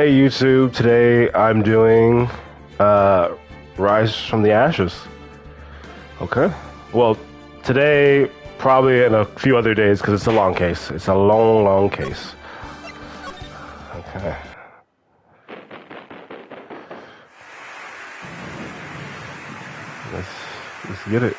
Hey YouTube, today I'm doing Rise from the Ashes. Okay. Well, today, probably in a few other days, because it's a long case. It's a long, long case. Okay. Let's get it.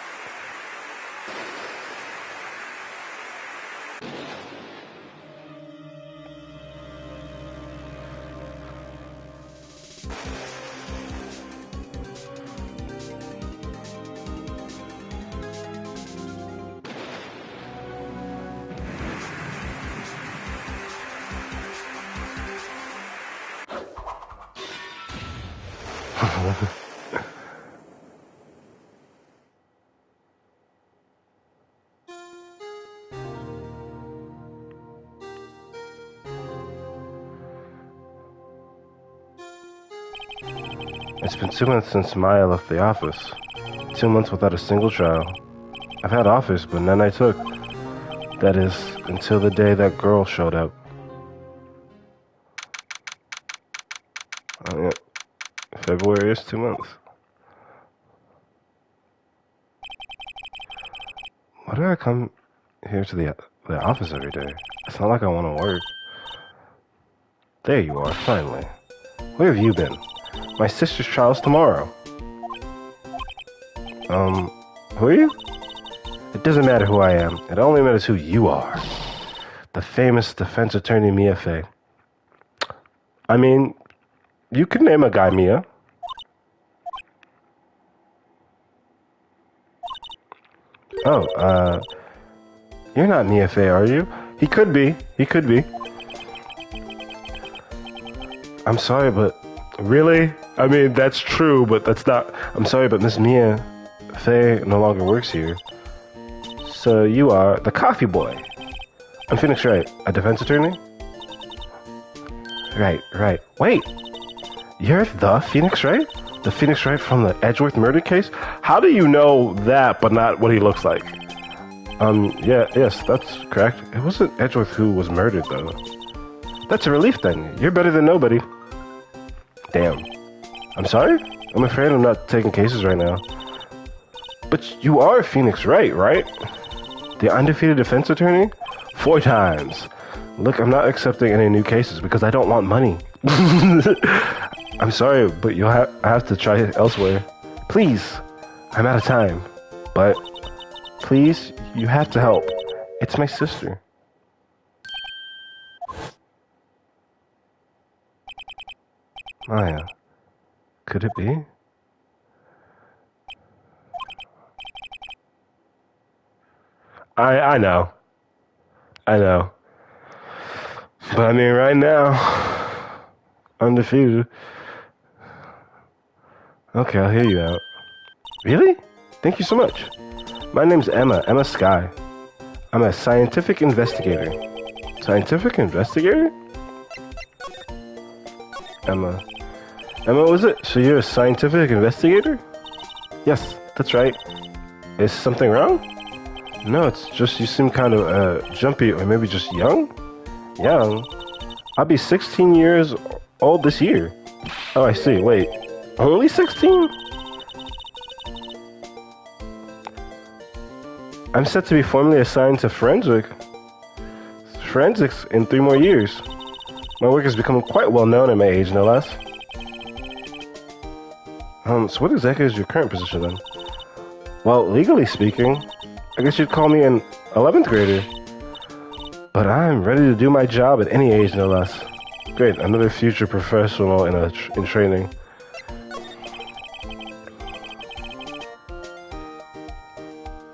It's been 2 months since Maya left the office. 2 months without a single trial. I've had offers, but none I took. That is, until the day that girl showed up. Yeah. February is 2 months. Why do I come here to the office every day? It's not like I want to work. There you are, finally. Where have you been? My sister's trial's tomorrow. Who are you? It doesn't matter who I am. It only matters who you are. The famous defense attorney Mia Fey. I mean, you could name a guy Mia. Oh, you're not Mia Fey, are you? He could be. He could be. I'm sorry, but really? I mean, that's true, but that's not... I'm sorry, but Miss Mia Fey no longer works here. So you are the coffee boy. I'm Phoenix Wright, a defense attorney? Right. Wait, you're the Phoenix Wright? The Phoenix Wright from the Edgeworth murder case? How do you know that, but not what he looks like? Yes, that's correct. It wasn't Edgeworth who was murdered, though. That's a relief, then. You're better than nobody. Damn. I'm sorry? I'm afraid I'm not taking cases right now. But you are Phoenix Wright, right? The undefeated defense attorney? 4 times. Look, I'm not accepting any new cases because I don't want money. I'm sorry, but I have to try elsewhere. Please. I'm out of time. But, please, you have to help. It's my sister. Maya. Could it be? I know. I know. But I mean, right now, undefeated. Okay, I'll hear you out. Really? Thank you so much. My name's Emma Skye. I'm a scientific investigator. Scientific investigator? Emma, was it? So you're a scientific investigator? Yes, that's right. Is something wrong? No, it's just you seem kind of jumpy or maybe just young? Young? I'll be 16 years old this year. Oh, I see. Wait. Only 16? I'm set to be formally assigned to forensics in 3 more years. My work has become quite well known at my age, no less. So what exactly is your current position then? Well, legally speaking, I guess you'd call me an 11th grader. But I'm ready to do my job at any age, no less. Great, another future professional in training.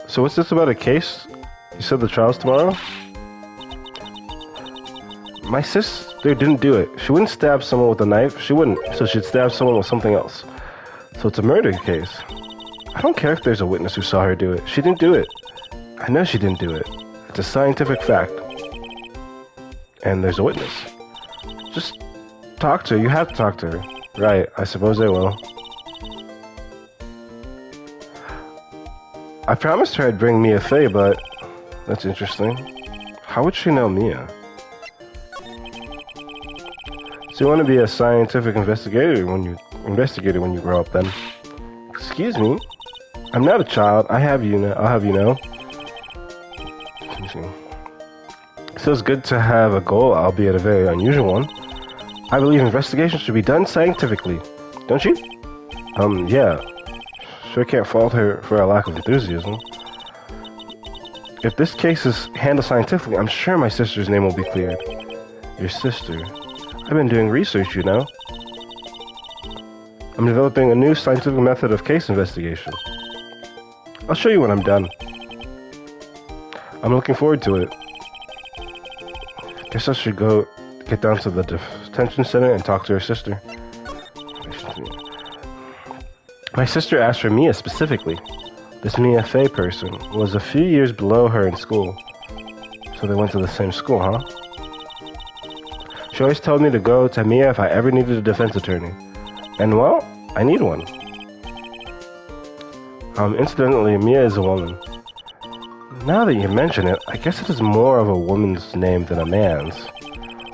So what's this about a case? You said the trial's tomorrow? My sister didn't do it. She wouldn't stab someone with a knife. She wouldn't. So she'd stab someone with something else. So it's a murder case. I don't care if there's a witness who saw her do it. She didn't do it. I know she didn't do it. It's a scientific fact. And there's a witness. Just talk to her. You have to talk to her. Right, I suppose I will. I promised her I'd bring Mia Fey, but that's interesting. How would she know Mia? So you want to be a scientific investigator when you grow up, then? Excuse me, I'm not a child. I'll have you know. So it's good to have a goal, albeit a very unusual one. I believe investigations should be done scientifically, don't you? Yeah. Sure can't fault her for a lack of enthusiasm. If this case is handled scientifically, I'm sure my sister's name will be cleared. Your sister? I've been doing research, you know. I'm developing a new scientific method of case investigation. I'll show you when I'm done. I'm looking forward to it. Guess I should go get down to the detention center and talk to her sister. My sister asked for Mia specifically. This Mia Fey person was a few years below her in school. So they went to the same school, huh? She always told me to go to Mia if I ever needed a defense attorney. And well, I need one. Incidentally, Mia is a woman. Now that you mention it, I guess it is more of a woman's name than a man's.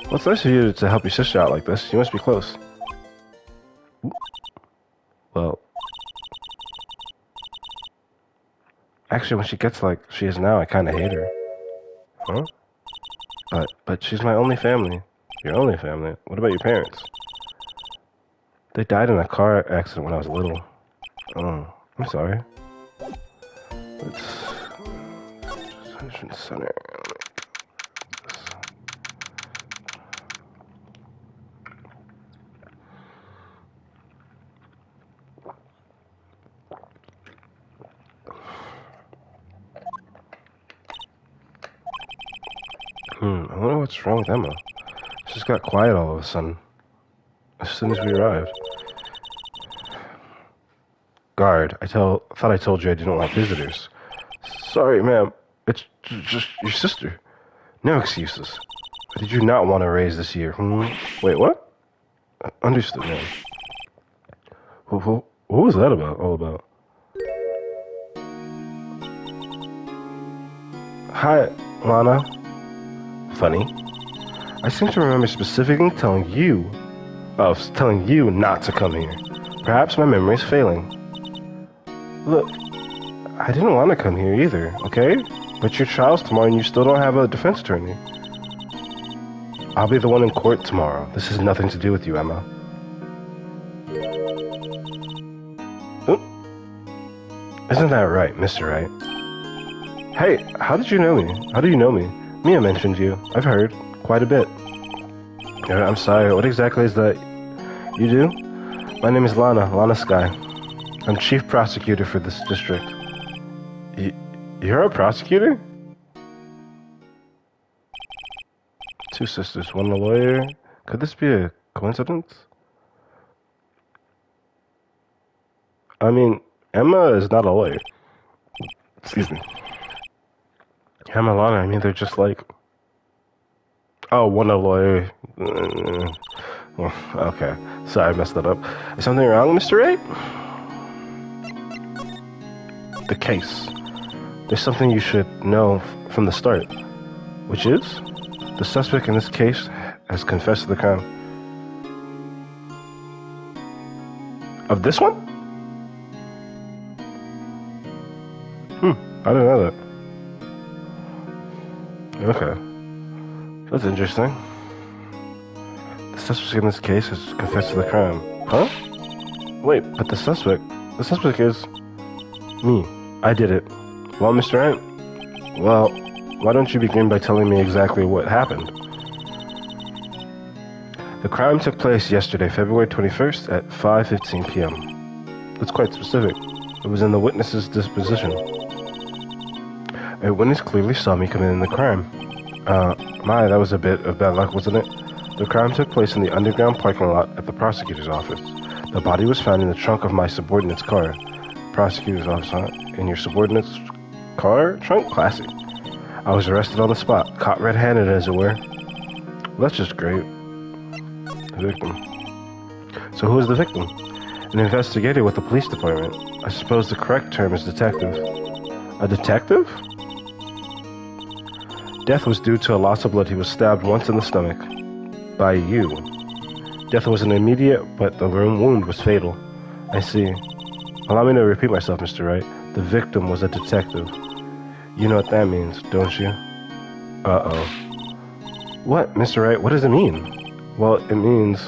Well, it's nice of you to help your sister out like this. You must be close. Well, actually, when she gets like she is now, I kind of hate her. Huh? But she's my only family. Your only family? What about your parents? They died in a car accident when I was little. Oh, I'm sorry. Detention center. I wonder what's wrong with Emma. She just got quiet all of a sudden. As soon as we arrived. Guard, thought I told you I didn't want visitors. Sorry, ma'am. It's just your sister. No excuses. Did you not want to raise this year? Wait, what? Understood, ma'am. What was that all about? Hi, Lana. Funny. I seem to remember specifically telling you not to come here. Perhaps my memory is failing. Look, I didn't want to come here either, okay? But your trial's tomorrow and you still don't have a defense attorney. I'll be the one in court tomorrow. This has nothing to do with you, Emma. Oop. Isn't that right, Mr. Wright? Hey, how did you know me? How do you know me? Mia mentioned you. I've heard. Quite a bit. I'm sorry, what exactly is that you do? My name is Lana Skye. I'm chief prosecutor for this district. You're a prosecutor? Two sisters, one a lawyer. Could this be a coincidence? I mean, Emma is not a lawyer. Excuse me. Emma and Lana, I mean, they're just like... Oh, one a lawyer. Okay. Sorry, I messed that up. Is something wrong, Mr. Wright? The case. There's something you should know from the start. Which is? The suspect in this case has confessed to the crime. Of this one? I didn't know that. Okay. That's interesting. The suspect in this case has confessed to the crime. Huh? Wait, but the suspect is me. I did it. Well, Mr. Wright, well, why don't you begin by telling me exactly what happened? The crime took place yesterday, February 21st at 5:15 p.m. That's quite specific. It was in the witness's disposition. A witness clearly saw me committing the crime. That was a bit of bad luck, wasn't it? The crime took place in the underground parking lot at the prosecutor's office. The body was found in the trunk of my subordinate's car. Prosecutor's office, huh? In your subordinate's car? Trunk? Classy. I was arrested on the spot, caught red-handed, as it were. Well, that's just great. The victim. So who is the victim? An investigator with the police department. I suppose the correct term is detective. A detective? Death was due to a loss of blood. He was stabbed once in the stomach. By you. Death wasn't immediate, but the wound was fatal. I see. Allow me to repeat myself, Mr. Wright. The victim was a detective. You know what that means, don't you? Uh-oh. What, Mr. Wright? What does it mean? Well, it means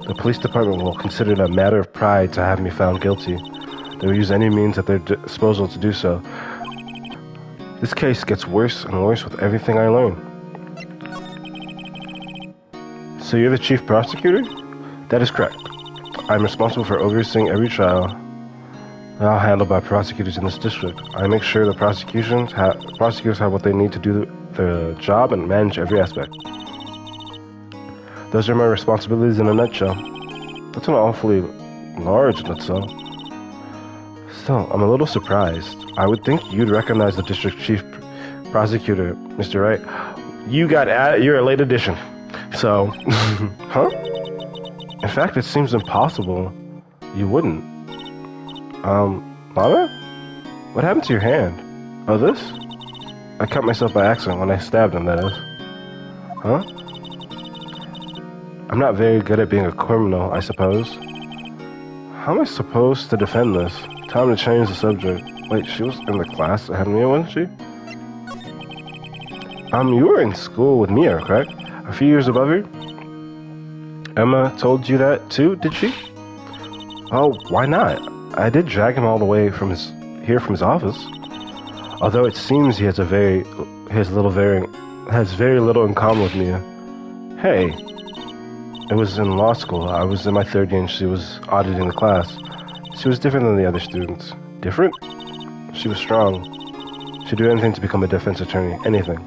the police department will consider it a matter of pride to have me found guilty. They will use any means at their disposal to do so. This case gets worse and worse with everything I learn. So you're the chief prosecutor? That is correct. I'm responsible for overseeing every trial now handled by prosecutors in this district. I make sure the prosecutors have what they need to do the job and manage every aspect. Those are my responsibilities in a nutshell. That's an awfully large nutshell. Still, I'm a little surprised. I would think you'd recognize the district chief prosecutor, Mr. Wright. You're a late addition. So, huh? In fact, it seems impossible you wouldn't. Lana? What happened to your hand? Oh, this? I cut myself by accident when I stabbed him, that is. Huh? I'm not very good at being a criminal, I suppose. How am I supposed to defend this? Time to change the subject. Wait, she was in the class ahead of me, wasn't she? You were in school with Mia, correct? A few years above her? Emma told you that too, did she? Oh, why not? I did drag him all the way from his office. Although it seems he has very little in common with Mia. Hey, it was in law school. I was in my third year and she was auditing the class. She was different than the other students. Different? She was strong. She'd do anything to become a defense attorney. Anything.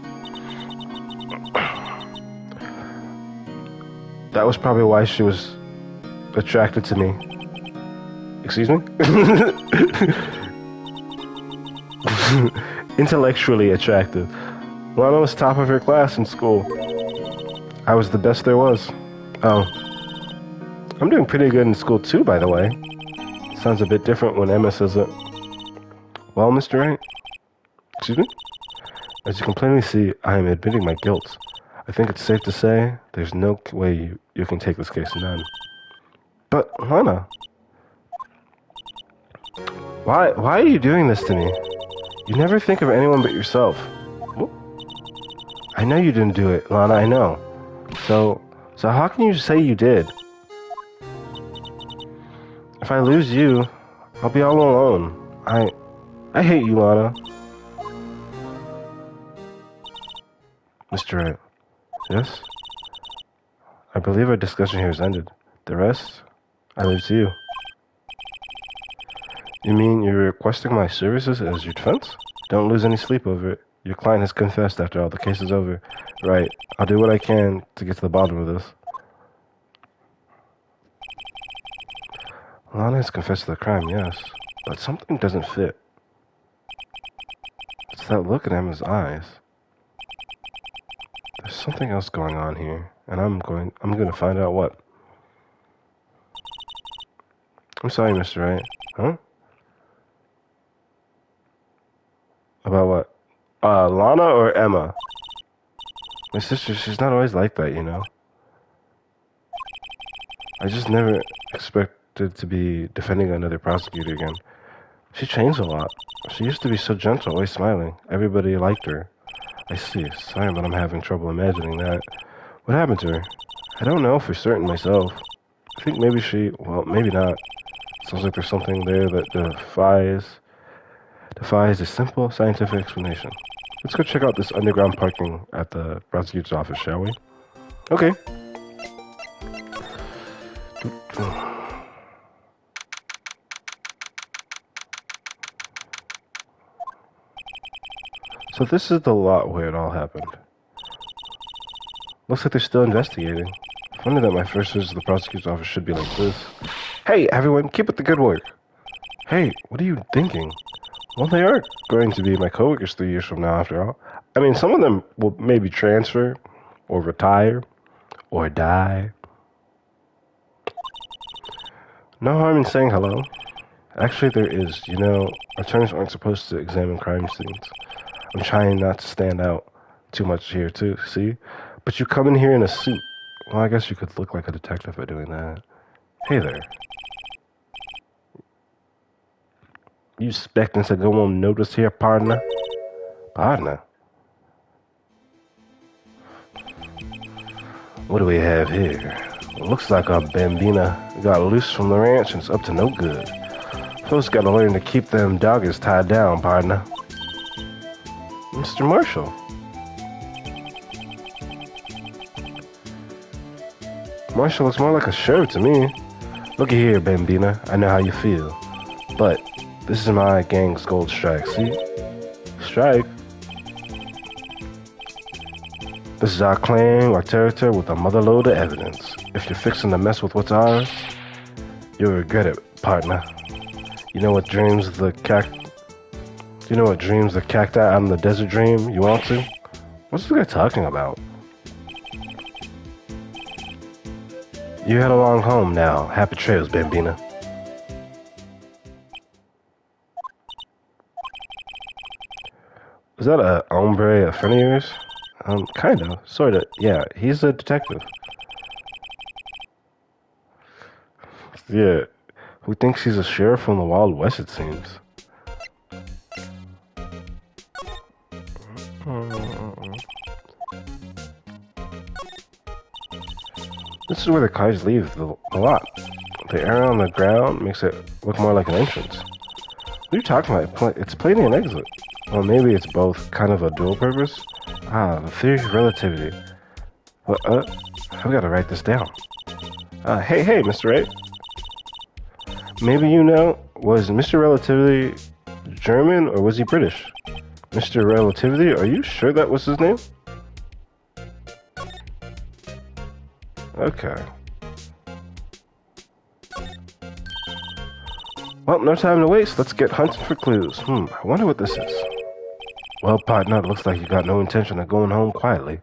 That was probably why she was attracted to me. Excuse me? Intellectually attractive. Lana was top of her class in school. I was the best there was. Oh. I'm doing pretty good in school too, by the way. Sounds a bit different when Emma says it. Well, Mr. Wright? Excuse me? As you can plainly see, I am admitting my guilt. I think it's safe to say there's no way you can take this case, none. But, Lana, why are you doing this to me? You never think of anyone but yourself. Whoop. I know you didn't do it, Lana, I know. So how can you say you did? If I lose you, I'll be all alone. I hate you, Lana. Mr. Wright. Yes? I believe our discussion here has ended. The rest, I leave to you. You mean you're requesting my services as your defense? Don't lose any sleep over it. Your client has confessed after all. The case is over. Right. I'll do what I can to get to the bottom of this. Lana has confessed to the crime, yes. But something doesn't fit. It's that look in Emma's eyes. There's something else going on here, and I'm going to find out what. I'm sorry, Mr. Wright. Huh? About what? Lana or Emma? My sister, she's not always like that, you know. I just never expected to be defending another prosecutor again. She changed a lot. She used to be so gentle, always smiling. Everybody liked her. I see. Sorry, but I'm having trouble imagining that. What happened to her? I don't know for certain myself. I think maybe well, maybe not. Sounds like there's something there that defies a simple scientific explanation. Let's go check out this underground parking at the prosecutor's office, shall we? Okay. So this is the lot where it all happened. Looks like they're still investigating. Funny that my first visit to the prosecutor's office should be like this. Hey, everyone, keep up the good work. Hey, what are you thinking? Well, they are going to be my coworkers 3 years from now, after all. I mean, some of them will maybe transfer, or retire, or die. No harm in saying hello. Actually, there is. You know, attorneys aren't supposed to examine crime scenes. I'm trying not to stand out too much here, too, see? But you come in here in a suit. Well, I guess you could look like a detective by doing that. Hey there. You expecting to go on notice here, partner? Partner? What do we have here? It looks like our Bambina got loose from the ranch and it's up to no good. Folks gotta learn to keep them doggies tied down, partner. Mr. Marshall. Marshall looks more like a sheriff to me. Looky here, Bambina. I know how you feel. But this is my gang's gold strike, see? Strike? This is our claim, our territory with a motherload of evidence. If you're fixing to mess with what's ours, you'll regret it, partner. You know what dreams the cacti out in the desert dream? You want to? What's this guy talking about? You head along home now. Happy trails, Bambina. Is that a hombre, a friend of yours? Kinda, sorta. Yeah, he's a detective. Yeah, who thinks he's a sheriff from the Wild West, it seems. This is where the cars leave the lot. The area on the ground makes it look more like an entrance. What are you talking about? It's plainly an exit. Well, maybe it's both, kind of a dual purpose. The theory of relativity. Well, I've got to write this down. Hey, Mr. Wright. Maybe you know, was Mr. Relativity German or was he British? Mr. Relativity, are you sure that was his name? Okay. Well, no time to waste. Let's get hunting for clues. I wonder what this is. Well, partner, it looks like you got no intention of going home quietly.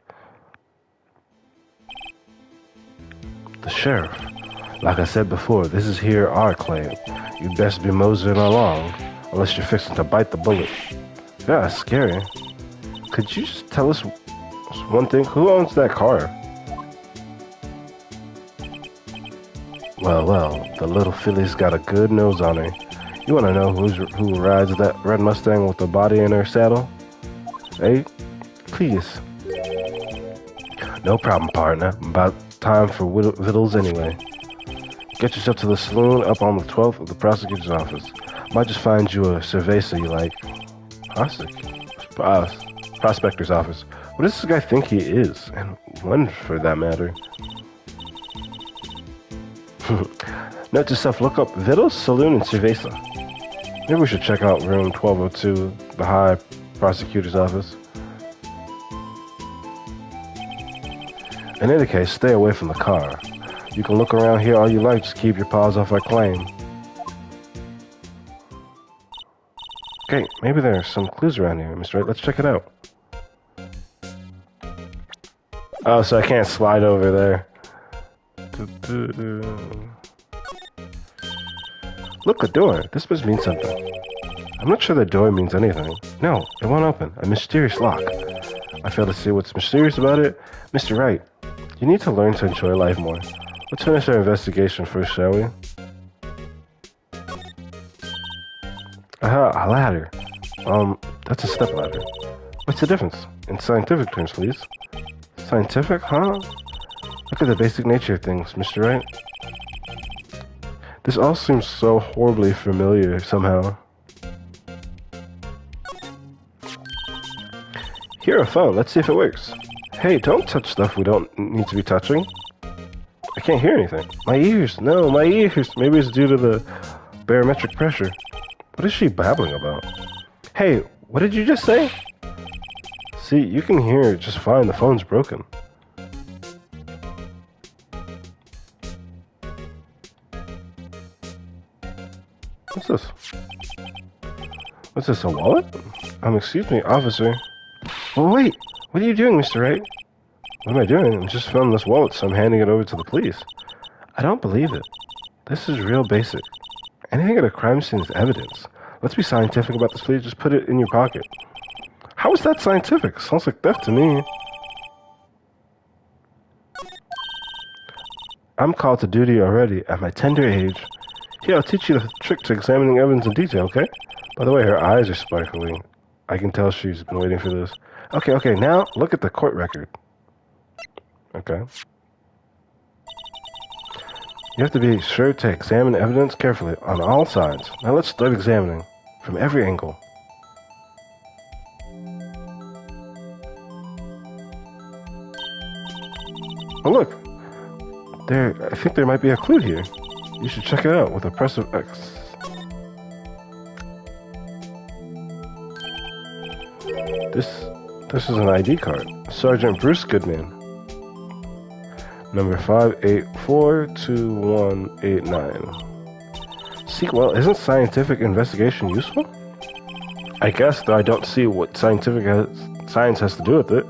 The sheriff. Like I said before, this is here our claim. You'd best be moseying along, unless you're fixing to bite the bullet. Yeah, that's scary. Could you just tell us one thing? Who owns that car? Well, the little filly's got a good nose on her. You want to know who rides that red Mustang with the body in her saddle? Hey, please. No problem, partner. About time for victuals anyway. Get yourself to the saloon up on the 12th of the prosecutor's office. Might just find you a cerveza you like. Prospector's office. What does this guy think he is? And when, for that matter? Note to self, look up Vittles, Saloon, and Cerveza. Maybe we should check out room 1202, the High Prosecutor's office. In any case, stay away from the car. You can look around here all you like, just keep your paws off our claim. Okay, maybe there are some clues around here, Mr. Wright. Let's check it out. Oh, so I can't slide over there. Look, a door. This must mean something. I'm not sure the door means anything. No, it won't open. A mysterious lock. I fail to see what's mysterious about it. Mr. Wright, you need to learn to enjoy life more. Let's finish our investigation first, shall we? Aha, a ladder. That's a step ladder. What's the difference? In scientific terms, please. Scientific, huh? Look at the basic nature of things, Mr. Wright. This all seems so horribly familiar somehow. Here, a phone. Let's see if it works. Hey, don't touch stuff we don't need to be touching. I can't hear anything. My ears. No, my ears. Maybe it's due to the barometric pressure. What is she babbling about? Hey, what did you just say? See, you can hear it just fine. The phone's broken. What's this? What's this, a wallet? Excuse me, officer. Well, wait. What are you doing, Mr. Wright? What am I doing? I just found this wallet, so I'm handing it over to the police. I don't believe it. This is real basic. Anything at a crime scene is evidence. Let's be scientific about this, please. Just put it in your pocket. How is that scientific? Sounds like theft to me. I'm called to duty already at my tender age. Here, I'll teach you the trick to examining evidence in detail, okay? By the way, her eyes are sparkling. I can tell she's been waiting for this. Okay, now look at the court record. Okay. You have to be sure to examine evidence carefully on all sides. Now let's start examining from every angle. Oh look! I think there might be a clue here. You should check it out with a press of X. This is an ID card. Sergeant Bruce Goodman. Number 5842189. See, well, isn't scientific investigation useful? I guess, though I don't see what science has to do with it.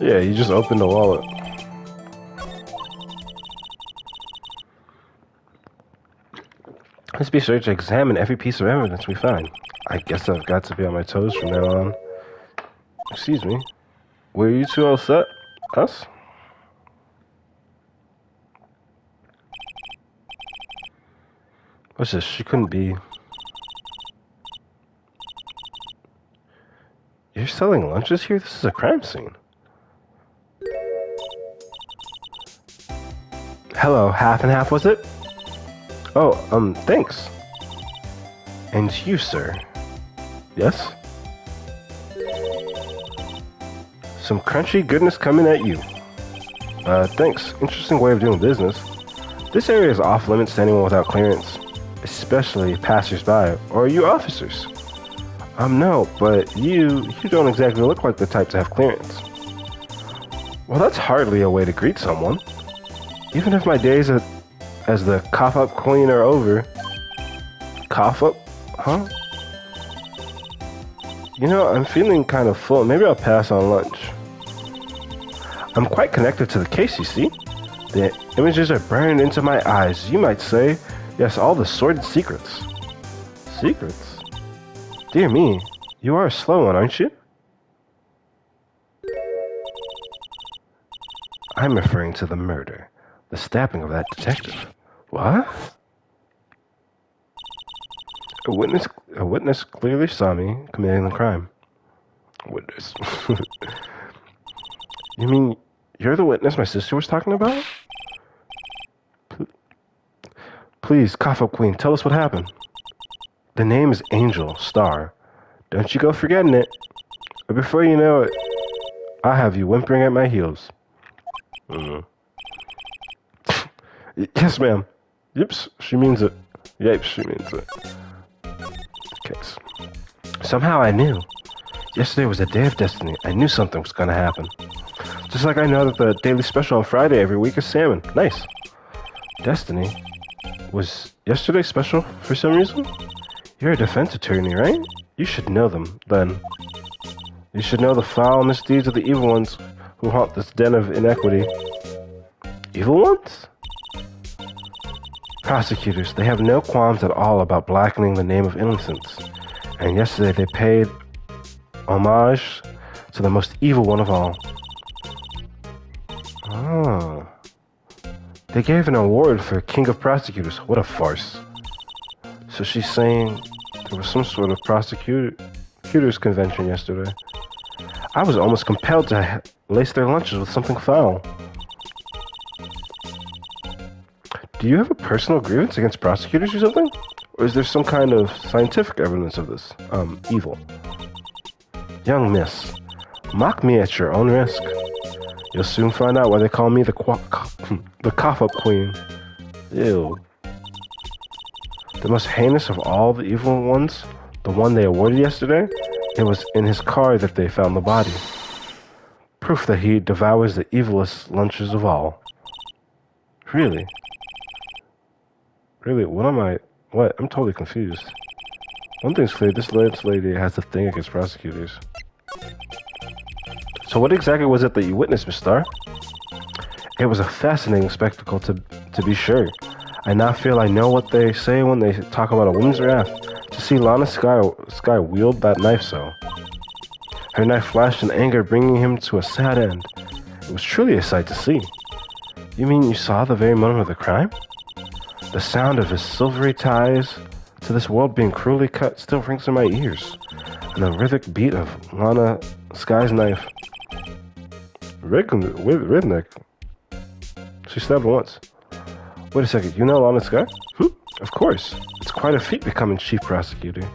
Yeah, you just opened the wallet. Let's be sure to examine every piece of evidence we find. I guess I've got to be on my toes from now on. Excuse me. Were you two all set? Us? What's this? She couldn't be... You're selling lunches here? This is a crime scene. Hello, half and half, was it? Oh, thanks. And you, sir? Yes? Some crunchy goodness coming at you. Thanks. Interesting way of doing business. This area is off limits to anyone without clearance, especially passers-by, or you officers. No, but you don't exactly look like the type to have clearance. Well, that's hardly a way to greet someone. Even if my days as the cough-up queen are over. Cough-up? Huh? You know, I'm feeling kind of full. Maybe I'll pass on lunch. I'm quite connected to the case, you see? The images are burned into my eyes. You might say, yes, all the sordid secrets. Secrets? Dear me, you are a slow one, aren't you? I'm referring to the murder. The stabbing of that detective. What? A witness clearly saw me committing the crime. Witness. You mean you're the witness my sister was talking about? Please, cough-up queen, tell us what happened. The name is Angel Star. Don't you go forgetting it. But before you know it, I'll have you whimpering at my heels. Yes, ma'am. Yips, she means it. Yipes, she means it. Okay. Somehow I knew. Yesterday was a day of destiny. I knew something was going to happen. Just like I know that the daily special on Friday every week is salmon. Nice. Destiny? Was yesterday special for some reason? You're a defense attorney, right? You should know them, then. You should know the foul misdeeds of the evil ones who haunt this den of inequity. Evil ones? Prosecutors, they have no qualms at all about blackening the name of innocence. And yesterday they paid homage to the most evil one of all. Oh. They gave an award for King of Prosecutors. What a farce. So she's saying there was some sort of prosecutors convention yesterday. I was almost compelled to lace their lunches with something foul. Do you have a personal grievance against prosecutors or something? Or is there some kind of scientific evidence of this, evil? Young miss, mock me at your own risk. You'll soon find out why they call me the cough-up queen. Ew. The most heinous of all the evil ones, the one they awarded yesterday, it was in his car that they found the body. Proof that he devours the evilest lunches of all. Really? Really, what? I'm totally confused. One thing's clear, this lady has a thing against prosecutors. So what exactly was it that you witnessed, Miss Starr? It was a fascinating spectacle, to be sure. I now feel I know what they say when they talk about a woman's wrath. To see Lana Skye wield that knife so. Her knife flashed in anger, bringing him to a sad end. It was truly a sight to see. You mean you saw the very moment of the crime? The sound of his silvery ties to this world being cruelly cut still rings in my ears, and the rhythmic beat of Lana Skye's knife. Rhythmic? She stabbed once. Wait a second, you know Lana Skye? Of course. It's quite a feat becoming chief prosecutor.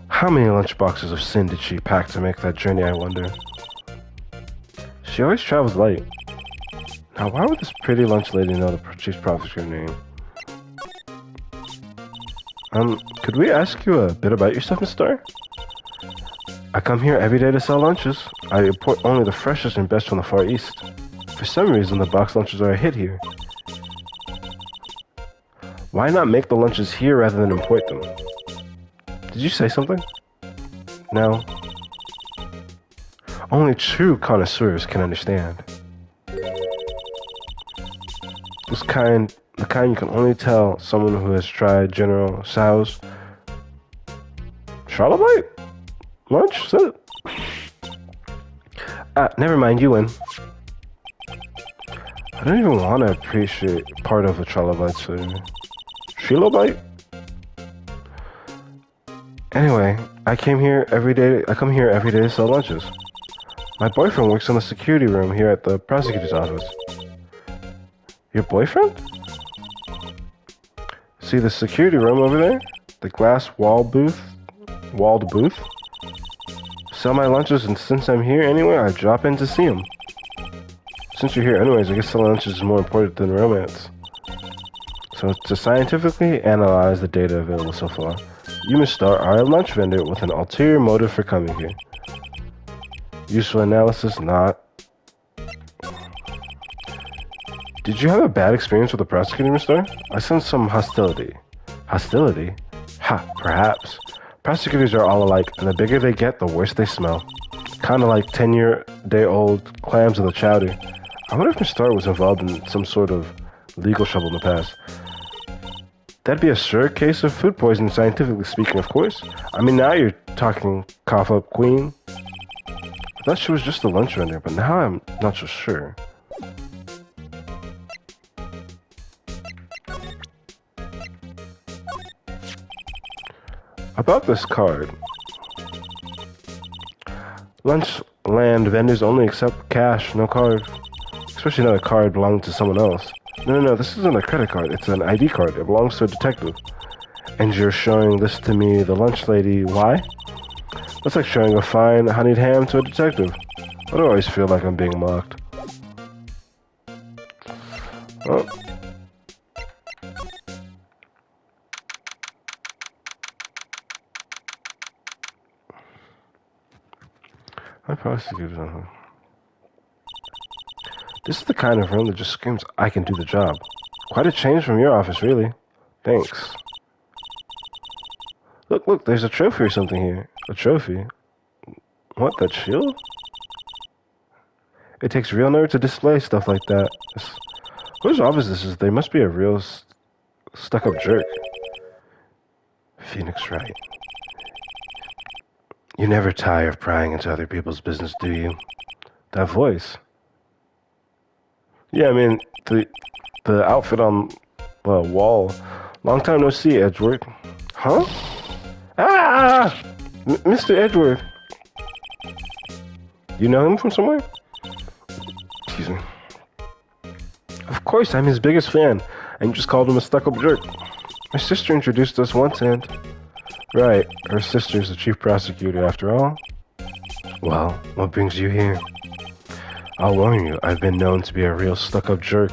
How many lunchboxes of sin did she pack to make that journey, I wonder? She always travels light. Now, why would this pretty lunch lady know the chief prosecutor's name? Could we ask you a bit about yourself, Miss Star? I come here every day to sell lunches. I import only the freshest and best from the Far East. For some reason, the box lunches are a hit here. Why not make the lunches here rather than import them? Did you say something? No. Only true connoisseurs can understand. The kind you can only tell someone who has tried General Tso's Charlotte lunch? Said it. Never mind, you win. I don't even want to appreciate part of a trilobite, so... Trilobite? Anyway, I come here every day to sell lunches. My boyfriend works in the security room here at the prosecutor's office. Your boyfriend? See the security room over there? The glass walled booth? Sell my lunches, and since I'm here anyway, I drop in to see him. Since you're here anyways, I guess selling lunches is more important than romance. So to scientifically analyze the data available so far, you must start our lunch vendor with an ulterior motive for coming here. Useful analysis, not. Did you have a bad experience with the prosecutor, Mr.? I sense some hostility. Hostility? Ha, perhaps. Prosecutors are all alike, and the bigger they get, the worse they smell. Kinda like 10-year-day-old clams in the chowder. I wonder if Mr. Star was involved in some sort of legal trouble in the past. That'd be a sure case of food poisoning, scientifically speaking, of course. I mean, now you're talking cough-up queen. I thought she was just a lunch vendor, but now I'm not so sure. About this card. Lunchland vendors only accept cash, no card. Especially not a card belonging to someone else. No, this isn't a credit card. It's an ID card. It belongs to a detective. And you're showing this to me, the lunch lady. Why? That's like showing a fine honeyed ham to a detective. I don't always feel like I'm being mocked. Oh. I prosecuted on her. This is the kind of room that just screams, I can do the job. Quite a change from your office, really. Thanks. Look, there's a trophy or something here. A trophy? What, that shield? It takes real nerve to display stuff like that. Whose office this is? They must be a real stuck-up jerk. Phoenix Wright. You never tire of prying into other people's business, do you? That voice. Yeah, I mean, the outfit on the wall. Long time no see, Edward. Huh? Ah! Mr. Edward. You know him from somewhere? Excuse me. Of course, I'm his biggest fan. And you just called him a stuck-up jerk. My sister introduced us once and... Right, her sister's the chief prosecutor after all. Well, what brings you here? I'll warn you, I've been known to be a real stuck-up jerk.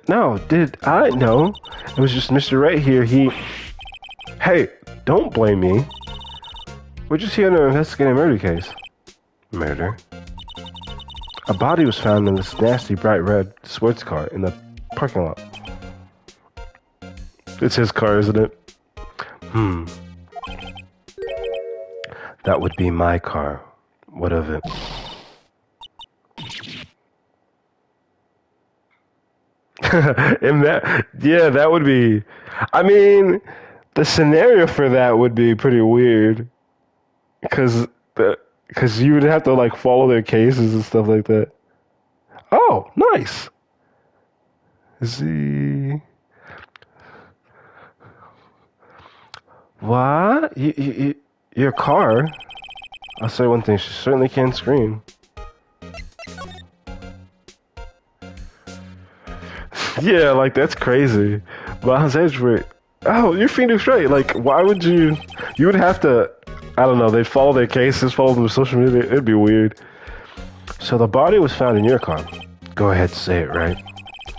No, did I? No. It was just Mr. Right here, Hey, don't blame me. We're just here to investigate a murder case. Murder? A body was found in this nasty bright red sports car in the parking lot. It's his car, isn't it? That would be my car. What of it? That would be... I mean, the scenario for that would be pretty weird. Because Because you would have to like follow their cases and stuff like that. Oh, nice. Is he? What? Your car? I'll say one thing. She certainly can scream. Yeah, like that's crazy. But how's Edgeworth? Oh, you're Phoenix Wright. Like, why would you? You would have to. I don't know. They'd follow their cases, follow them to social media. It'd be weird. So the body was found in your car. Go ahead, say it, right?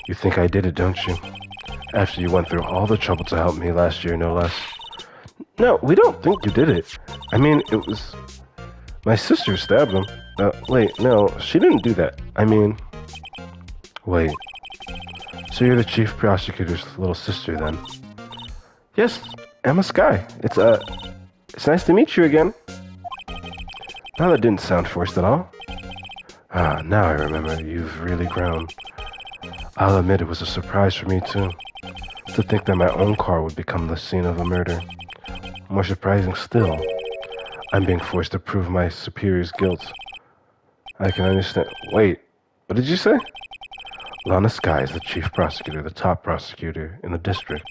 You think I did it, don't you? After you went through all the trouble to help me last year, no less. No, we don't think you did it. I mean, it was my sister stabbed him. Wait, no, she didn't do that. I mean, wait. So you're the chief prosecutor's little sister, then? Yes, Lana Skye. It's nice to meet you again. Now that didn't sound forced at all. Ah, now I remember. You've really grown. I'll admit it was a surprise for me, too. To think that my own car would become the scene of a murder. More surprising still, I'm being forced to prove my superior's guilt. I can understand. Wait, what did you say? Lana Skye is the chief prosecutor, the top prosecutor in the district.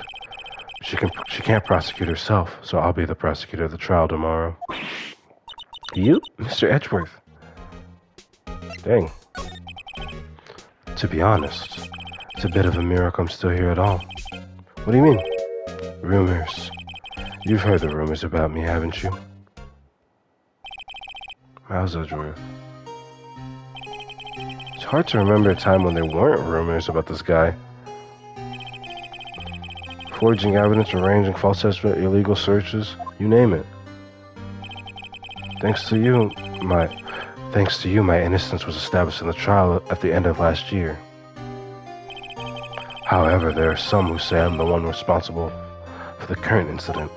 She can't prosecute herself, so I'll be the prosecutor of the trial tomorrow. You? Mr. Edgeworth. Dang. To be honest, it's a bit of a miracle I'm still here at all. What do you mean? Rumors. You've heard the rumors about me, haven't you? How's Edgeworth? It's hard to remember a time when there weren't rumors about this guy. Forging evidence, arranging false estimate, illegal searches, you name it. Thanks to you, my innocence was established in the trial at the end of last year. However, there are some who say I'm the one responsible for the current incident.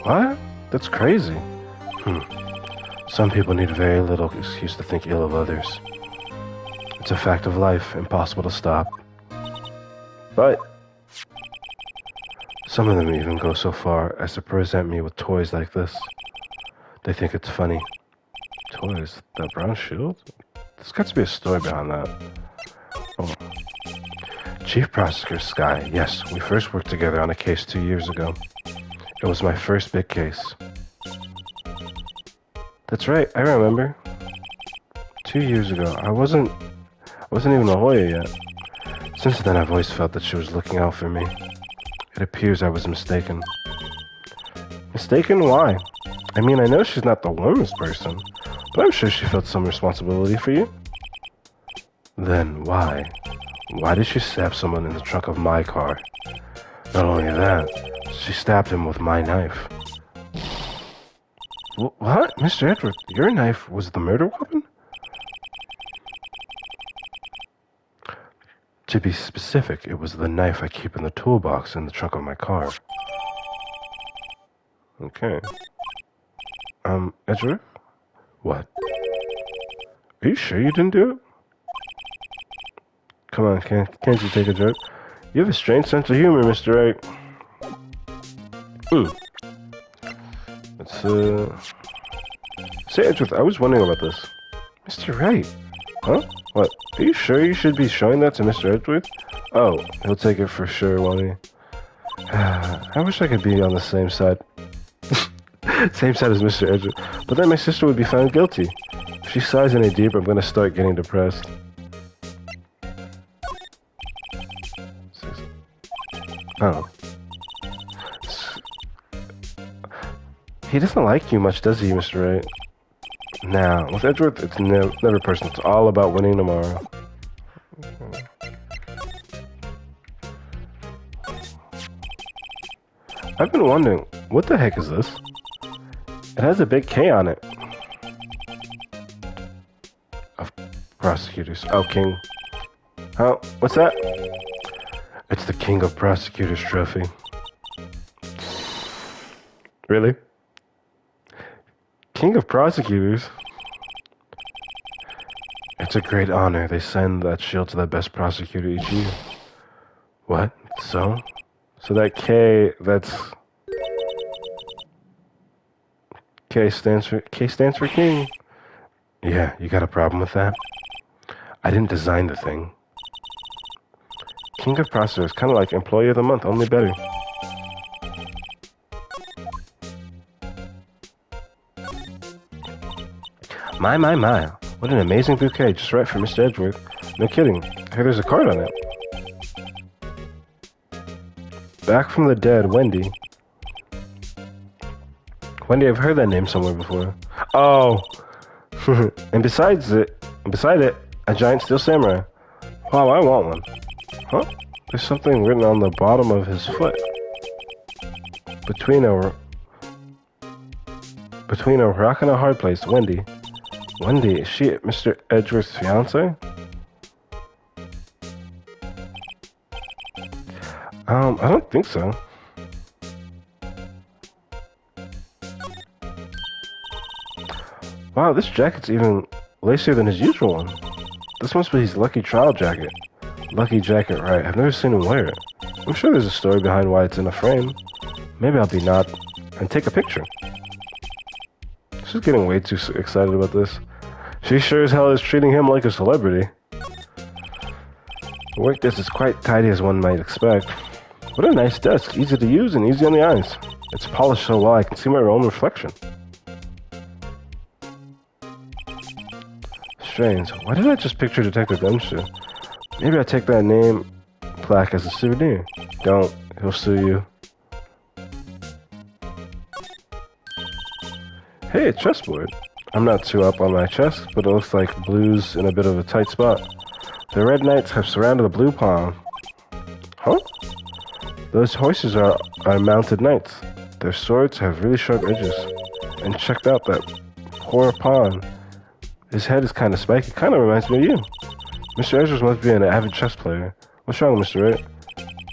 What? That's crazy. Some people need very little excuse to think ill of others. It's a fact of life, impossible to stop. But some of them even go so far as to present me with toys like this. They think it's funny. Toys? That brown shield? There's got to be a story behind that. Oh. Chief Prosecutor Skye, yes, we first worked together on a case 2 years ago. It was my first big case. That's right, I remember. 2 years ago, I wasn't even a lawyer yet. Since then, I've always felt that she was looking out for me. It appears I was mistaken. Mistaken? Why? I mean, I know she's not the warmest person, but I'm sure she felt some responsibility for you. Then why? Why did she stab someone in the trunk of my car? Not only that, she stabbed him with my knife. What? Mr. Edward, your knife was the murder weapon? To be specific, it was the knife I keep in the toolbox in the trunk of my car. Okay. Edward? What? Are you sure you didn't do it? Come on, can't you take a joke? You have a strange sense of humor, Mr. Wright. Let's, Say, Edgeworth, I was wondering about this. Mr. Wright? Huh? What? Are you sure you should be showing that to Mr. Edgeworth? Oh, he'll take it for sure, won't he? I wish I could be on the same side. Same side as Mr. Edgeworth. But then my sister would be found guilty. If she sighs any deeper, I'm gonna start getting depressed. Oh. He doesn't like you much, does he, Mr. Wright? Nah, with Edgeworth, it's never personal. It's all about winning tomorrow. I've been wondering, what the heck is this? It has a big K on it. Of prosecutors. Oh, King. Oh, what's that? It's the King of Prosecutors trophy. Really? King of Prosecutors? It's a great honor. They send that shield to the best prosecutor each year. What? So? So that K, that's... K stands for King. Yeah, you got a problem with that? I didn't design the thing. King of Processors, kind of like Employee of the Month, only better. My. What an amazing bouquet, just right for Mr. Edgeworth. No kidding. Hey, there's a card on it. Back from the dead, Wendy. Wendy, I've heard that name somewhere before. Oh! and beside it, a giant steel samurai. Wow, I want one. Huh? There's something written on the bottom of his foot. Between a rock and a hard place, Wendy. Wendy, is she Mr. Edgeworth's fiance? I don't think so. Wow, this jacket's even lacier than his usual one. This must be his lucky trial jacket. Lucky jacket, right. I've never seen him wear it. I'm sure there's a story behind why it's in a frame. Maybe I'll be not and take a picture. She's getting way too excited about this. She sure as hell is treating him like a celebrity. The work desk is quite tidy as one might expect. What a nice desk, easy to use and easy on the eyes. It's polished so well I can see my own reflection. Strange, why did I just picture Detective Gumshoe? Maybe I take that name plaque as a souvenir. Don't, he'll sue you. Hey, a chessboard. I'm not too up on my chess, but it looks like blue's in a bit of a tight spot. The red knights have surrounded the blue pawn. Huh? Those horses are mounted knights. Their swords have really sharp edges. And check out that poor pawn. His head is kind of spiky. Kind of reminds me of you. Mr. Edgeworth must be an avid chess player. What's wrong, Mr. Ray?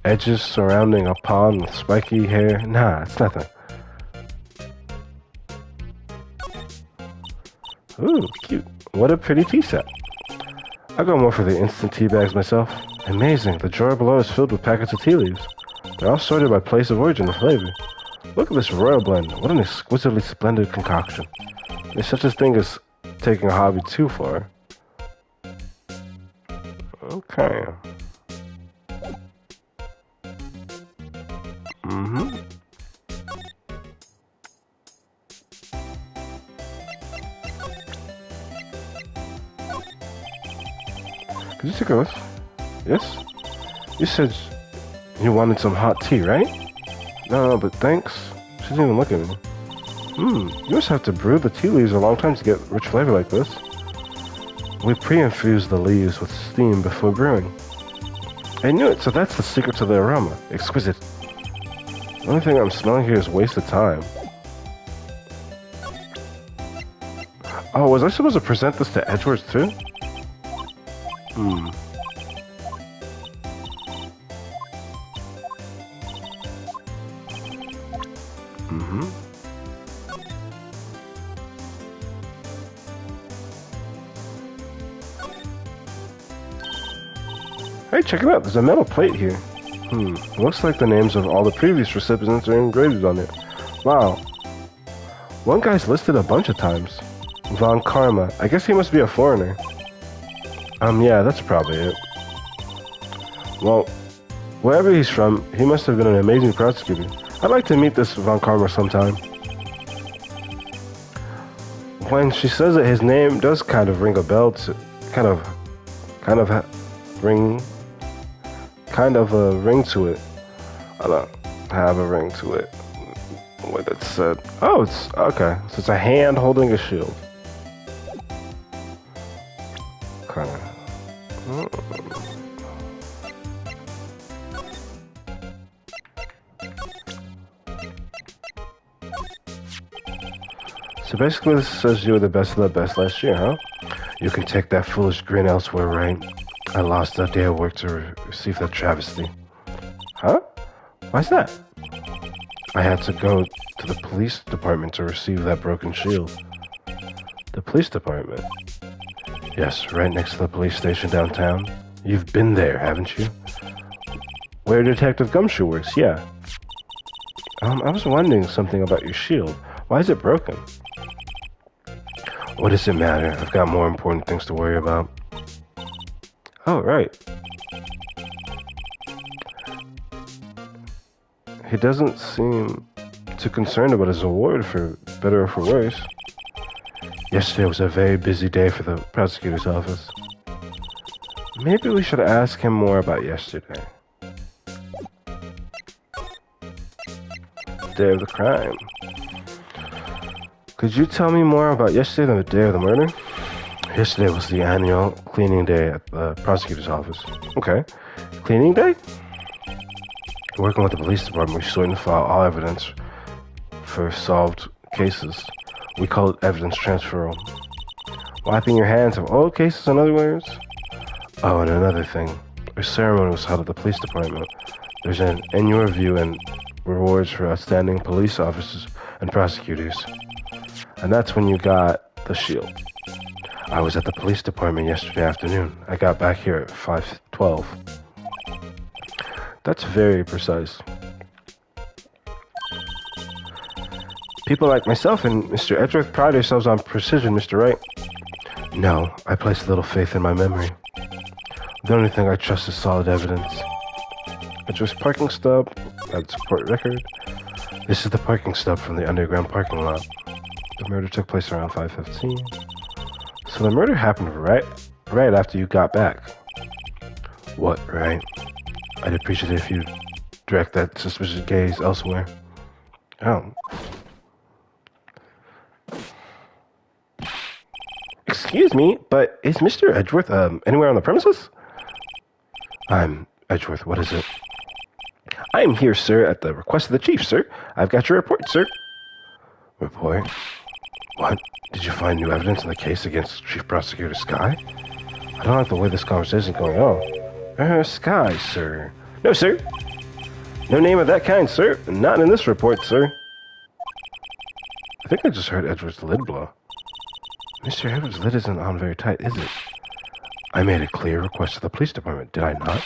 Edges surrounding a pawn with spiky hair? Nah, it's nothing. Ooh, cute. What a pretty tea set. I'll go more for the instant tea bags myself. Amazing, the drawer below is filled with packets of tea leaves. They're all sorted by place of origin and flavor. Look at this royal blend. What an exquisitely splendid concoction. There's such a thing as taking a hobby too far. Okay. Could you take a look? Yes? You said you wanted some hot tea, right? No, but thanks. She didn't even look at me. You must have to brew the tea leaves a long time to get rich flavor like this. We pre-infuse the leaves with steam before brewing. I knew it, so that's the secret to the aroma. Exquisite. The only thing I'm smelling here is wasted time. Oh, was I supposed to present this to Edgeworth too? Hey, check it out. There's a metal plate here. Looks like the names of all the previous recipients are engraved on it. Wow. One guy's listed a bunch of times. Von Karma. I guess he must be a foreigner. Yeah, that's probably it. Well, wherever he's from, he must have been an amazing prosecutor. I'd like to meet this Von Karma sometime. When she says it, his name does kind of ring a bell to... Kind of a ring to it. I don't have a ring to it. What it said. Oh, it's... Okay. So it's a hand holding a shield. Kind of... So basically this says you were the best of the best last year, huh? You can take that foolish grin elsewhere, right? I lost a day of work to receive that travesty. Huh? Why's that? I had to go to the police department to receive that broken shield. The police department? Yes, right next to the police station downtown. You've been there, haven't you? Where Detective Gumshoe works, yeah. I was wondering something about your shield. Why is it broken? What does it matter? I've got more important things to worry about. Oh, right. He doesn't seem too concerned about his award, for better or for worse. Yesterday was a very busy day for the prosecutor's office. Maybe we should ask him more about yesterday. Day of the crime. Could you tell me more about yesterday than the day of the murder? Yesterday was the annual cleaning day at the prosecutor's office. Okay. Cleaning day? Working with the police department, we sort and file all evidence for solved cases. We call it evidence transferal. Wiping your hands of old cases, in other words? Oh, and another thing. A ceremony was held at the police department. There's an annual review and rewards for outstanding police officers and prosecutors. And that's when you got the shield. I was at the police department yesterday afternoon. I got back here at 5:12. That's very precise. People like myself and Mr. Edgeworth pride ourselves on precision, Mr. Wright. No, I place little faith in my memory. The only thing I trust is solid evidence. Edgeworth's parking stub, that's court record. This is the parking stub from the underground parking lot. The murder took place around 5:15. So the murder happened right after you got back. What, right? I'd appreciate it if you direct that suspicious gaze elsewhere. Oh. Excuse me, but is Mr. Edgeworth anywhere on the premises? I'm Edgeworth. What is it? I am here, sir, at the request of the chief, sir. I've got your report, sir. Report? What? Did you find new evidence in the case against Chief Prosecutor Skye? I don't like the way this conversation is going on. Skye, sir. No, sir. No name of that kind, sir. Not in this report, sir. I think I just heard Edward's lid blow. Mr. Edward's lid isn't on very tight, is it? I made a clear request to the police department, did I not?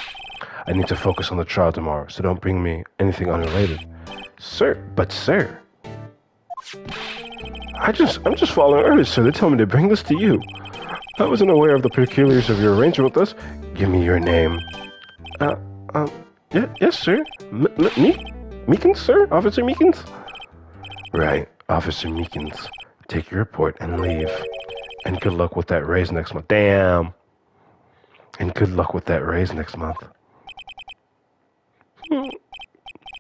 I need to focus on the trial tomorrow, so don't bring me anything unrelated. Sir, but sir... I'm just following orders, sir. They told me to bring this to you. I wasn't aware of the peculiarities of your arrangement with us. Give me your name. Yes, sir. Meekins, sir? Officer Meekins? Right, Officer Meekins. Take your report and leave. And good luck with that raise next month. Damn. And good luck with that raise next month.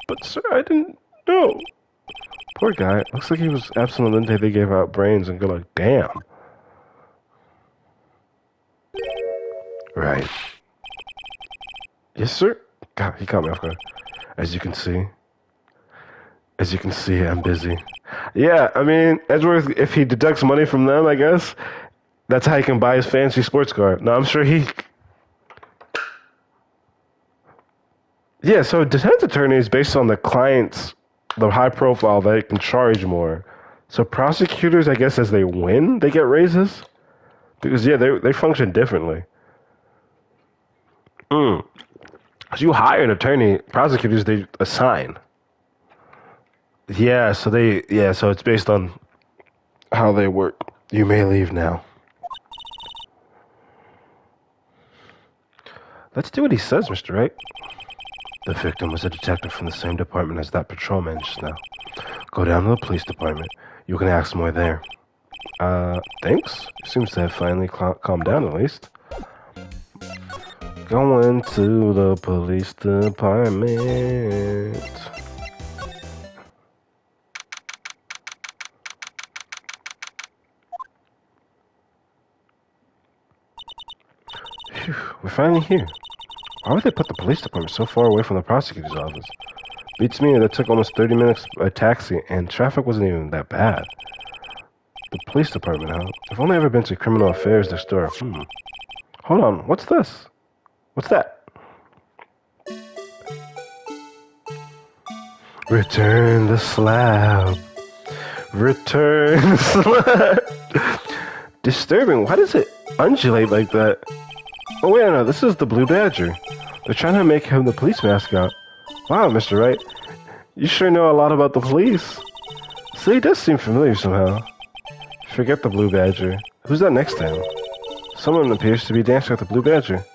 But, sir, I didn't know. Poor guy. Looks like he was absent on the day they gave out brains and go like, damn. Right. Yes, sir? God, he caught me off guard. As you can see, I'm busy. Yeah, I mean, Edgeworth, if he deducts money from them, I guess, that's how he can buy his fancy sports car. No, I'm sure he... Yeah, so defense attorney is based on the client's, the high profile, they can charge more. So prosecutors, I guess, as they win, they get raises? Because, yeah, they function differently. So you hire an attorney, prosecutors, they assign. Yeah, so it's based on how they work. You may leave now. Let's do what he says, Mr. Wright. The victim was a detective from the same department as that patrolman just now. Go down to the police department. You can ask more there. Thanks. Seems to have finally calmed down at least. Going to the police department. Phew, we're finally here. Why would they put the police department so far away from the prosecutor's office? Beats me that took almost 30 minutes by taxi, and traffic wasn't even that bad. The police department, huh? I've only ever been to criminal affairs next door. Hold on, what's this? What's that? Return the slab. Return the slab. Disturbing. Why does it undulate like that? Oh, wait, no, this is the Blue Badger. They're trying to make him the police mascot. Wow, Mr. Wright. You sure know a lot about the police. So he does seem familiar somehow. Forget the Blue Badger. Who's that next to him? Someone appears to be dancing with the blue badger.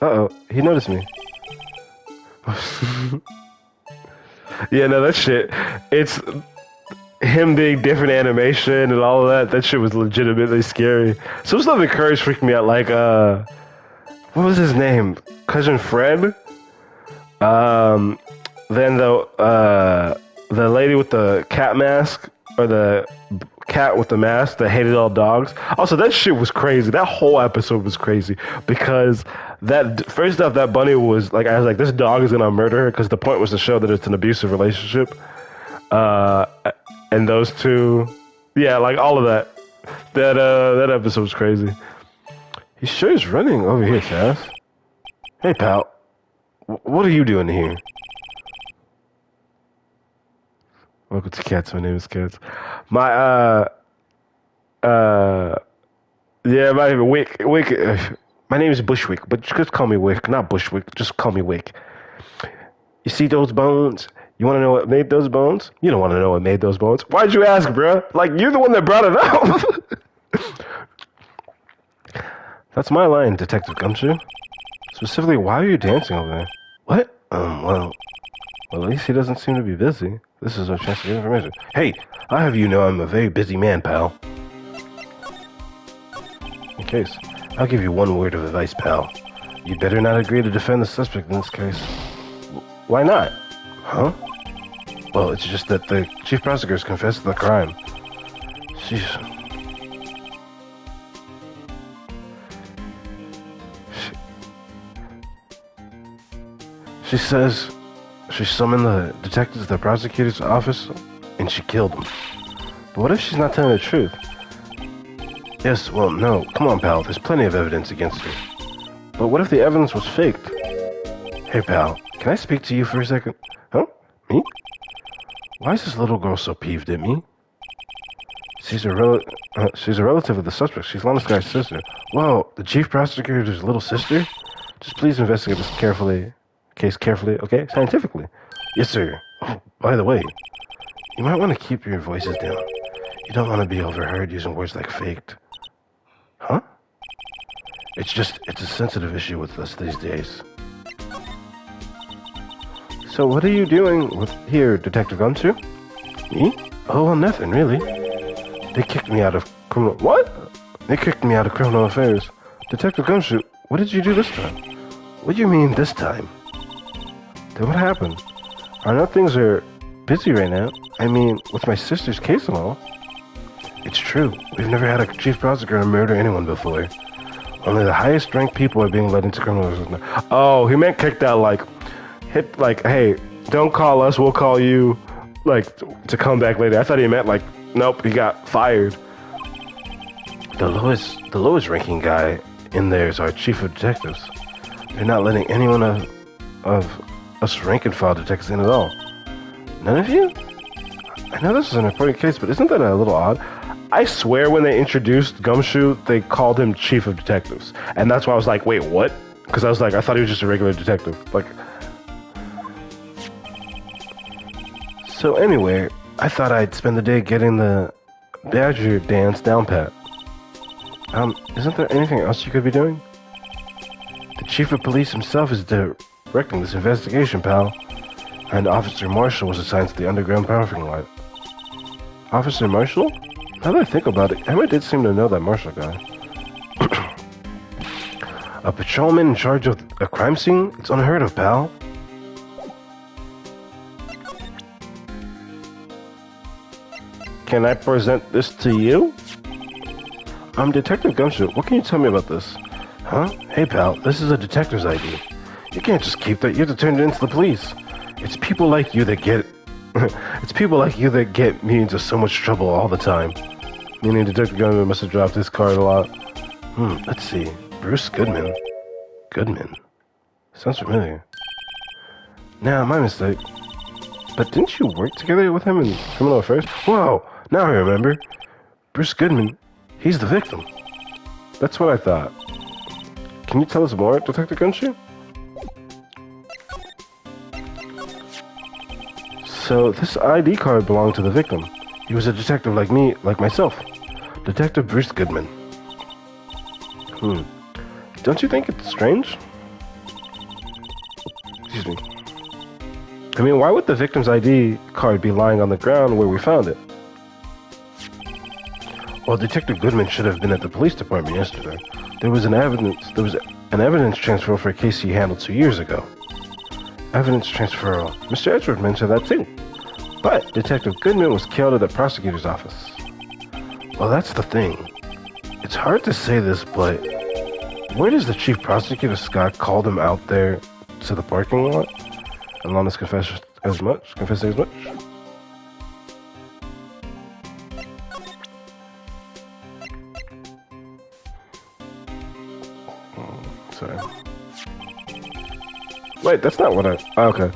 Uh-oh, he noticed me. Yeah, no, that shit. It's him being different animation and all of that. That shit was legitimately scary. Some stuff in Courage freaked me out. Like, what was his name? Cousin Fred? Then the lady with the cat mask, or the cat with the mask that hated all dogs. Also, that shit was crazy. That whole episode was crazy because first off, that bunny was like, I was like, this dog is gonna murder her, because the point was to show that it's an abusive relationship. And those two, yeah, like all of that. That episode was crazy. He sure is running over here fast. Hey, pal. What are you doing here? Welcome to Cats. My name is Cats. My Wick. My name is Bushwick, but just call me Wick, not Bushwick. Just call me Wick. You see those bones? You want to know what made those bones? You don't want to know what made those bones. Why'd you ask, bruh? Like, you're the one that brought it up. That's my line, Detective Gumshoe. Specifically, why are you dancing over there? What? Well, at least he doesn't seem to be busy. This is our chance to get information. Hey, I'll have you know I'm a very busy man, pal. In case, I'll give you one word of advice, pal. You'd better not agree to defend the suspect in this case. Why not? Huh? Well, it's just that the chief prosecutor's confessed to the crime. She says she summoned the detectives to the prosecutor's office and she killed him. But what if she's not telling the truth? Yes, well, no. Come on, pal. There's plenty of evidence against her. But what if the evidence was faked? Hey, pal. Can I speak to you for a second? Huh? Me? Why is this little girl so peeved at me? She's a relative of the suspect. She's Lana Skye's sister. Whoa, the chief prosecutor's little sister? Just please investigate this case carefully, okay? Scientifically. Yes, sir. Oh, by the way, you might want to keep your voices down. You don't want to be overheard using words like faked. Huh? It's a sensitive issue with us these days. So what are you doing here, Detective Gumshoe? Me? Oh, well, nothing, really. They kicked me out of criminal... What? They kicked me out of criminal affairs. Detective Gumshoe, what did you do this time? What do you mean, this time? Then what happened? I know things are busy right now. I mean, with my sister's case and all. It's true. We've never had a chief prosecutor murder anyone before. Only the highest ranked people are being led into criminal justice. Oh, he meant kicked out like... Hit, like, hey, don't call us, we'll call you, like, to come back later. I thought he meant, like, nope, he got fired. The lowest ranking guy in there is our chief of detectives. They're not letting anyone of us rank and file detectives in at all. None of you? I know this is an important case, but isn't that a little odd? I swear when they introduced Gumshoe, they called him chief of detectives. And that's why I was like, wait, what? Because I was like, I thought he was just a regular detective. Like... So anyway, I thought I'd spend the day getting the badger dance down pat. Isn't there anything else you could be doing? The chief of police himself is directing this investigation, pal. And Officer Marshall was assigned to the underground parking lot. Officer Marshall? Now that I think about it, Emma did seem to know that Marshall guy. A patrolman in charge of a crime scene? It's unheard of, pal. Can I present this to you? I'm Detective Gumshoe. What can you tell me about this? Huh? Hey, pal, this is a detective's ID. You can't just keep that. You have to turn it into the police. It's people like you that get... it's people like you that get me into so much trouble all the time. Meaning Detective Gumshoe must have dropped his card a lot. Let's see. Bruce Goodman. Goodman. Sounds familiar. Nah, my mistake. But didn't you work together with him in criminal affairs? Whoa! Now I remember. Bruce Goodman. He's the victim. That's what I thought. Can you tell us more, Detective Gumshoe? So, this ID card belonged to the victim. He was a detective like me, like myself. Detective Bruce Goodman. Don't you think it's strange? Excuse me. I mean, why would the victim's ID card be lying on the ground where we found it? Well, Detective Goodman should have been at the police department yesterday. There was an evidence transfer for a case he handled 2 years ago. Evidence transfer. Mr. Edgeworth mentioned that too. But Detective Goodman was killed at the prosecutor's office. Well, that's the thing. It's hard to say this, but where does the chief prosecutor, Scott, called him out there to the parking lot? And Lana's confessing as much? Sorry. Wait, that's not what I... okay.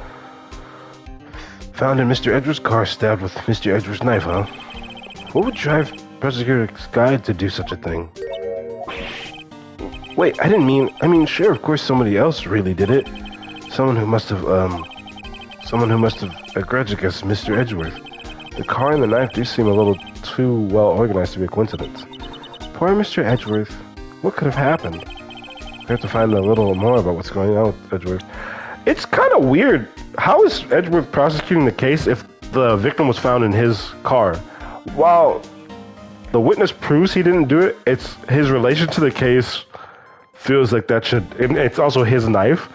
Found in Mr. Edwards' car, stabbed with Mr. Edwards' knife, huh? What would drive Prosecutor Skye to do such a thing? Wait, I mean, sure, of course somebody else really did it. Someone who must have a grudge against Mr. Edgeworth. The car and the knife do seem a little too well organized to be a coincidence. Poor Mr. Edgeworth. What could have happened? We have to find a little more about what's going on with Edgeworth. It's kind of weird. How is Edgeworth prosecuting the case if the victim was found in his car? While the witness proves he didn't do it, it's his relation to the case feels like that should... It's also his knife,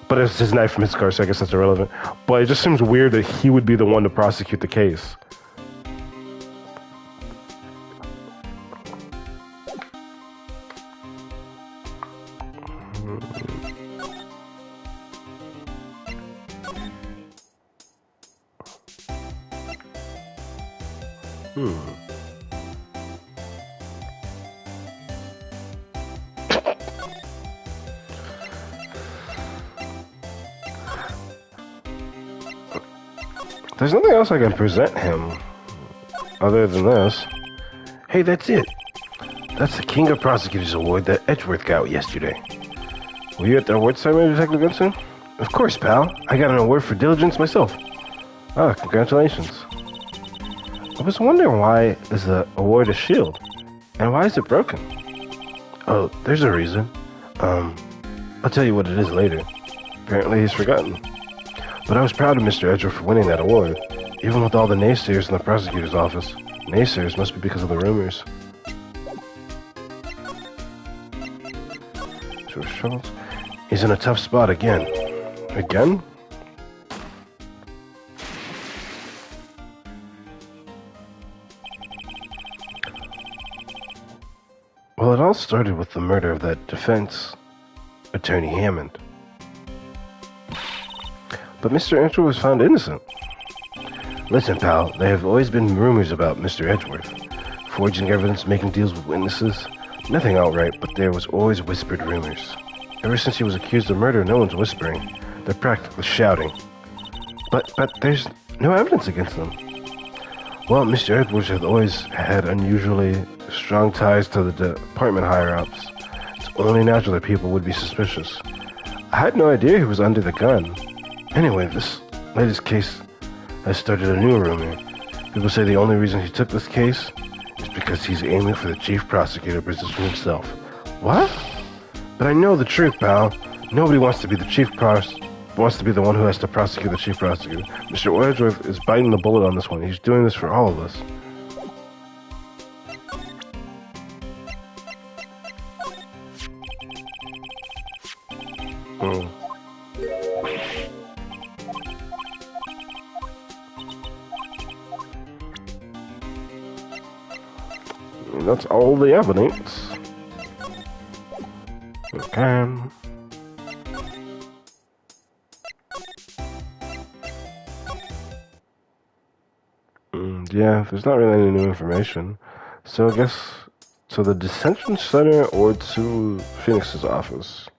but it's his knife from his car, so I guess that's irrelevant. But it just seems weird that he would be the one to prosecute the case. There's nothing else I can present him other than this. Hey, that's it. That's the King of Prosecutors Award that Edgeworth got yesterday. Were you at the award ceremony, Detective Goodson? Of course, pal. I got an award for diligence myself. Ah, congratulations. I was wondering why is the award a shield? And why is it broken? Oh, there's a reason. I'll tell you what it is later. Apparently he's forgotten. But I was proud of Mr. Edgeworth for winning that award. Even with all the naysayers in the prosecutor's office. Naysayers must be because of the rumors. He's in a tough spot again. Again? Well, it all started with the murder of that defense attorney Hammond. But Mr. Edgeworth was found innocent. Listen, pal, there have always been rumors about Mr. Edgeworth. Forging evidence, making deals with witnesses. Nothing outright, but there was always whispered rumors. Ever since he was accused of murder, no one's whispering. They're practically shouting. But there's no evidence against them. Well, Mr. Edgeworth has always had unusually strong ties to the department higher-ups. It's only natural that people would be suspicious. I had no idea he was under the gun. Anyway, this latest case has started a new rumor. People say the only reason he took this case is because he's aiming for the chief prosecutor position himself. What? But I know the truth, pal. Nobody wants to be the wants to be the one who has to prosecute the chief prosecutor. Mr. Edgeworth is biting the bullet on this one. He's doing this for all of us. That's all the evidence. Okay. Yeah, there's not really any new information. So I guess to the detention center or to Phoenix's office.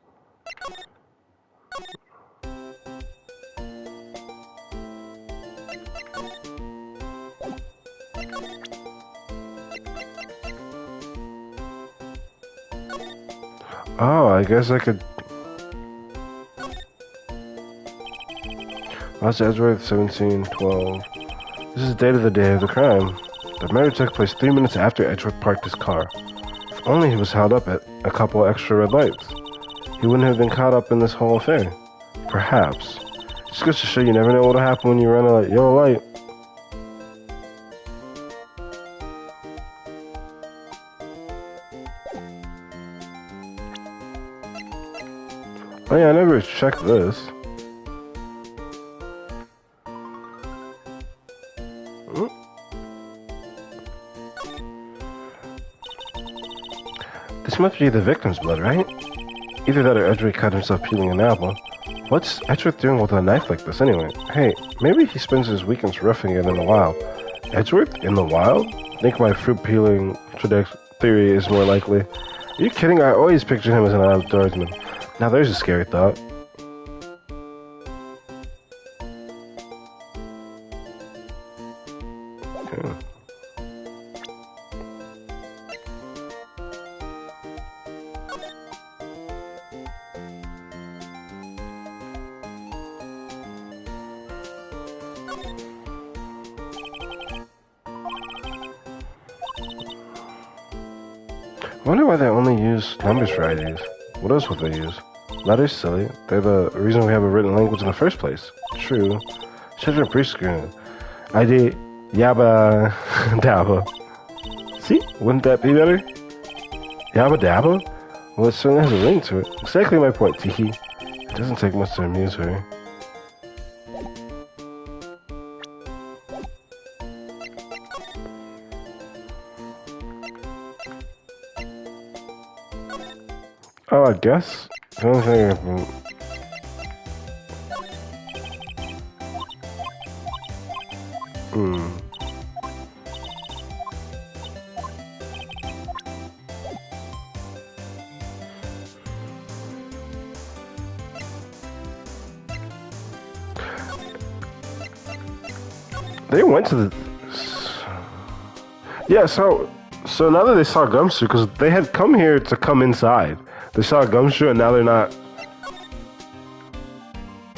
Oh, I guess I could... Los Edgeworth, 1712. This is the date of the day of the crime. The murder took place 3 minutes after Edgeworth parked his car. If only he was held up a couple extra red lights, he wouldn't have been caught up in this whole affair. Perhaps. Just goes to show you never know what'll happen when you run a yellow light. Oh yeah, I never checked this. This must be the victim's blood, right? Either that or Edgeworth cut himself peeling an apple. What's Edgeworth doing with a knife like this anyway? Hey, maybe he spends his weekends roughing it in the wild. Edgeworth? In the wild? I think my fruit peeling theory is more likely. Are you kidding? I always pictured him as an outdoorsman. Now there's a scary thought. Okay. I wonder why they only use numbers for IDs. What else would they use? Letters? Silly. They're the reason we have a written language in the first place. True. Children preschool. ID. Yabba dabba. See? Wouldn't that be better? Yabba dabba? Well, it certainly has a ring to it. Exactly my point, Tiki. It doesn't take much to amuse her. Oh, I guess. The only thing I can... They went to the... Yeah, so now that they saw Gumshoe, because they had come here to come inside. They saw Gumshoe and now they're not... I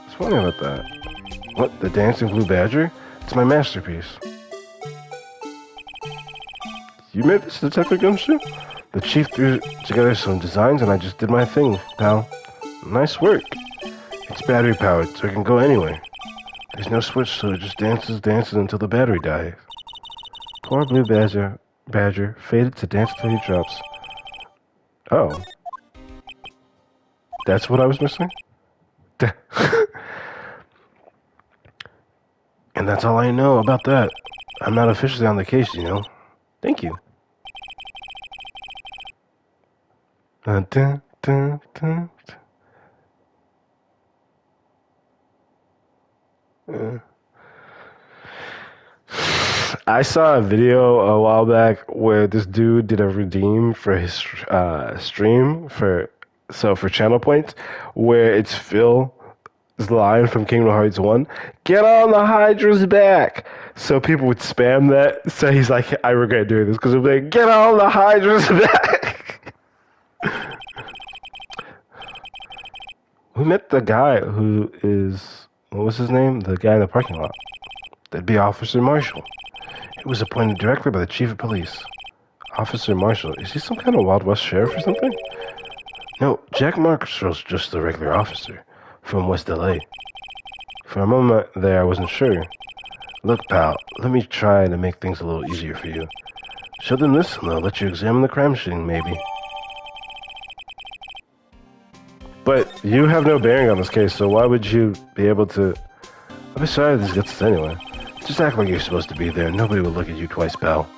was wondering about that. What, the Dancing Blue Badger? It's my masterpiece. You made this, Detective Gumshoe? The chief threw together some designs and I just did my thing, pal. Nice work. It's battery powered, so it can go anywhere. There's no switch, so it just dances until the battery dies. Poor Blue Badger, fated to dance till he drops. Oh. That's what I was missing? And that's all I know about that. I'm not officially on the case, you know. Thank you. Dun, dun, dun. I saw a video a while back where this dude did a redeem for his stream for channel points, where it's Phil's line from Kingdom Hearts 1, "Get on the Hydra's back." So people would spam that. So he's like, I regret doing this because it'll be like, "Get on the Hydra's back." We met the guy who is, what was his name? The guy in the parking lot. That'd be Officer Marshall. He was appointed directly by the chief of police. Officer Marshall, is he some kind of Wild West sheriff or something? No, Jack Marshall's just a regular officer from West LA. For a moment there, I wasn't sure. Look, pal, let me try to make things a little easier for you. Show them this and they'll let you examine the crime scene, maybe. But you have no bearing on this case, so why would you be able to... I'll be sorry this gets us anyway. Just act like you're supposed to be there. Nobody will look at you twice, pal.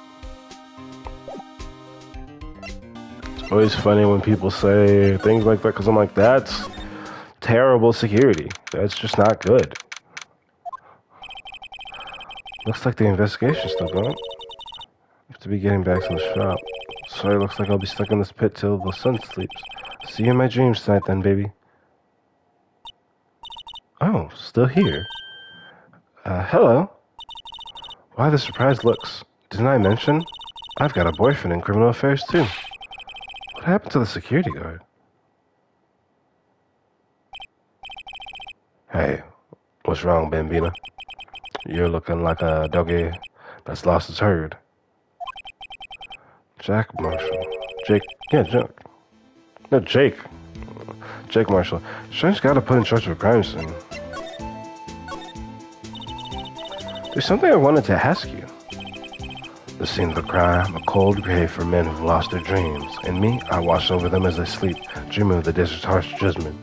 It's always funny when people say things like that, because I'm like, that's terrible security. That's just not good. Looks like the investigation's still going. I have to be getting back to the shop. Sorry, looks like I'll be stuck in this pit till the sun sleeps. See you in my dreams tonight then, baby. Oh, still here. Hello. Why the surprised looks? Didn't I mention? I've got a boyfriend in criminal affairs, too. What happened to the security guard? Hey, what's wrong, Bambina? You're looking like a doggy that's lost its herd. Jack Marshall. Jake. Yeah, Jack. No, Jake. Jake Marshall. Strange got to put in charge of a crime scene. There's something I wanted to ask you. The scene of the crime, a cold grave for men who've lost their dreams. And me, I watch over them as they sleep, dreaming of the desert's harsh judgment.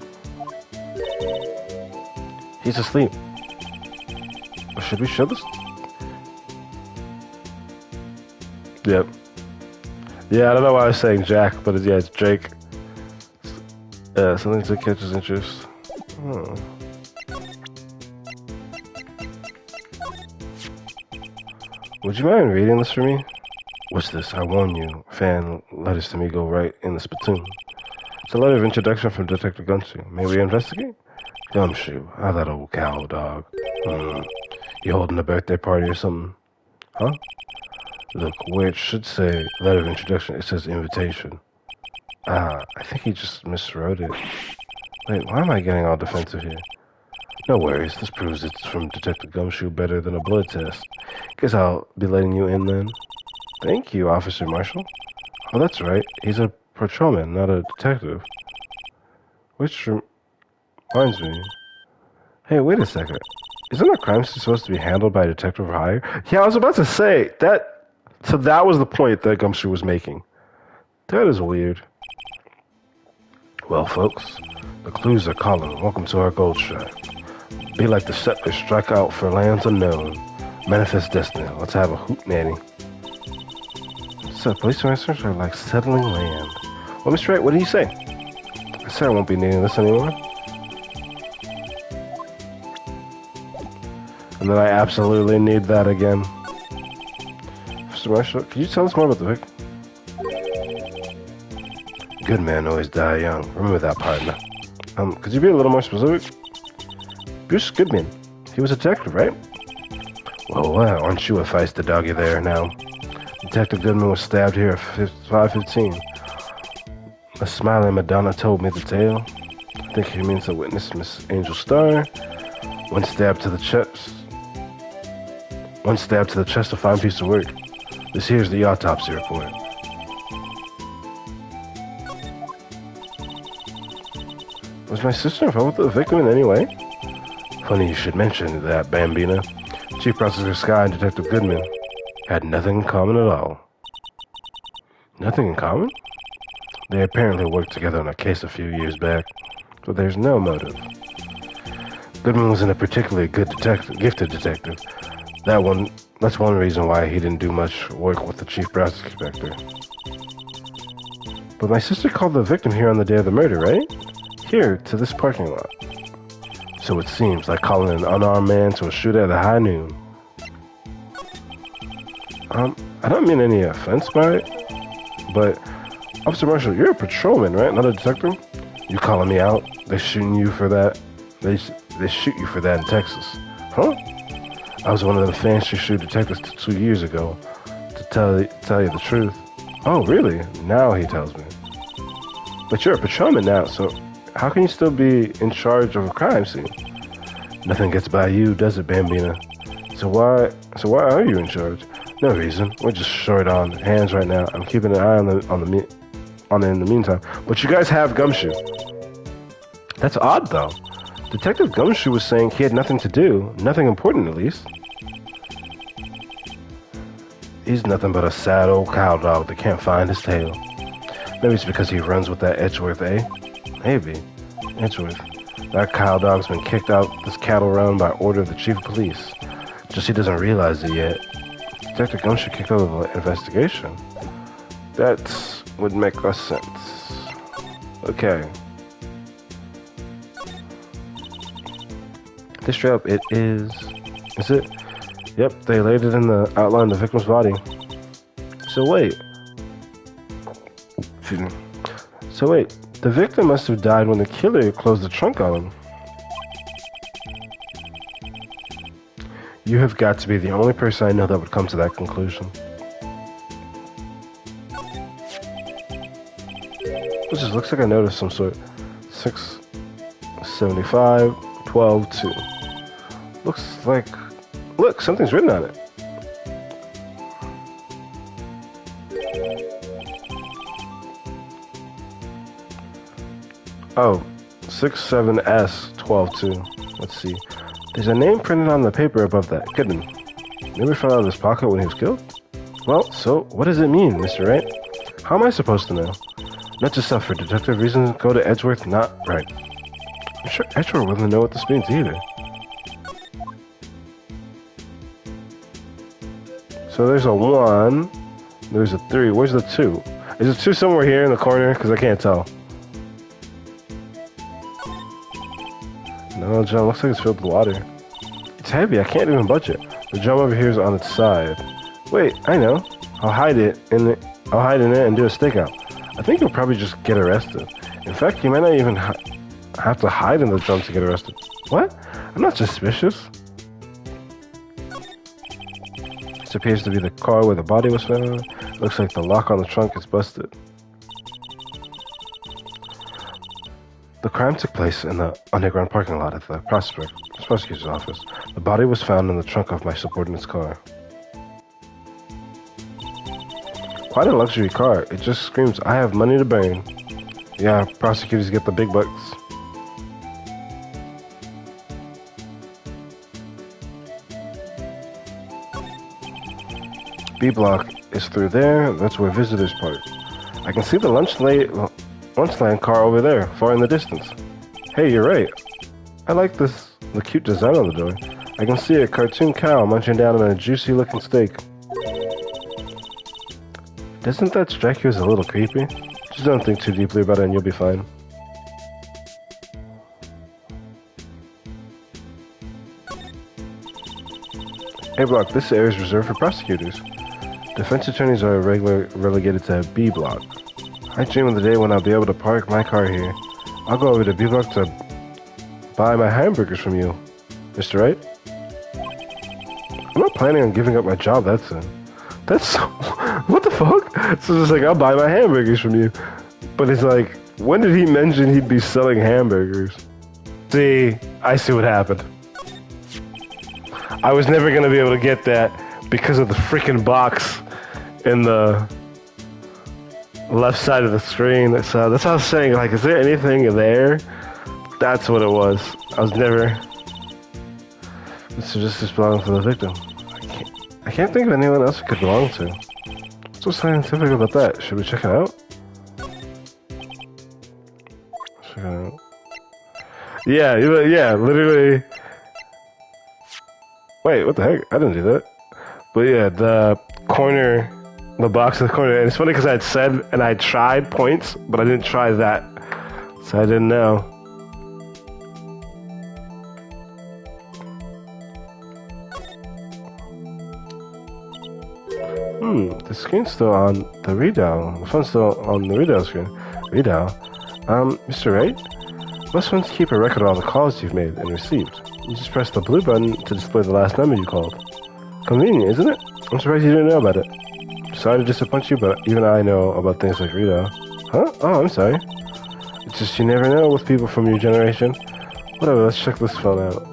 He's asleep. Should we show this? Yep. Yeah, I don't know why I was saying Jack, but it's Jake. Something to catch his interest. Hmm. Would you mind reading this for me? What's this? I warn you. Fan letters to me go right in the spittoon. It's a letter of introduction from Detective Gumshoe. May we investigate? Gumshoe. Ah, that old cow dog. You holding a birthday party or something? Huh? Look, where it should say letter of introduction, it says invitation. I think he just miswrote it. Wait, why am I getting all defensive here? No worries, this proves it's from Detective Gumshoe better than a blood test. Guess I'll be letting you in then. Thank you, Officer Marshall. Oh, that's right, he's a patrolman, not a detective. Which reminds me. Hey, wait a second. Isn't a crime scene supposed to be handled by a detective for hire? Yeah, I was about to say, that... So that was the point that Gumshoe was making. That is weird. Well, folks, the clues are calling. Welcome to our gold shack. Be like the settlers, strike out for lands unknown. Manifest destiny. Let's have a hootenanny. So, police officers are like settling land. Well, Mr. Wright, what do you say? I said I won't be needing this anymore. And then I absolutely need that again. Mr. Marshall, could you tell us more about the victim? Good men always die young. Remember that, partner. Could you be a little more specific? Bruce Goodman. He was a detective, right? Well, aren't you a feisty doggy there now? Detective Goodman was stabbed here at 5:15. A smiling Madonna told me the tale. I think he means to witness Miss Angel Starr. One stab to the chest. One stab to the chest, a fine piece of work. This here's the autopsy report. Was my sister involved with the victim in any way? Funny you should mention that, Bambina. Chief Prosecutor Skye and Detective Goodman had nothing in common at all. Nothing in common? They apparently worked together on a case a few years back, but there's no motive. Goodman wasn't a particularly good detective, gifted detective. That's one reason why he didn't do much work with the Chief Prosecutor. But my sister called the victim here on the day of the murder, right? Here, to this parking lot. So it seems like calling an unarmed man to a shooter at a high noon. I don't mean any offense by it, but Officer Marshall, you're a patrolman, right? Not a detective? You calling me out? They shooting you for that? They shoot you for that in Texas, huh? I was one of them fancy shoot detectives 2 years ago. To tell you the truth. Oh, really? Now he tells me. But you're a patrolman now, so how can you still be in charge of a crime scene? Nothing gets by you, does it, Bambina? So why are you in charge? No reason. We're just short on hands right now. I'm keeping an eye on it in the meantime. But you guys have Gumshoe. That's odd, though. Detective Gumshoe was saying he had nothing to do, nothing important at least. He's nothing but a sad old cow dog that can't find his tail. Maybe it's because he runs with that Edgeworth, eh? Maybe. Edgeworth. That cow dog's been kicked out this cattle run by order of the chief of police. Just he doesn't realize it yet. Detective Gumshoe kicked over the investigation. That would make less sense. Okay. This strap, it is... Is it? Yep, they laid it in the outline of the victim's body. So wait. Excuse me. So wait, the victim must have died when the killer closed the trunk on him. You have got to be the only person I know that would come to that conclusion. It just looks like I noticed some sort. 675, 12, 2. Looks like... Look, something's written on it. Oh, 67S122. Let's see. There's a name printed on the paper above that. Kitten. Maybe fell out of his pocket when he was killed? Well, so what does it mean, Mr. Wright? How am I supposed to know? Not just stuff for deductive reasons. Go to Edgeworth, not right. I'm sure Edgeworth wouldn't know what this means either. So there's a 1. There's a 3. Where's the 2? Is the 2 somewhere here in the corner? Because I can't tell. No, John, looks like it's filled with water. It's heavy, I can't even budge it. The drum over here is on its side. Wait, I know. I'll hide in it and do a stakeout. I think you'll probably just get arrested. In fact, you might not even have to hide in the drum to get arrested. What? I'm not suspicious. This appears to be the car where the body was found. Looks like the lock on the trunk is busted. The crime took place in the underground parking lot at the prosecutor's office. The body was found in the trunk of my subordinate's car. Quite a luxury car. It just screams, I have money to burn. Yeah, prosecutors get the big bucks. B block is through there. That's where visitors park. I can see the Lunchland car over there, far in the distance. Hey, you're right. I like the cute design on the door. I can see a cartoon cow munching down on a juicy-looking steak. Doesn't that strike you as a little creepy? Just don't think too deeply about it and you'll be fine. A block, this area is reserved for prosecutors. Defense attorneys are relegated to B block. I dream of the day when I'll be able to park my car here. I'll go over to B block to buy my hamburgers from you, Mr. Wright. I'm not planning on giving up my job that soon. That's what the fuck? So it's like, I'll buy my hamburgers from you. But it's like, when did he mention he'd be selling hamburgers? See, I see what happened. I was never gonna be able to get that because of the freaking box in the left side of the screen. So that's what I was saying. Like, is there anything there? That's what it was. I was never. This just belongs to the victim. I can't think of anyone else it could belong to. What's so scientific about that? Should we check it out? Check it out. Yeah, literally. Wait, what the heck? I didn't do that. But yeah, the corner, the box in the corner. And it's funny because I had said and I tried points, but I didn't try that. So I didn't know. The screen's still on the readout. The phone's still on the readout screen. Readout? Mr. Wright? Most phones keep a record of all the calls you've made and received. You just press the blue button to display the last number you called. Convenient, isn't it? I'm surprised you didn't know about it. Sorry to disappoint you, but even I know about things like readout. Huh? Oh, I'm sorry. It's just you never know with people from your generation. Whatever, let's check this phone out.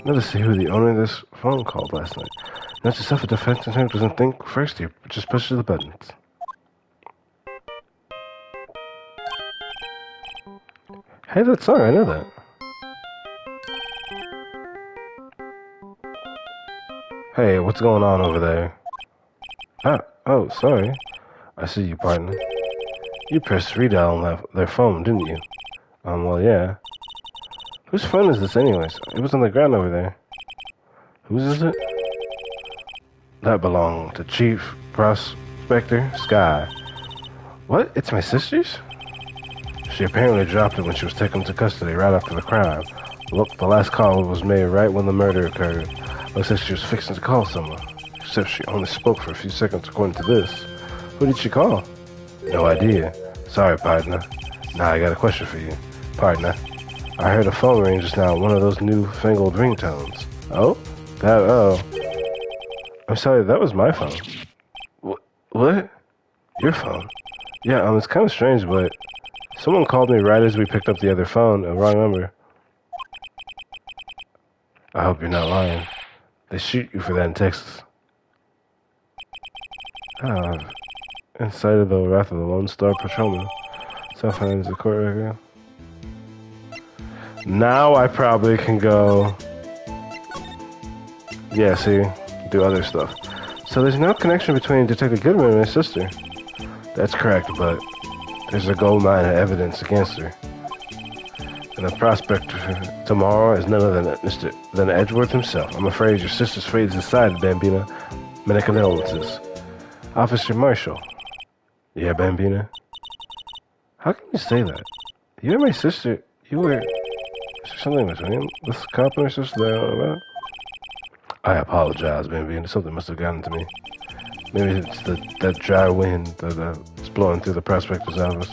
Notice see who the owner of this phone called last night. Note yourself, a defense attorney doesn't think first, he just pushes the buttons. Hey, that song, I know that. Hey, what's going on over there? Oh, sorry. I see you, partner. You pressed redial on their phone, didn't you? Well, yeah. Whose phone is this anyways? It was on the ground over there. Whose is it? That belonged to Chief Prospector Skye. What? It's my sister's? She apparently dropped it when she was taken into custody right after the crime. Look, the last call was made right when the murder occurred. Looks like she was fixing to call someone. Except she only spoke for a few seconds according to this. Who did she call? No idea. Sorry, partner. Now I got a question for you. Partner, I heard a phone ring just now, one of those newfangled ringtones. Oh? I'm sorry, that was my phone. What? Your phone? Yeah, it's kind of strange, but someone called me right as we picked up the other phone, a wrong number. I hope you're not lying. They shoot you for that in Texas. incited the wrath of the Lone Star Patrolman. Self-finds the court record. Now I probably can go... Yeah, see? Do other stuff. So there's no connection between Detective Goodman and his sister. That's correct, but there's a gold mine of evidence against her. And the prospect for tomorrow is none other than Edgeworth himself. I'm afraid your sister's fate is decided, Bambina. Many condolences. Officer Marshall. Yeah, Bambina? How can you say that? You and my sister, you were... Is there something between this cop and her sister that I don't know about? I apologize, Bambina. Something must have gotten to me. Maybe it's that dry wind that's blowing through the prospector's office.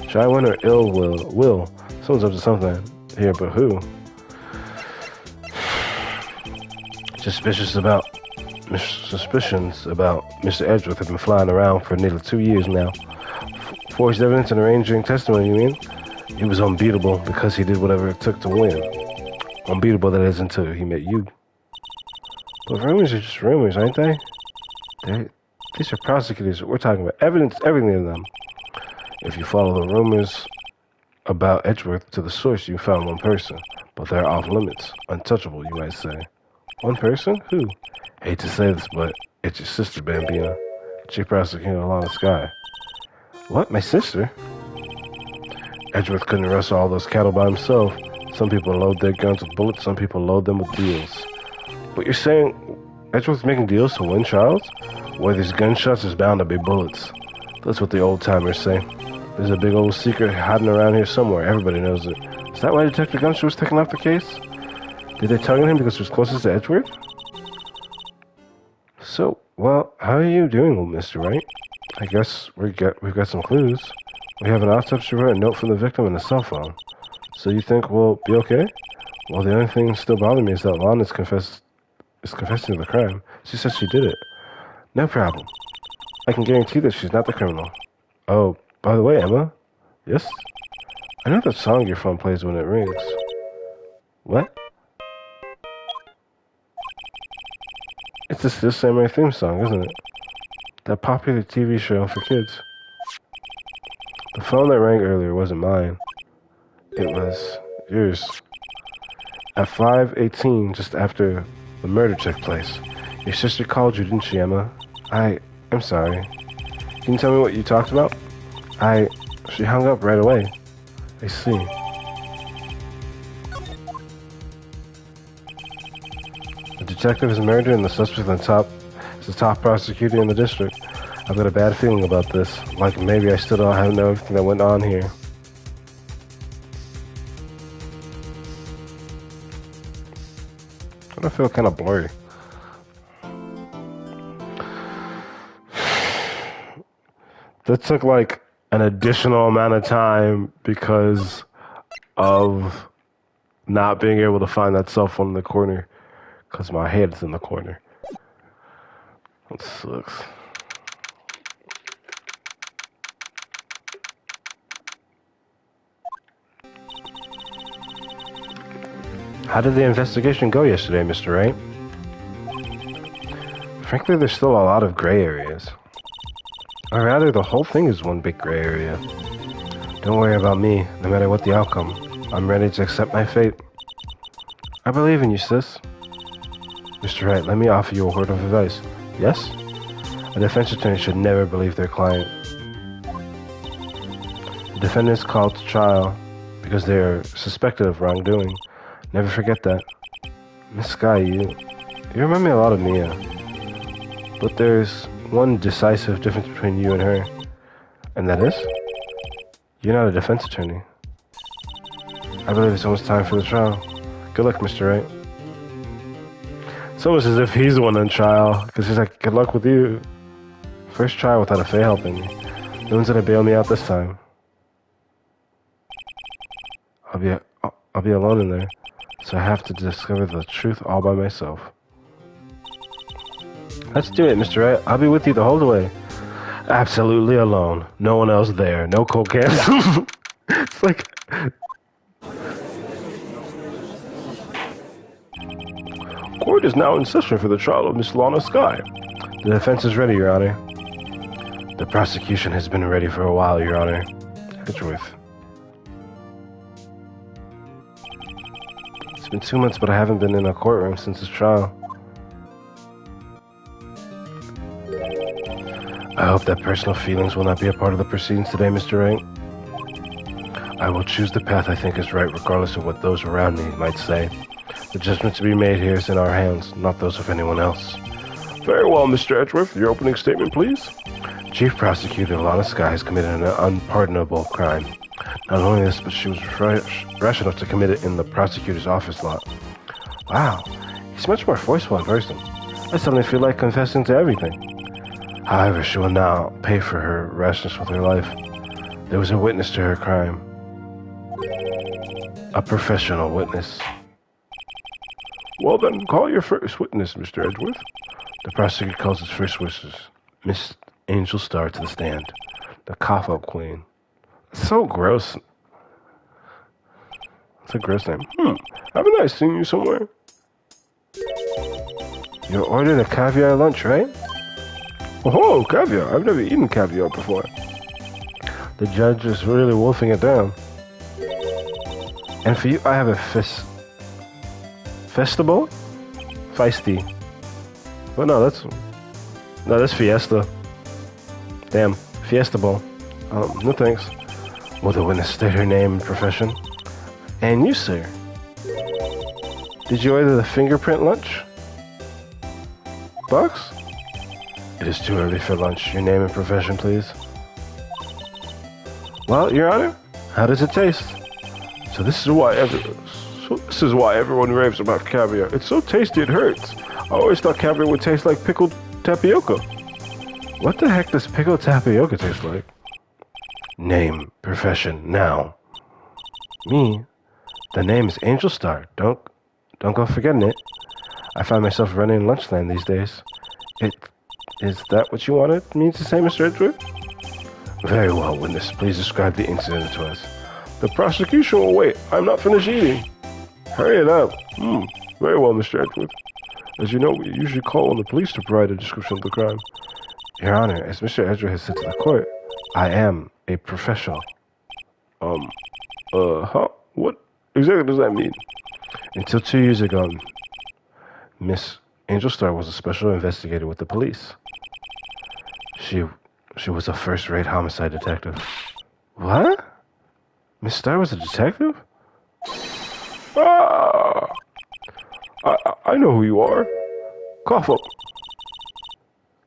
Dry wind or ill will. Someone's up to something here, but who? Suspicions about Mr. Edgeworth have been flying around for nearly 2 years now. Forged evidence and arranging testimony, you mean? He was unbeatable because he did whatever it took to win. Unbeatable, that is, until he met you. But rumors are just rumors, aren't they? These are prosecutors. We're talking about evidence, everything in them. If you follow the rumors about Edgeworth to the source, you found one person. But they're off limits. Untouchable, you might say. One person? Who? Hate to say this, but it's your sister, Bambina. Chief Prosecutor Lana Skye. What? My sister? Edgeworth couldn't arrest all those cattle by himself. Some people load their guns with bullets, some people load them with deals. But you're saying Edgeworth's making deals to win trials? Where there's gunshots, there's bound to be bullets. That's what the old-timers say. There's a big old secret hiding around here somewhere. Everybody knows it. Is that why Detective Gumshoe was taking off the case? Did they target him because he was closest to Edgeworth? So, well, how are you doing, Mr. Wright? I guess we've got some clues. We have an autopsy report, a note from the victim, and a cell phone. So you think we'll be okay? Well, the only thing still bothering me is that Lana is confessing to the crime. She says she did it. No problem. I can guarantee that she's not the criminal. Oh, by the way, Emma? Yes? I know that song your phone plays when it rings. What? It's the Steel Samurai theme song, isn't it? That popular TV show for kids. The phone that rang earlier wasn't mine. It was yours. At 5:18, just after the murder took place, your sister called you, didn't she, Emma? I'm sorry. Can you tell me what you talked about? She hung up right away. I see. The detective is murdered and the suspect is the top prosecutor in the district. I've got a bad feeling about this. Like maybe I still don't know everything that went on here. I feel kind of blurry. That took like an additional amount of time because of not being able to find that cell phone in the corner because my head's in the corner. That sucks. How did the investigation go yesterday, Mr. Wright? Frankly, there's still a lot of gray areas. Or rather, the whole thing is one big gray area. Don't worry about me, no matter what the outcome. I'm ready to accept my fate. I believe in you, sis. Mr. Wright, let me offer you a word of advice. Yes? A defense attorney should never believe their client. The defendant is called to trial because they are suspected of wrongdoing. Never forget that. Miss Skye, you remind me a lot of Mia. But there's one decisive difference between you and her. And that is? You're not a defense attorney. I believe it's almost time for the trial. Good luck, Mr. Wright. It's almost as if he's the one on trial, because he's like, good luck with you. First trial without a Faye helping me. No one's gonna bail me out this time. I'll be alone in there, so I have to discover the truth all by myself. Let's do it, Mr. Wright. I'll be with you the whole way. Absolutely alone. No one else there. No cold cans. It's like... Court is now in session for the trial of Miss Lana Skye. The defense is ready, Your Honor. The prosecution has been ready for a while, Your Honor. Edgeworth. It's been 2 months, but I haven't been in a courtroom since his trial. I hope that personal feelings will not be a part of the proceedings today, Mr. Wright. I will choose the path I think is right, regardless of what those around me might say. The judgment to be made here is in our hands, not those of anyone else. Very well, Mr. Edgeworth. Your opening statement, please. Chief Prosecutor Lana Skye has committed an unpardonable crime. Not only this, but she was rash enough to commit it in the prosecutor's office lot. Wow, he's much more forceful in person. I suddenly feel like confessing to everything. However, she will now pay for her rashness with her life. There was a witness to her crime. A professional witness. Well then, call your first witness, Mr. Edgeworth. The prosecutor calls his first witness, Miss Angel Star, to the stand. The cough-up queen. So gross. It's a gross name. Haven't I seen you somewhere? You ordered a caviar lunch, right? Oh, caviar. I've never eaten caviar before. The judge is really wolfing it down. And for you, I have a festival? Feisty. Oh, no, that's Fiesta. Damn. Fiesta Bowl. No thanks. Will the witness state her name and profession? And you, sir? Did you order the fingerprint lunch? Box? It is too early for lunch. Your name and profession, please. Well, Your Honor, how does it taste? So this is why everyone raves about caviar. It's so tasty it hurts. I always thought caviar would taste like pickled tapioca. What the heck does pickled tapioca taste like? Name, profession, now. Me? The name is Angel Star. Don't go forgetting it. I find myself running lunchland these days. Is that what you wanted me to say, Mr. Edgeworth? Very well, witness. Please describe the incident to us. The prosecution will wait. I'm not finished eating. Hurry it up. Very well, Mr. Edgeworth. As you know, we usually call on the police to provide a description of the crime. Your Honor, as Mr. Edgeworth has said to the court, I am a professional. What exactly does that mean? Until 2 years ago, Miss Angel Star was a special investigator with the police. She was a first-rate homicide detective. What? Miss Star was a detective? I know who you are. Cough up.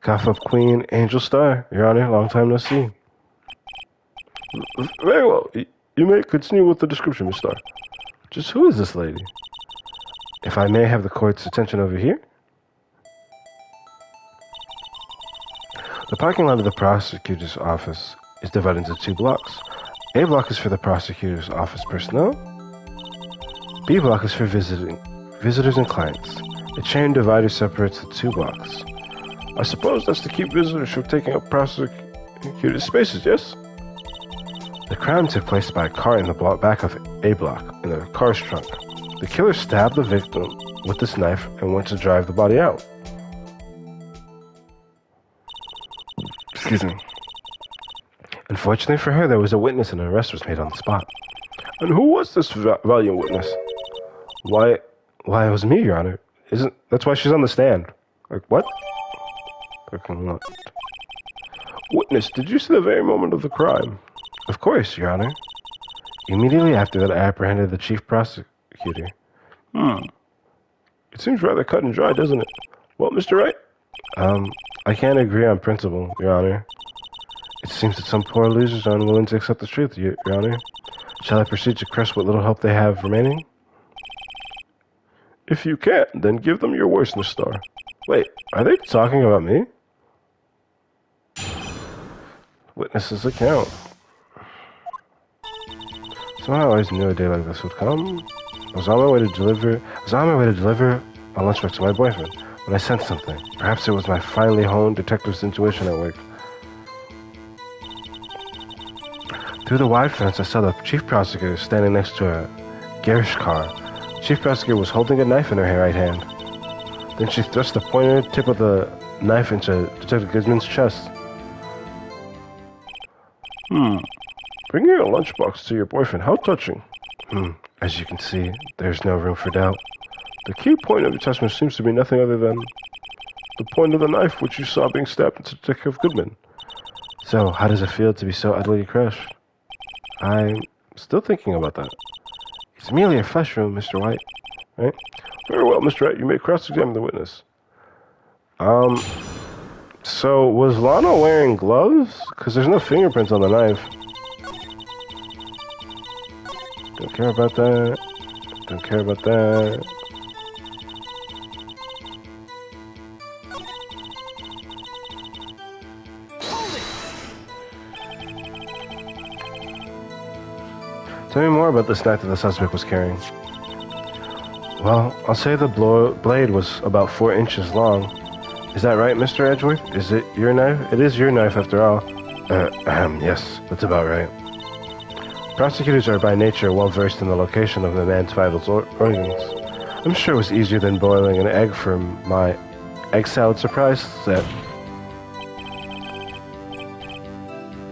Cough up Queen Angel Star, Your Honor. Long time no see. Very well. You may continue with the description, Miss Star. Just who is this lady? If I may have the court's attention over here. The parking lot of the prosecutor's office is divided into 2 blocks. A block is for the prosecutor's office personnel. B block is for visitors and clients. A chain divider separates the 2 blocks. I suppose that's to keep visitors from taking up prosecutor's spaces, yes? The crime took place by a car in the back of A block, in the car's trunk. The killer stabbed the victim with this knife and went to drive the body out. Excuse me. Unfortunately for her, there was a witness and an arrest was made on the spot. And who was this valiant witness? Why, it was me, Your Honor. That's why she's on the stand. Like, what? Witness, did you see the very moment of the crime? Of course, Your Honor. Immediately after that, I apprehended the chief prosecutor. It seems rather cut and dry, doesn't it? Well, Mr. Wright? I can't agree on principle, Your Honor. It seems that some poor losers are unwilling to accept the truth, Your Honor. Shall I proceed to crush what little hope they have remaining? If you can't, then give them your worst, Miss Star. Wait, are they talking about me? Witness's account. Somehow I always knew a day like this would come. I was on my way to deliver a lunchbox to my boyfriend when I sensed something. Perhaps it was my finely honed detective's intuition at work. Through the wide fence, I saw the chief prosecutor standing next to a garish car. The chief prosecutor was holding a knife in her right hand. Then she thrust the pointed tip of the knife into Detective Guzman's chest. Bringing a lunchbox to your boyfriend, how touching. As you can see, there's no room for doubt. The key point of your testimony seems to be nothing other than the point of the knife which you saw being stabbed into Detective Goodman. So, how does it feel to be so utterly crushed? I'm still thinking about that. It's merely a flesh wound, Mr. White. Right? Very well, Mr. White, you may cross-examine the witness. So, was Lana wearing gloves? Because there's no fingerprints on the knife. Don't care about that. Don't care about that. Tell me more about this knife that the suspect was carrying. Well, I'll say the blade was about 4 inches long. Is that right, Mr. Edgeworth? Is it your knife? It is your knife, after all. Yes, that's about right. Prosecutors are by nature well versed in the location of the man's vital organs. I'm sure it was easier than boiling an egg for my egg salad surprise set.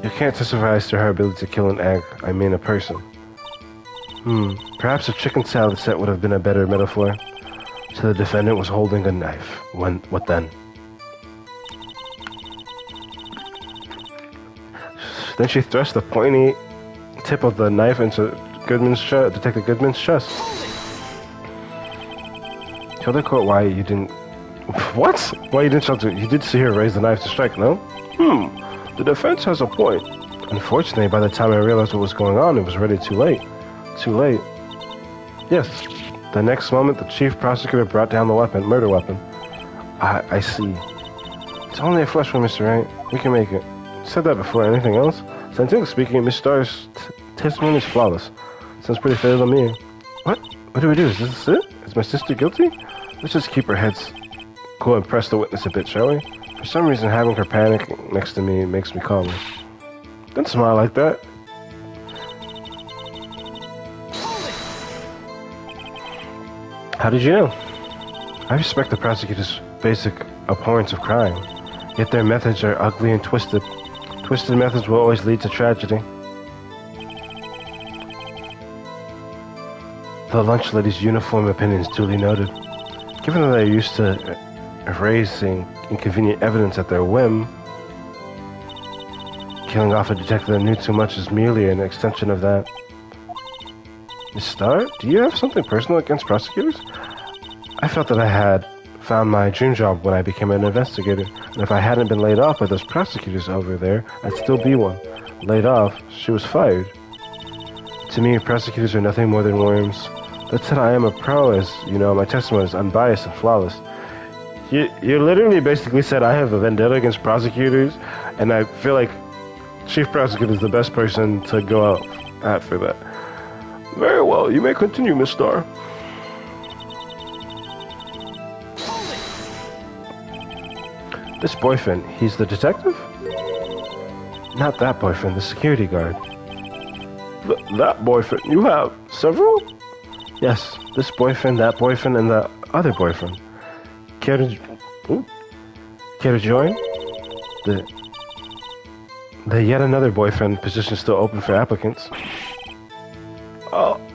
You can't testify as to her ability to kill an egg, I mean a person. Perhaps a chicken salad set would have been a better metaphor. So the defendant was holding a knife. What then? Then she thrust the pointy tip of the knife into Detective Goodman's chest. Tell the court why you didn't... What? Why you didn't shelter? You did see her raise the knife to strike, no? The defense has a point. Unfortunately, by the time I realized what was going on, it was already too late. Too late. Yes. The next moment, the chief prosecutor brought down the weapon, murder weapon. I see. It's only a flesh wound, Mr. Wright. We can make it. Said that before. Anything else? Scientifically speaking, Miss Starr's testimony is flawless. Sounds pretty fair to me. What? What do we do? Is this it? Is my sister guilty? Let's just keep our heads cool and press the witness a bit, shall we? For some reason, having her panic next to me makes me calmer. Don't smile like that. How did you know? I respect the prosecutor's basic abhorrence of crime, yet their methods are ugly and twisted. Twisted methods will always lead to tragedy. The lunch lady's uniform opinions duly noted. Given that they're used to erasing inconvenient evidence at their whim, killing off a detective that knew too much is merely an extension of that. Miss Starr, do you have something personal against prosecutors? I felt that I had found my dream job when I became an investigator, and if I hadn't been laid off by those prosecutors over there, I'd still be one. Laid off, she was fired. To me, prosecutors are nothing more than worms. That said, I am a pro, as you know, my testimony is unbiased and flawless. You literally basically said I have a vendetta against prosecutors, and I feel like Chief Prosecutor is the best person to go out at for that. Very well, you may continue, Miss Starr. This boyfriend, he's the detective? Not that boyfriend, the security guard. That boyfriend? You have several? Yes, this boyfriend, that boyfriend, and the other boyfriend. Care to join? The yet another boyfriend position still open for applicants.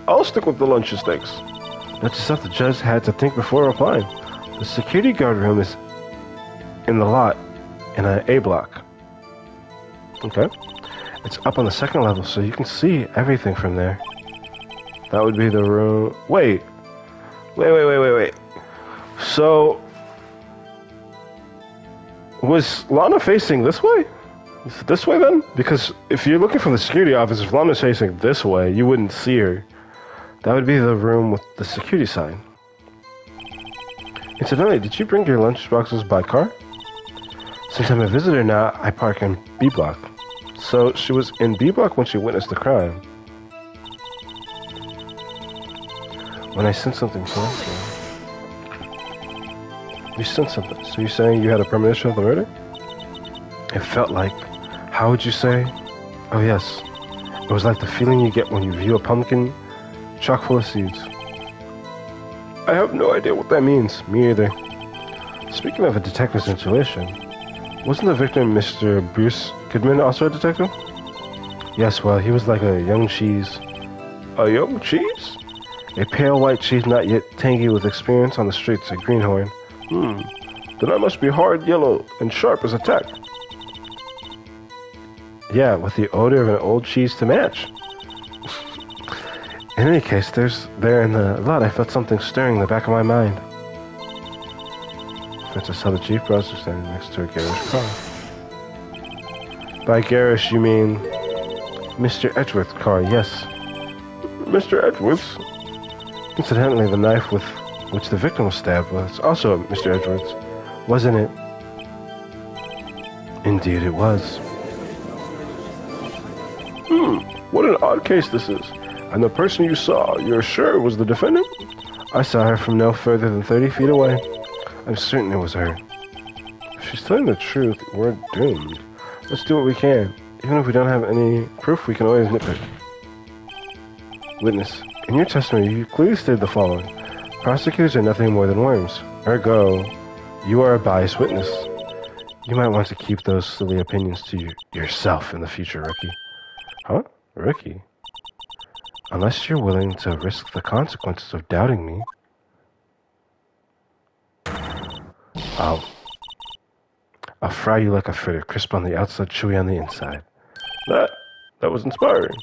I'll stick with the lunch and steaks. That's stuff the judge had to think before applying. The security guard room is in the lot in an A block. Okay. It's up on the second level, so you can see everything from there. That would be the room. Wait. So, was Lana facing this way? Is it this way then? Because if you're looking from the security office, if Lana's facing this way, you wouldn't see her. That would be the room with the security sign. Incidentally, did you bring your lunch boxes by car? Since I'm a visitor now, I park in B block. So she was in B block when she witnessed the crime. When I sent something to her, you sent something. So you're saying you had a premonition of the murder? It felt like, how would you say? Oh yes, it was like the feeling you get when you view a pumpkin chock full of seeds. I have no idea what that means. Me either. Speaking of a detective's intuition, wasn't the victim Mr. Bruce Goodman also a detective? Yes, well, he was like a young cheese. A young cheese? A pale white cheese not yet tangy with experience on the streets, a greenhorn. Then I must be hard yellow and sharp as a tack. Yeah, with the odor of an old cheese to match. In any case, there in the lot, I felt something stirring in the back of my mind. Francis saw the chief browser standing next to a garish car. By garish, you mean Mr. Edgeworth's car, yes. Mr. Edgeworth's? Incidentally, the knife with which the victim was stabbed was also Mr. Edgeworth's, wasn't it? Indeed it was. What an odd case this is. And the person you saw, you're sure was the defendant? I saw her from no further than 30 feet away. I'm certain it was her. If she's telling the truth, we're doomed. Let's do what we can. Even if we don't have any proof, we can always nitpick. Witness, in your testimony, you clearly stated the following. Prosecutors are nothing more than worms. Ergo, you are a biased witness. You might want to keep those silly opinions to yourself in the future, rookie. Huh? Rookie? Unless you're willing to risk the consequences of doubting me. I'll fry you like a fritter, crisp on the outside, chewy on the inside. That was inspiring.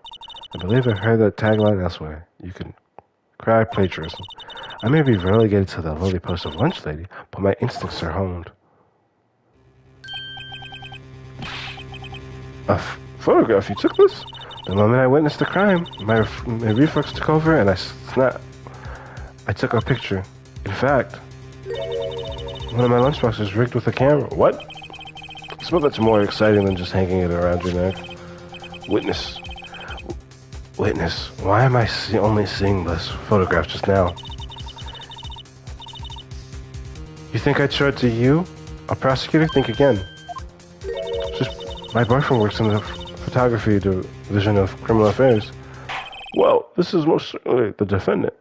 I believe I've heard that tagline elsewhere. You can cry plagiarism. I may be relegated to the lowly post of lunch lady, but my instincts are honed. A photograph? You took this? The moment I witnessed the crime, my reflex took over and I took a picture. In fact, one of my lunchboxes is rigged with a camera. What? I suppose that's more exciting than just hanging it around your neck. Witness, why am I only seeing this photograph just now? You think I'd show it to you? A prosecutor? Think again. Just, my boyfriend works in the photography division of criminal affairs. Well, this is most certainly the defendant.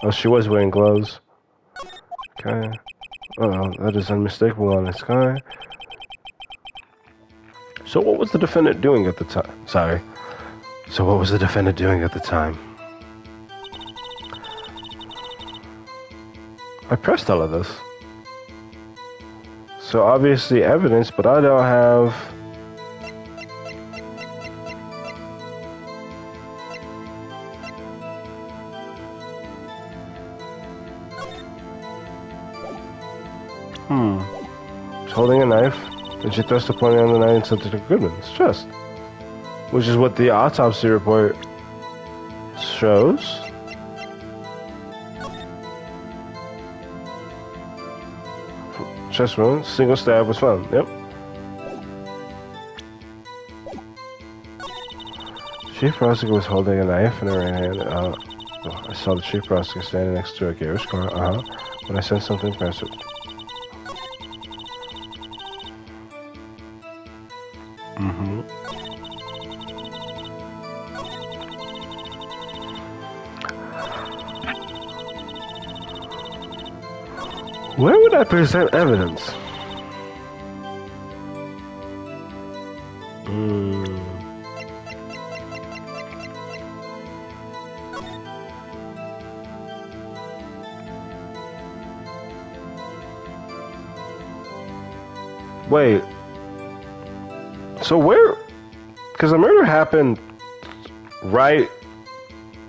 Oh, she was wearing gloves. Okay. Oh, that is unmistakable on this guy. So what was the defendant doing at the time? Sorry. So what was the defendant doing at the time? I pressed all of this. So obviously evidence, but I don't have... She's holding a knife, and she thrust the point on the knife and sent it to Goodman's chest. Which is what the autopsy report shows. Chest wound, single stab was found. Yep. Chief prosecutor was holding a knife in her right hand. I saw the chief prosecutor standing next to a garish car. When I sensed something impressive. Where would I present evidence? Wait. So where... Because the murder happened right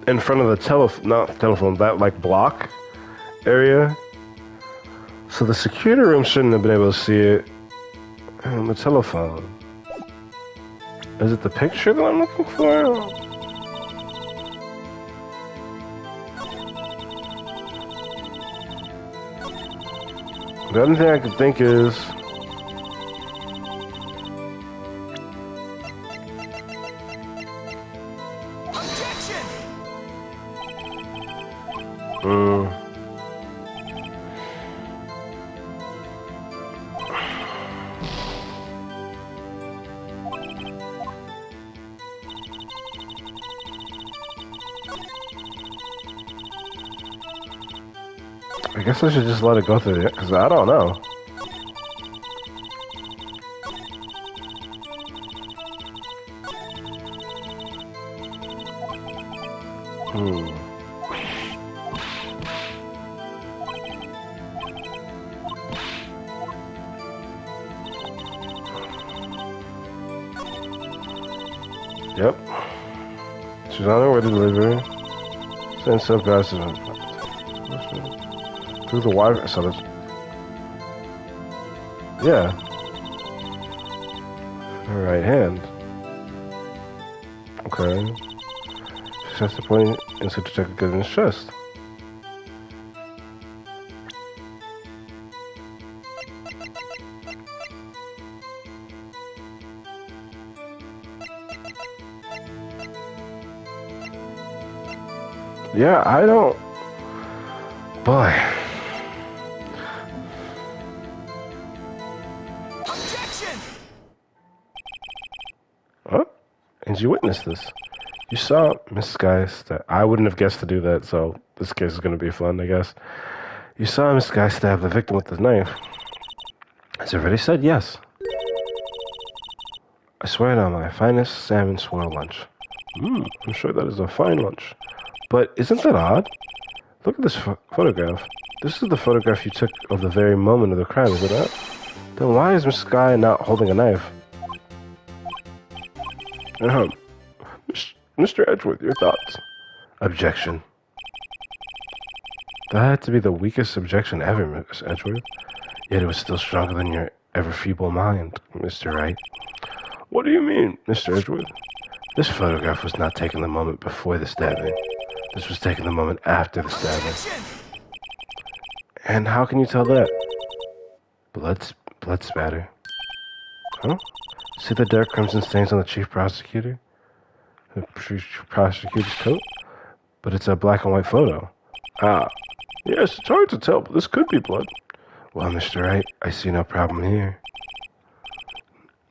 in front of the telephone, that like block area. So the security room shouldn't have been able to see it. And the telephone. Is it the picture that I'm looking for? The only thing I can think is... I guess I should just let it go through it, because I don't know. Hmm. Yep. She's on her way to delivery. Send some passive through the Wi-Fi. So that's, yeah. Her right hand. Okay. She sets the point inside to check a good in his chest. Yeah, I don't. Boy. Objection! Huh? And you witnessed this. You saw Miss Skye stab. I wouldn't have guessed to do that, so this case is going to be fun, I guess. You saw Miss Skye stab the victim with his knife. As I already said, yes. I swear it on my finest salmon swirl lunch. I'm sure that is a fine lunch. But isn't that odd? Look at this photograph. This is the photograph you took of the very moment of the crime, is it not? Then why is Miss Skye not holding a knife? Mr. Edgeworth, your thoughts? Objection. That had to be the weakest objection ever, Miss Edgeworth. Yet it was still stronger than your ever-feeble mind, Mr. Wright. What do you mean, Mr. Edgeworth? This photograph was not taken the moment before the stabbing. This was taken the moment after the stabbing. And how can you tell that? Blood spatter. Huh? See the dark crimson stains on the chief prosecutor? The chief prosecutor's coat? But it's a black and white photo. Ah. Yes, it's hard to tell, but this could be blood. Well, Mr. Wright, I see no problem here.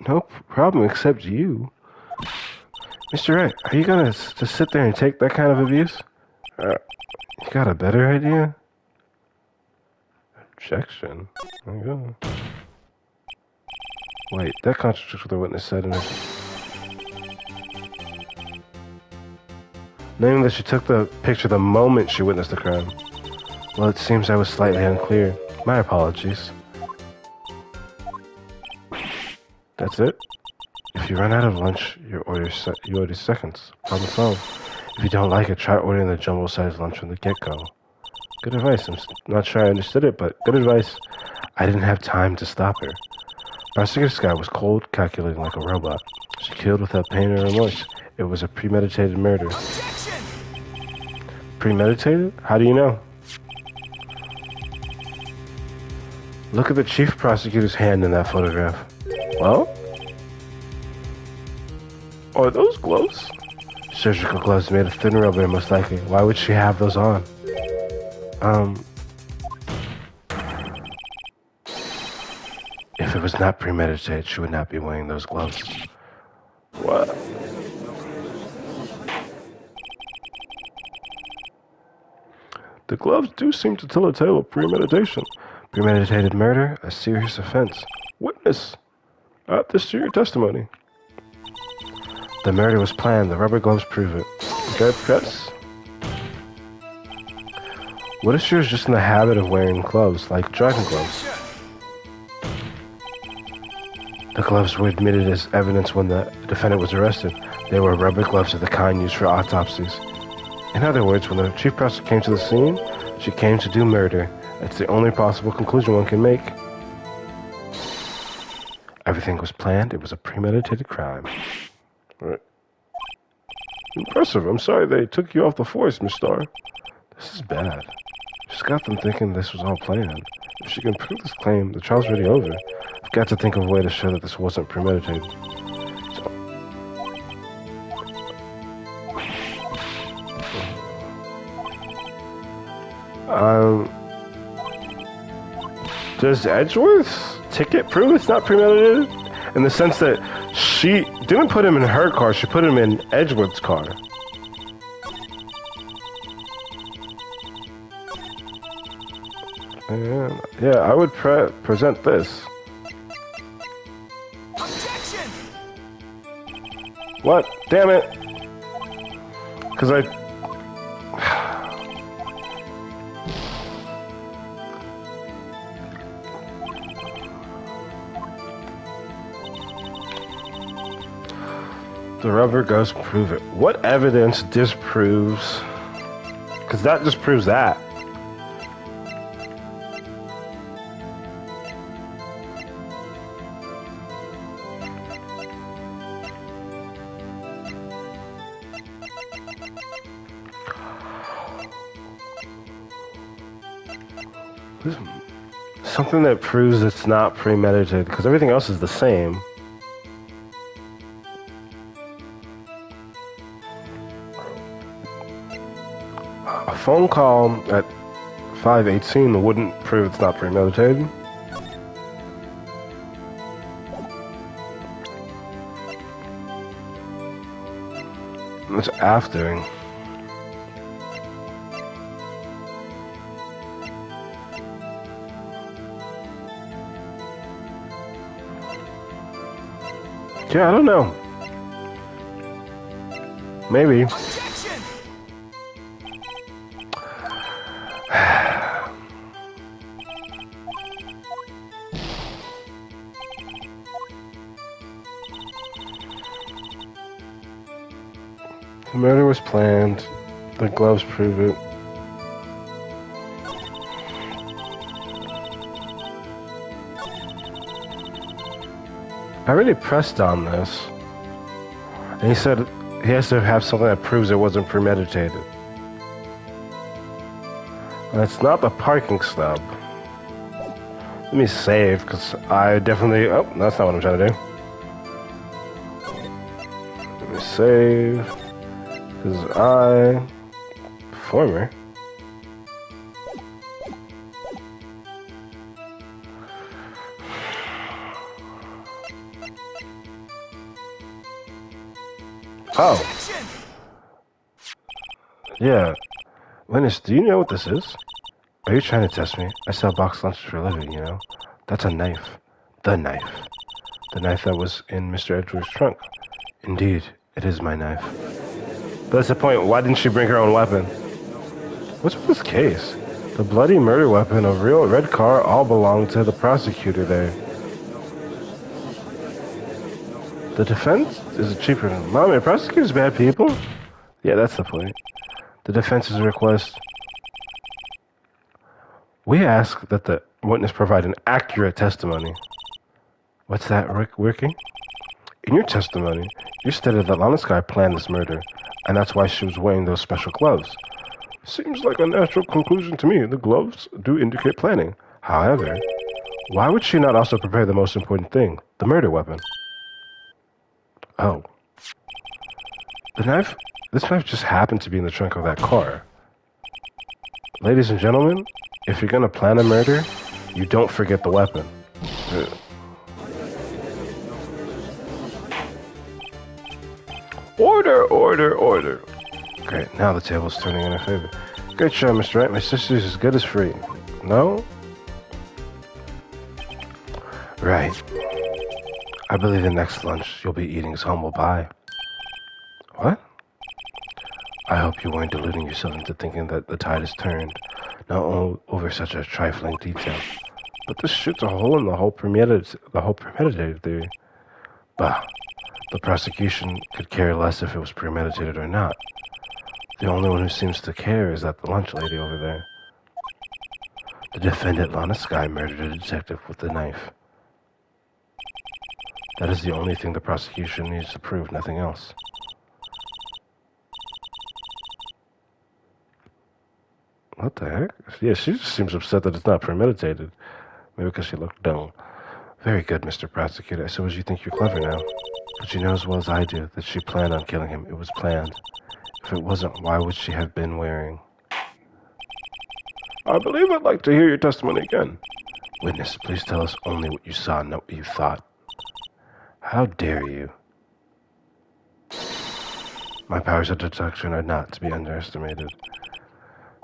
No problem except you. Mr. Wright, are you gonna just sit there and take that kind of abuse? You got a better idea? Objection. There you go. Wait, that contradicts what the witness said in it. Naming that she took the picture the moment she witnessed the crime. Well, it seems I was slightly unclear. My apologies. That's it? If you run out of lunch, you order seconds. Problem solved. If you don't like it, try ordering the jumbo-sized lunch from the get-go. Good advice. I'm not sure I understood it, but good advice. I didn't have time to stop her. Prosecutor Skye was cold, calculating like a robot. She killed without pain or remorse. It was a premeditated murder. Objection! Premeditated? How do you know? Look at the chief prosecutor's hand in that photograph. Well? Are those gloves? Surgical gloves made of thin rubber, most likely. Why would she have those on? If it was not premeditated, she would not be wearing those gloves. What? The gloves do seem to tell a tale of premeditation. Premeditated murder, a serious offense. Witness! Add this to your testimony. The murder was planned. The rubber gloves prove it. Okay, press. What if she was just in the habit of wearing gloves, like driving gloves? The gloves were admitted as evidence when the defendant was arrested. They were rubber gloves of the kind used for autopsies. In other words, when the chief prosecutor came to the scene, she came to do murder. That's the only possible conclusion one can make. Everything was planned. It was a premeditated crime. Right. Impressive. I'm sorry they took you off the force, Miss Starr. This is bad. She's got them thinking this was all planned. If she can prove this claim, the trial's already over. I've got to think of a way to show that this wasn't premeditated. So, does Edgeworth's ticket prove it's not premeditated? In the sense that she didn't put him in her car, she put him in Edgeworth's car. Yeah, I would present this. Objection! What? Damn it! Because The rubber does prove it. What evidence disproves? Because that just proves that. Something that proves it's not premeditated, because everything else is the same. A phone call at 5:18 wouldn't prove it's not premeditated. It's after. Yeah, I don't know. Maybe. Objection! The murder was planned. The gloves prove it. I really pressed on this. And he said he has to have something that proves it wasn't premeditated. And it's not the parking stub. Let me save, because I definitely... Oh, that's not what I'm trying to do. Let me save. Because I... Former. Oh. Objection! Yeah. Linus, do you know what this is? Are you trying to test me? I sell box lunches for a living, you know? That's a knife. The knife. The knife that was in Mr. Edgeworth's trunk. Indeed, it is my knife. But that's the point. Why didn't she bring her own weapon? What's with this case? The bloody murder weapon, a real red car, all belonged to the prosecutor there. The defense is cheaper than... Mommy, prosecutors bad people? Yeah, that's the point. The defense's request... We ask that the witness provide an accurate testimony. What's that, Ricky? In your testimony, you stated that Lana Skye planned this murder, and that's why she was wearing those special gloves. Seems like a natural conclusion to me. The gloves do indicate planning. However, why would she not also prepare the most important thing, the murder weapon? Oh. This knife just happened to be in the trunk of that car. Ladies and gentlemen, if you're gonna plan a murder, you don't forget the weapon. Order, order, order. Great, now the table's turning in our favor. Great show, Mr. Wright. My sister's as good as free. No? Right. I believe the next lunch you'll be eating is humble pie. What? I hope you weren't deluding yourself into thinking that the tide has turned, not over such a trifling detail, but this shoots a hole in the whole premeditated theory. Bah, the prosecution could care less if it was premeditated or not. The only one who seems to care is that the lunch lady over there. The defendant, Lana Skye, murdered a detective with a knife. That is the only thing the prosecution needs to prove, nothing else. What the heck? Yeah, she just seems upset that it's not premeditated. Maybe because she looked dumb. Very good, Mr. Prosecutor. I suppose you think you're clever now. But you know as well as I do that she planned on killing him. It was planned. If it wasn't, why would she have been wearing? I believe I'd like to hear your testimony again. Witness, please tell us only what you saw, not what you thought. How dare you? My powers of deduction are not to be underestimated.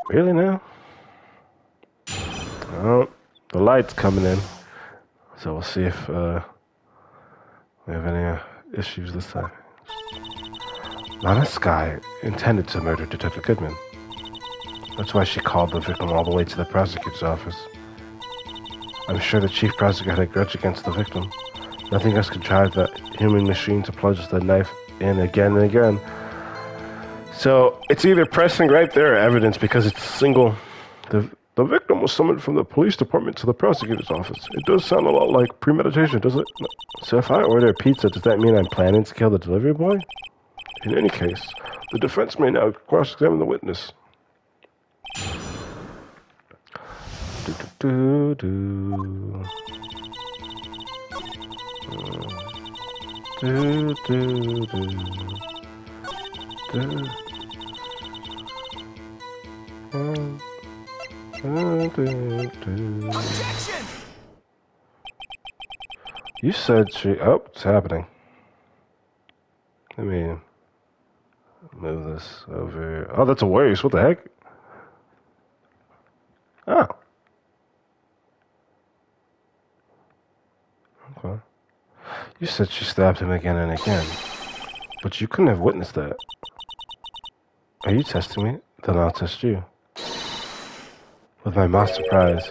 Really now? Oh, the light's coming in. So we'll see if we have any issues this time. Lana Skye intended to murder Detective Goodman. That's why she called the victim all the way to the prosecutor's office. I'm sure the chief prosecutor had a grudge against the victim. Nothing else could drive that human machine to plunge the knife and again and again. So it's either pressing right there or evidence because it's single. The victim was summoned from the police department to the prosecutor's office. It does sound a lot like premeditation, does it? So if I order a pizza, does that mean I'm planning to kill the delivery boy? In any case, the defense may now cross-examine the witness. Objection! You said she... Oh, it's happening. Let me move this over. Oh, that's a waste. What the heck? Oh. Okay. You said she stabbed him again and again. But you couldn't have witnessed that. Are you testing me? Then I'll test you. With my moss surprise.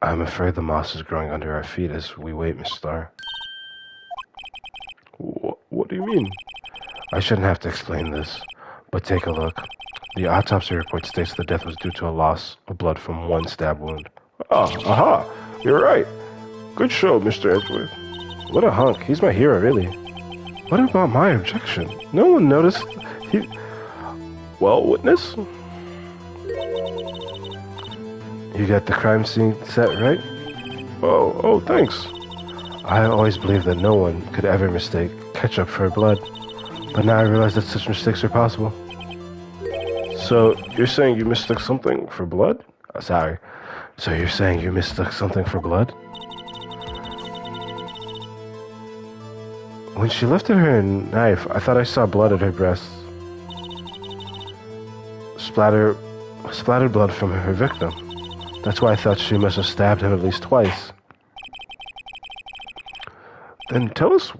I'm afraid the moss is growing under our feet as we wait, Miss Starr. What do you mean? I shouldn't have to explain this, but take a look. The autopsy report states the death was due to a loss of blood from one stab wound. Aha! You're right. Good show, Mr. Edgeworth. What a hunk. He's my hero, really. What about my objection? No one noticed. Well, witness? You got the crime scene set, right? Oh, thanks. I always believed that no one could ever mistake ketchup for blood, but now I realize that such mistakes are possible. So, you're saying you mistook something for blood? Sorry. So you're saying you mistook something for blood? When she lifted her knife, I thought I saw blood at her breasts. Splattered blood from her victim. That's why I thought she must have stabbed him at least twice. Then tell us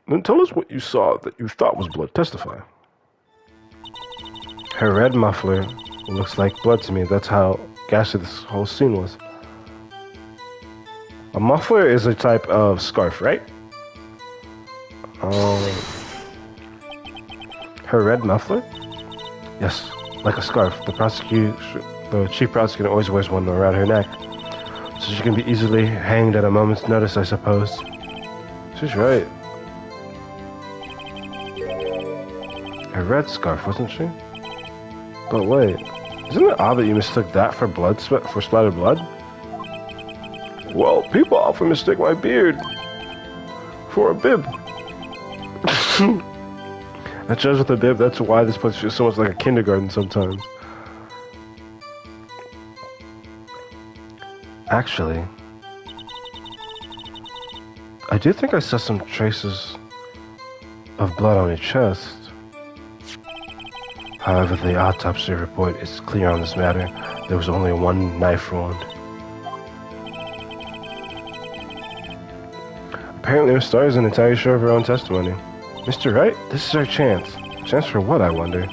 what you saw that you thought was blood. Testify. Her red muffler looks like blood to me. That's how ghastly this whole scene was. A muffler is a type of scarf, right? Her red muffler? Yes, like a scarf. The chief prosecutor always wears one around her neck, so she can be easily hanged at a moment's notice, I suppose. She's right. A red scarf, wasn't she? But wait, isn't it odd that you mistook that for for splattered blood? Well, people often mistake my beard for a bib. That shows with a bib. That's why this place feels so much like a kindergarten sometimes. Actually, I do think I saw some traces of blood on your chest. However, the autopsy report is clear on this matter. There was only one knife wound. Apparently, Miss Starr isn't entirely sure of her own testimony. Mr. Wright, this is our chance. Chance for what, I wonder?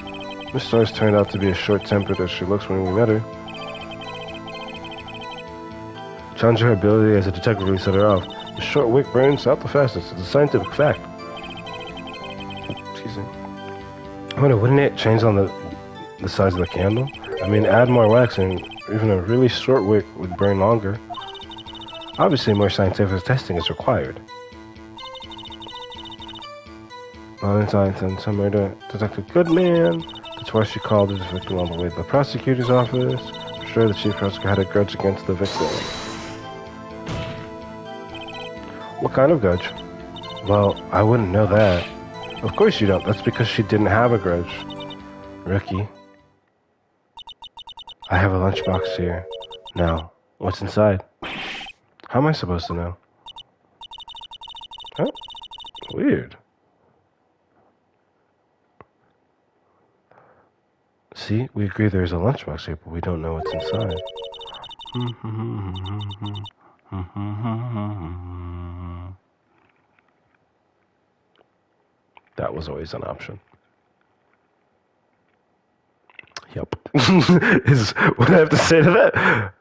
Miss Starr's turned out to be as short-tempered as she looks when we met her. Challenge her ability as a detective really set her off. The short wick burns out the fastest. It's a scientific fact. Excuse me. I wonder, wouldn't it change on the size of the candle? I mean, add more wax and even a really short wick would burn longer. Obviously, more scientific testing is required. Valentine's and murder. Detective Goodman. That's why she called the victim all the way to the prosecutor's office. I'm sure the chief prosecutor had a grudge against the victim. What kind of grudge? Well, I wouldn't know that. Of course you don't. That's because she didn't have a grudge. Rookie. I have a lunchbox here. Now, what's inside? How am I supposed to know? Oh, weird. See, we agree there's a lunchbox here, but we don't know what's inside. That was always an option. Yep. Is what I have to say to that.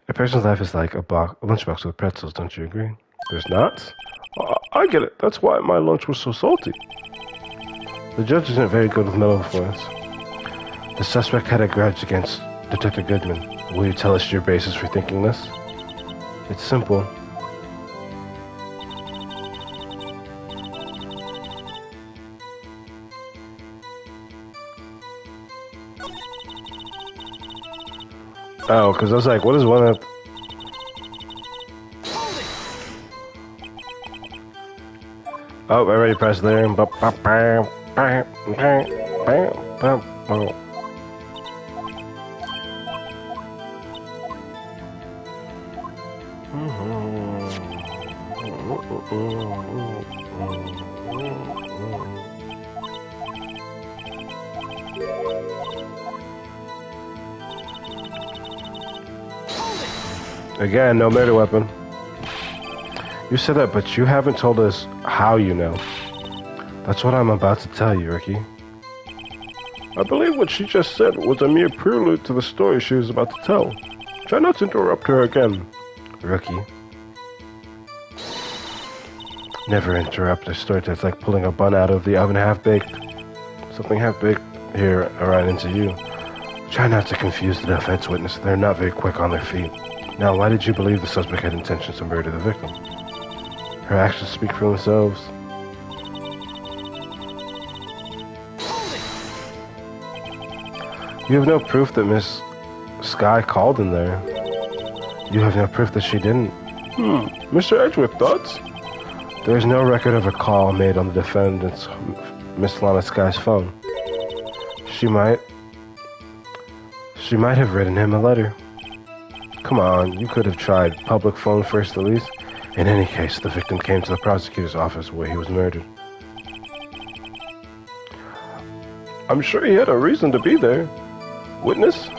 A person's life is like a lunchbox with pretzels, don't you agree? There's nuts? I get it. That's why my lunch was so salty. The judge isn't very good with metaphors. The suspect had a grudge against Detective Goodman. Will you tell us your basis for thinking this? It's simple. Oh, because I was like, what is one of... Oh, I already pressed there. Again, no murder weapon. You said that, but you haven't told us how you know. That's what I'm about to tell you, Ricky. I believe what she just said was a mere prelude to the story she was about to tell. Try not to interrupt her again. Rookie. Never interrupt a story that's like pulling a bun out of the oven half-baked. Something half-baked here right into you. Try not to confuse the defense witness. They're not very quick on their feet. Now, why did you believe the suspect had intentions to murder the victim? Her actions speak for themselves. You have no proof that Miss Skye called in there. You have no proof that she didn't. Mr. Edgeworth, thoughts? There's no record of a call made on the defendant's Miss Lana Skye's phone. She might have written him a letter. Come on, you could have tried public phone first at least. In any case, the victim came to the prosecutor's office where he was murdered. I'm sure he had a reason to be there. Witness?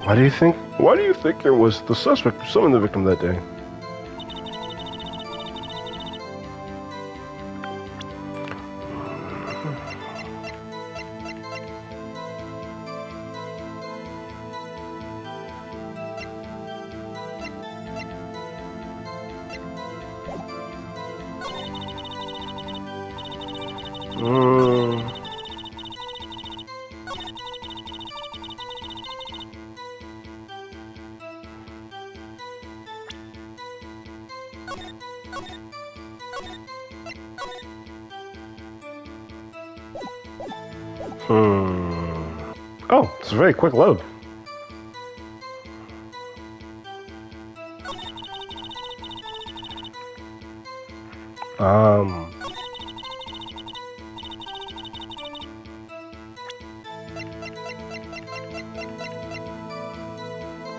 Why do you think it was the suspect who summoned the victim that day? Oh, it's a very quick load.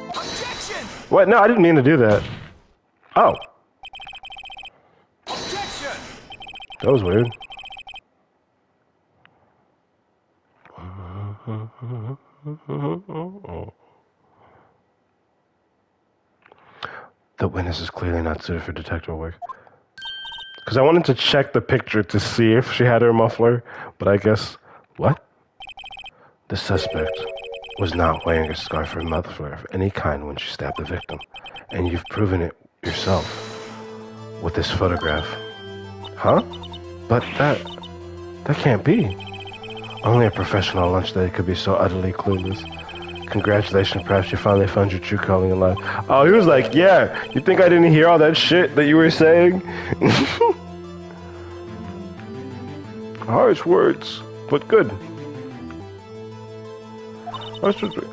Objection! What? No, I didn't mean to do that. Oh. Objection! That was weird. The witness is clearly not suited for detective work. Because I wanted to check the picture to see if she had her muffler, but I guess... What? The suspect was not wearing a scarf or muffler of any kind when she stabbed the victim. And you've proven it yourself with this photograph. Huh? But that can't be. Only a professional lunch day could be so utterly clueless. Congratulations, perhaps you finally found your true calling in life. Oh, he was like, yeah, you think I didn't hear all that shit that you were saying? Harsh words, but good.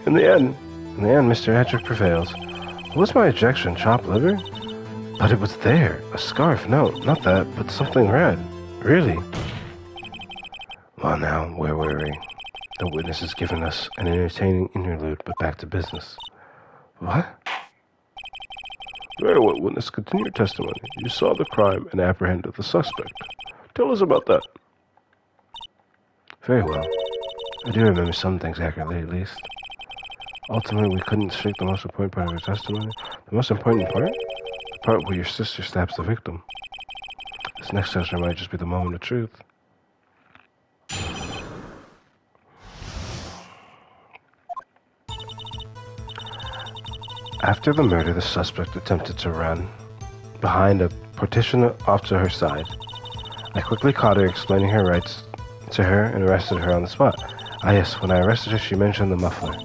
In the end, Mr. Hedrick prevails. What was my objection? Chopped liver? But it was there. A scarf. No, not that, but something red. Really? Well, now, where were we? The witness has given us an entertaining interlude, but back to business. What? Very well, witness. Continue your testimony. You saw the crime and apprehended the suspect. Tell us about that. Very well. I do remember some things accurately, at least. Ultimately, we couldn't shake the most important part of your testimony. The most important part? The part where your sister stabs the victim. This next session might just be the moment of truth. After the murder, the suspect attempted to run behind a partition off to her side. I quickly caught her, explaining her rights to her, and arrested her on the spot. Ah yes, when I arrested her, she mentioned the muffler.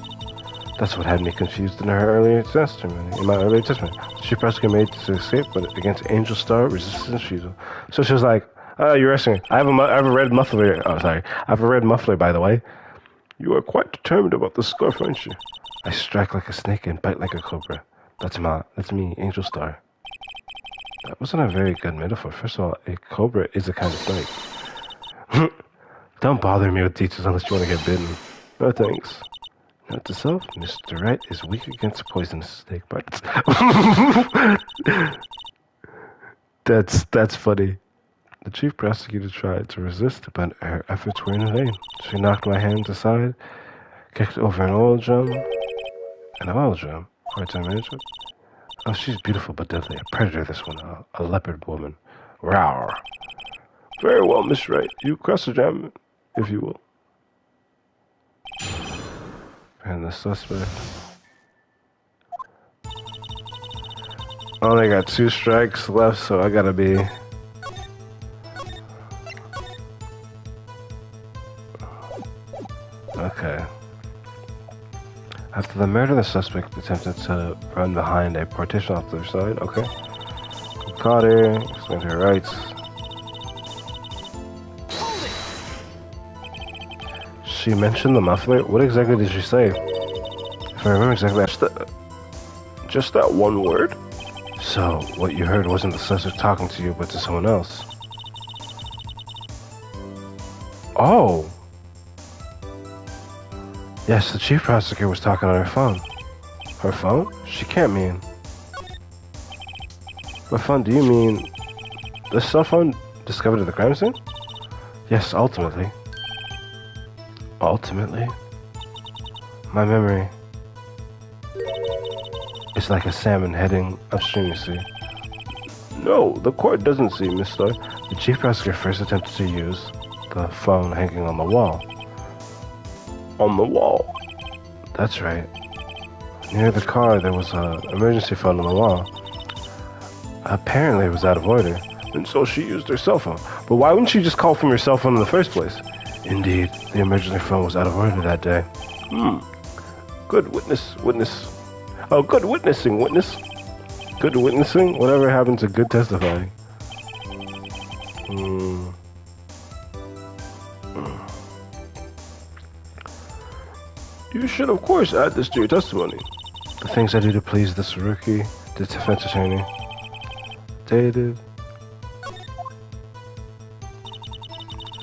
That's what had me confused in her earlier testimony. In my earlier testimony, she prosecutor made to escape, but against Angel Star, resistance futile. So she was like, "Oh, you're arresting me. I have a red muffler. Oh, sorry, I have a red muffler, by the way. You are quite determined about the scarf, aren't you? I strike like a snake and bite like a cobra. That's me, Angel Star." That wasn't a very good metaphor. First of all, a cobra is a kind of snake. Don't bother me with details unless you want to get bitten. No thanks. Note to self, Mr. Wright is weak against poisonous snake bites. That's funny. The chief prosecutor tried to resist, but her efforts were in vain. She knocked my hands aside, kicked over an oil drum. An oil drum? Hard to imagine. Oh, she's beautiful but deadly. A predator, this one. A leopard woman. Rawr. Very well, Miss Wright. You cross the jam, if you will. And the suspect. I only got 2 strikes left, so I gotta be... Okay. After the murder, the suspect attempted to run behind a partition off to their side. Okay. We caught her, explained her rights. She mentioned the muffler? What exactly did she say? If I remember exactly, just that one word? So, what you heard wasn't the suspect talking to you, but to someone else. Oh! Yes, the chief prosecutor was talking on her phone. Her phone? She can't mean... What phone do you mean? The cell phone discovered at the crime scene? Yes, ultimately. Ultimately? My memory... It's like a salmon heading upstream, you see. No, the court doesn't see, mister. The chief prosecutor first attempted to use the phone hanging on the wall. On the wall? That's right. Near the car, there was an emergency phone on the wall. Apparently, it was out of order, and so she used her cell phone. But why wouldn't she just call from her cell phone in the first place? Indeed, the emergency phone was out of order that day. Good witness. Oh, good witnessing, witness. Good witnessing? Whatever happened to good testifying? You should, of course, add this to your testimony. The things I do to please this rookie, the defense attorney. Dated.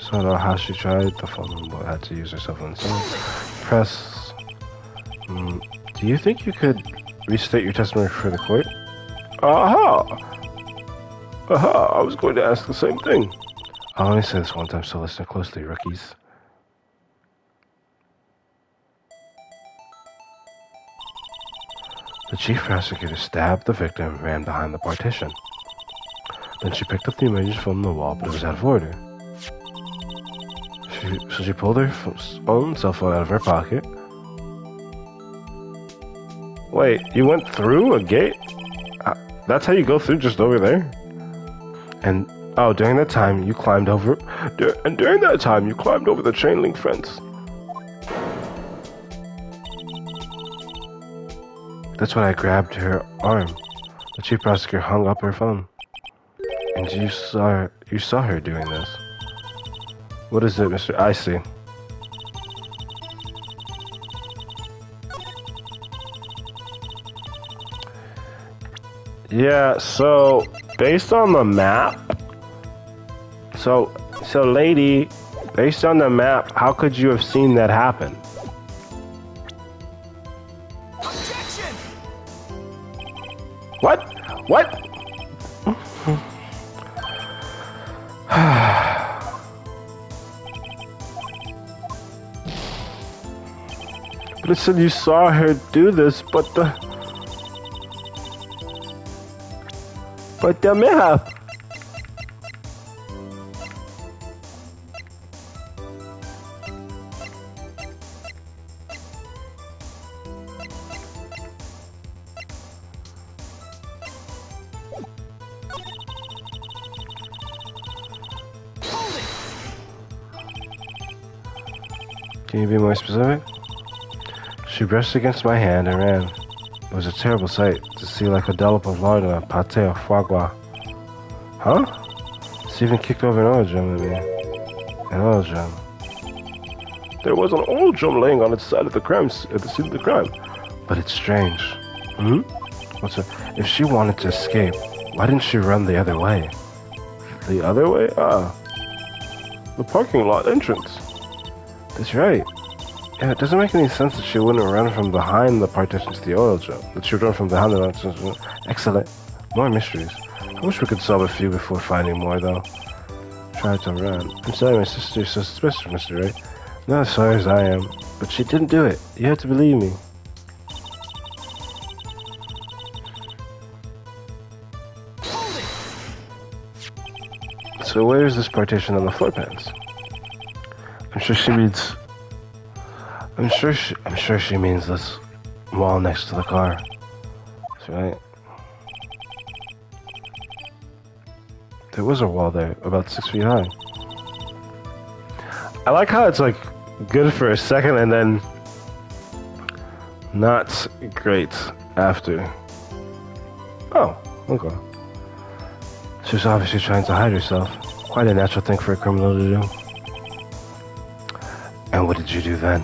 So I know how she tried the phone, but had to use her cell phone. Press. Do you think you could restate your testimony for the court? Aha! I was going to ask the same thing. I'll only say this one time, so listen closely, rookies. The chief prosecutor stabbed the victim and ran behind the partition. Then she picked up the emergency phone on the wall, but it was out of order. So she pulled her own cell phone out of her pocket. Wait, you went through a gate? That's how you go through, just over there? And, during that time, you climbed over... during that time, you climbed over the chain link fence. That's when I grabbed her arm. The chief prosecutor hung up her phone. And you saw her doing this. What is it, Mr. I see. Yeah, so based on the map, so lady, based on the map, how could you have seen that happen? Objection! What? But it said you saw her do this, but the map. Can you be more specific? She brushed against my hand and ran. It was a terrible sight to see like a dollop of lard in a pate of foie gras. Huh? She even kicked over an oil drum at me. An oil drum. There was an oil drum laying on its side at the scene of the crime. But it's strange. Hmm? If she wanted to escape, why didn't she run the other way? The other way? The parking lot entrance. That's right. Yeah, it doesn't make any sense that she wouldn't run from behind the partition to the oil drum. That she would run from behind the partition. Excellent. More mysteries. I wish we could solve a few before finding more, though. Try to run. I'm sorry my sister's so suspicious, Mr. Ray. Not as sorry as I am. But she didn't do it. You have to believe me. So where is this partition on the floor pans? I'm sure she means this wall next to the car. That's right. There was a wall there, about 6 feet high. I like how it's like good for a second and then not great after. Oh, okay. She was obviously trying to hide herself. Quite a natural thing for a criminal to do. And what did you do then?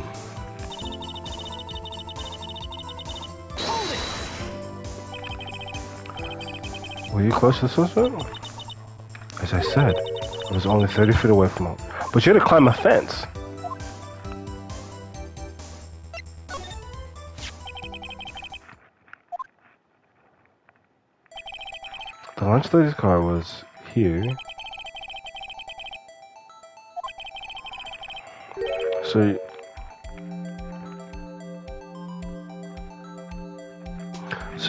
Were you close to the suspect? As I said, I was only 30 feet away from him. But you had to climb a fence. The lunch lady's car was here. So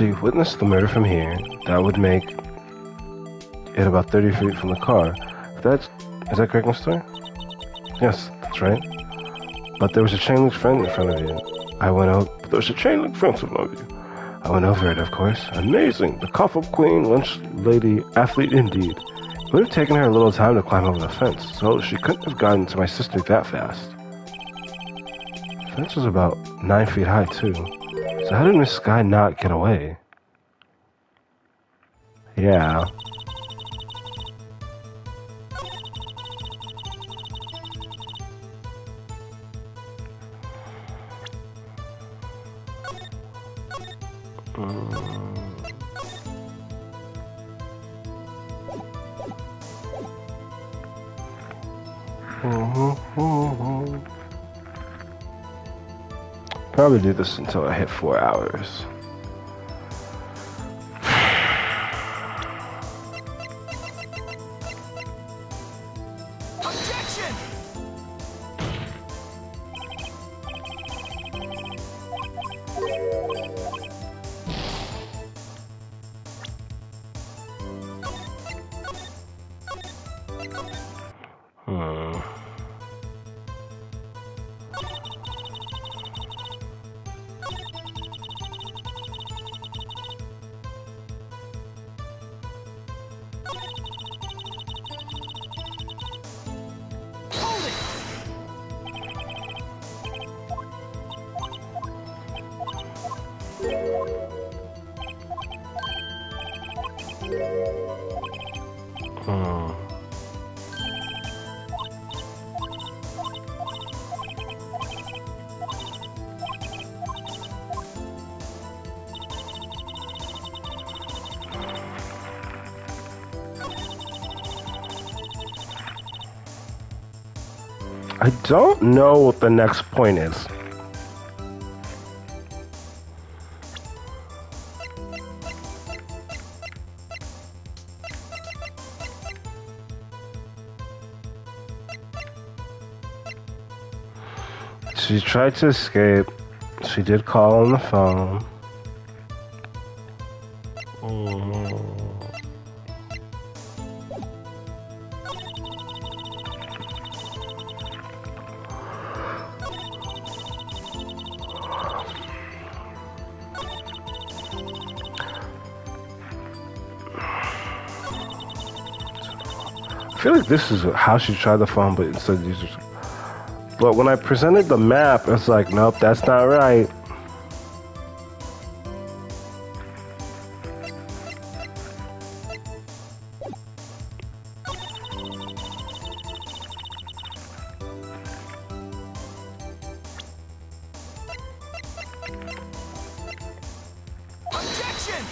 you witnessed the murder from here. That would make it about 30 feet from the car. Is that correct, Mr.? Yes, that's right. But there was a chain link fence in front of you. There was a chain link fence in front of you. I went over it, of course. Amazing. The cough-up queen, lunch lady, athlete indeed. It would have taken her a little time to climb over the fence, so she couldn't have gotten to my sister that fast. The fence was about 9 feet high, too. So how did Miss Skye not get away? Yeah. Probably do this until I hit 4 hours. Objection! I don't know what the next point is. She tried to escape. She did call on the phone. I feel like this is how she tried the phone, but instead used But when I presented the map, it's like, nope, that's not right. Objection!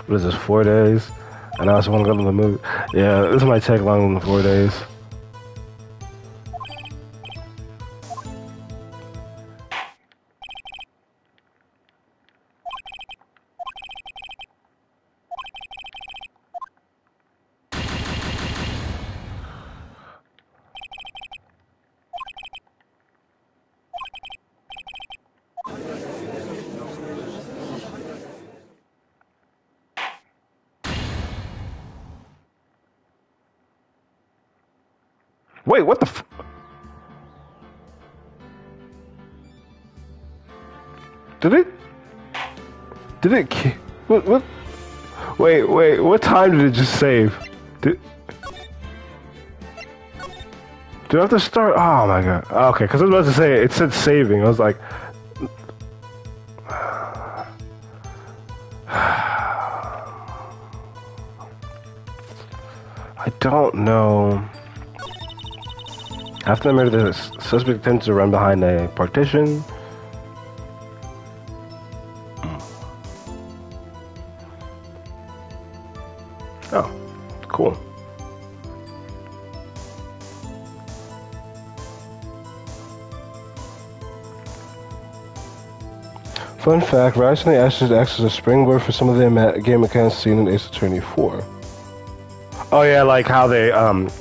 What is this, 4 days? And I also want to go to the movie. Yeah, this might take longer than 4 days. Wait, what the f- Did it? Did it? What? Wait, what time did it just save? Do I have to start? Oh my god. Okay, because I was about to say, it said saving. I was like... I don't know. After the murder, the suspect tends to run behind a partition. Oh, cool. Fun fact, Rise from the Ashes acts as a springboard for some of the game mechanics seen in Ace Attorney 4. Oh yeah, like how they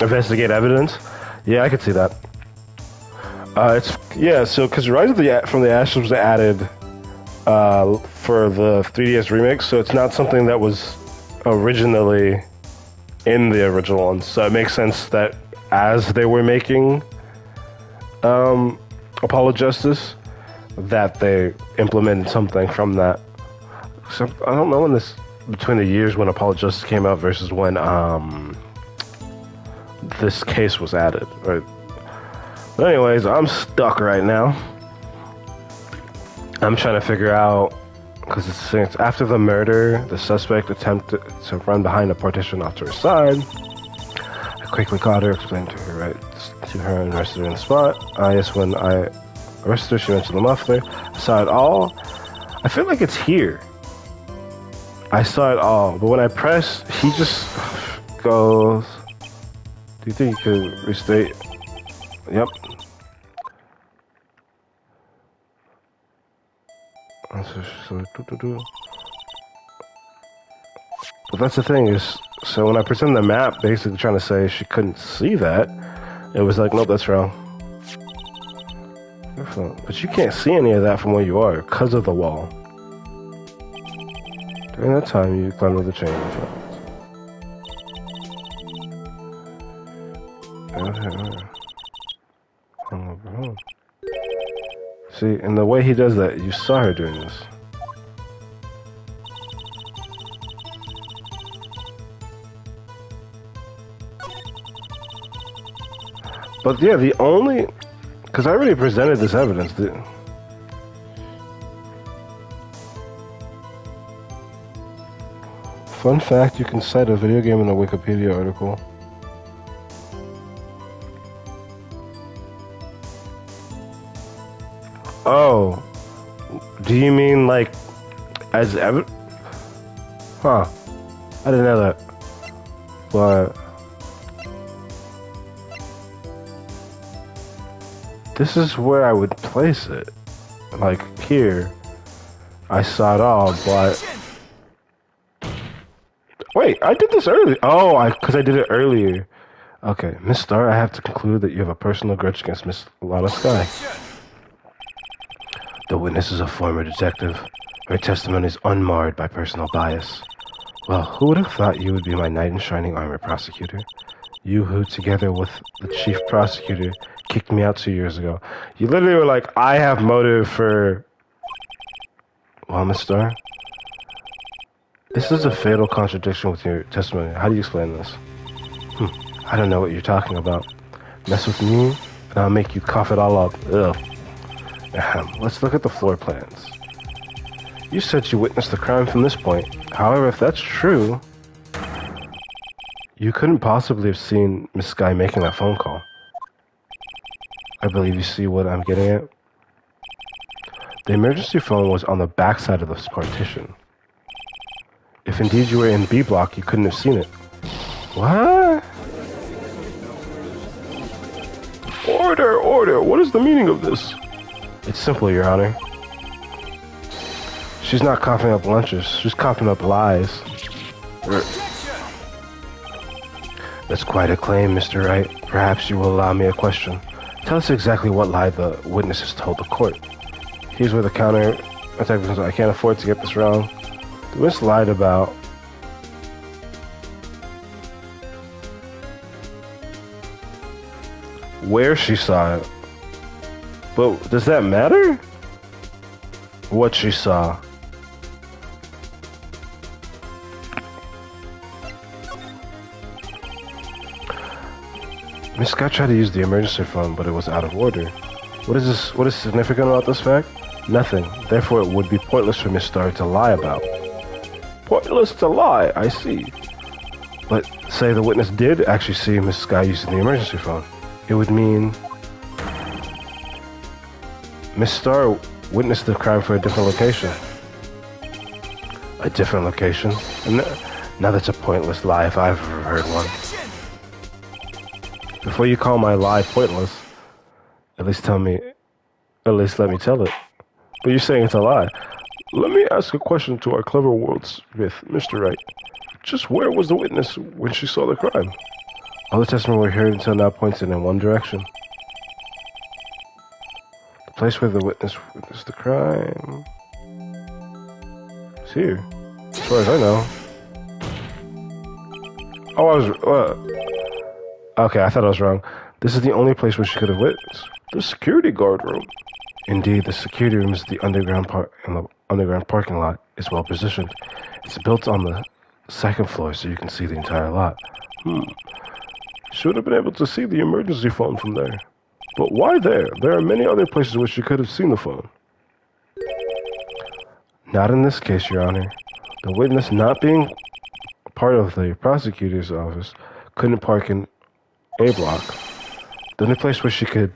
investigate evidence. Yeah, I could see that. So because Rise from the Ashes was added for the 3DS remake, so it's not something that was originally in the original one. So it makes sense that as they were making Apollo Justice, that they implemented something from that. So I don't know when this between the years when Apollo Justice came out versus when this case was added. Right. But anyways, I'm stuck right now. I'm trying to figure out because it's after the murder, the suspect attempted to run behind a partition off to her side. I quickly caught her, explained to her and arrested her on the spot. Yes, when I arrested her, she went to the muffler. I saw it all. I feel like it's here. I saw it all, but when I press, he just goes. Do you think you could restate? Yep. But that's the thing is, so when I presented the map, basically trying to say she couldn't see that, it was like, nope, that's wrong. But you can't see any of that from where you are because of the wall. During that time, you climbed with the chain. See, and the way he does that, you saw her doing this. But yeah, the only... Because I already presented this evidence. Fun fact, you can cite a video game in a Wikipedia article. Oh. Do you mean like as evidence? Huh. I didn't know that. But this is where I would place it. Like here. I saw it all, but wait, I did this earlier. Oh, because I did it earlier. Okay, Miss Starr, I have to conclude that you have a personal grudge against Miss Lana Skye. The witness is a former detective. Her testimony is unmarred by personal bias. Well, who would have thought you would be my knight in shining armor, prosecutor? You who, together with the chief prosecutor, kicked me out 2 years ago. You literally were like, I have motive for... Well, Miss Starr? This is a fatal contradiction with your testimony. How do you explain this? I don't know what you're talking about. Mess with me, and I'll make you cough it all up. Ugh. Let's look at the floor plans. You said you witnessed the crime from this point. However, if that's true, you couldn't possibly have seen Miss Skye making that phone call. I believe you see what I'm getting at. The emergency phone was on the back side of this partition. If indeed you were in B block, you couldn't have seen it. What? Order, order! What is the meaning of this? It's simple, Your Honor. She's not coughing up lunches. She's coughing up lies. That's quite a claim, Mr. Wright. Perhaps you will allow me a question. Tell us exactly what lie the witness has told the court. Here's where the counter attack comes. I can't afford to get this wrong. The witness lied about where she saw it. But does that matter? What she saw. Miss Scott tried to use the emergency phone, but it was out of order. What is significant about this fact? Nothing. Therefore, it would be pointless for Miss Starr to lie about. Pointless to lie, I see. But say the witness did actually see Miss Skye using the emergency phone. It would mean Miss Starr witnessed the crime for a different location. A different location? Now that's a pointless lie if I've ever heard one. Before you call my lie pointless, at least let me tell it. But you're saying it's a lie. Let me ask a question to our clever wordsmith, Mr. Wright. Just where was the witness when she saw the crime? All the testimony we heard until now points in one direction. The place where the witness witnessed the crime is here, as far as I know. Oh, I was... Okay, I thought I was wrong. This is the only place where she could have witnessed. The security guard room. Indeed, the security room is the underground parking lot is well positioned. It's built on the second floor, so you can see the entire lot. Should have been able to see the emergency phone from there. But why there? There are many other places where she could have seen the phone. Not in this case, Your Honor. The witness, not being part of the prosecutor's office, couldn't park in A block. The only place where she could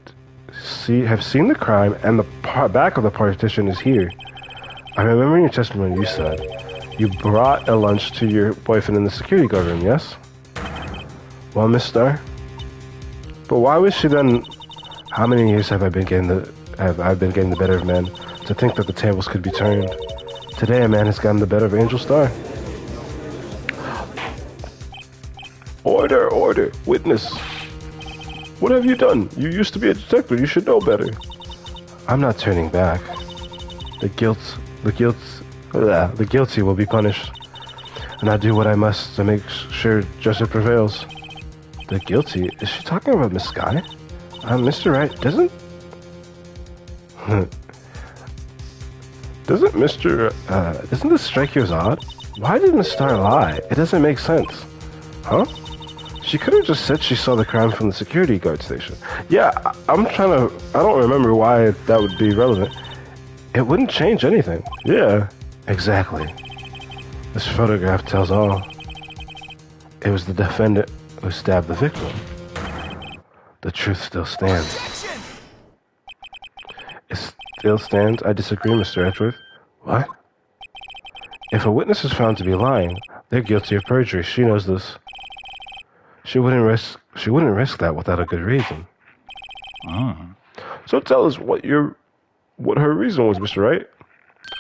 have seen the crime and the back of the partition is here. I remember in your testimony you said you brought a lunch to your boyfriend in the security guard room, yes? Well, Miss Starr, but why was she then? How many years have I been getting the better of men to think that the tables could be turned? Today, a man has gotten the better of Angel Starr. Order, order, witness. What have you done? You used to be a detective. You should know better. I'm not turning back. The guilty will be punished, and I do what I must to make sure justice prevails. The guilty? Is she talking about Miss Skye? Mr. Wright, doesn't this strike you as odd? Why did Miss Starr lie? It doesn't make sense. Huh? She could have just said she saw the crime from the security guard station. Yeah, I don't remember why that would be relevant. It wouldn't change anything. Yeah, exactly. This photograph tells all. It was the defendant who stabbed the victim. The truth still stands. It still stands? I disagree, Mr. Edgeworth. What? If a witness is found to be lying, they're guilty of perjury. She knows this. She wouldn't risk that without a good reason. So tell us what her reason was, Mr. Wright.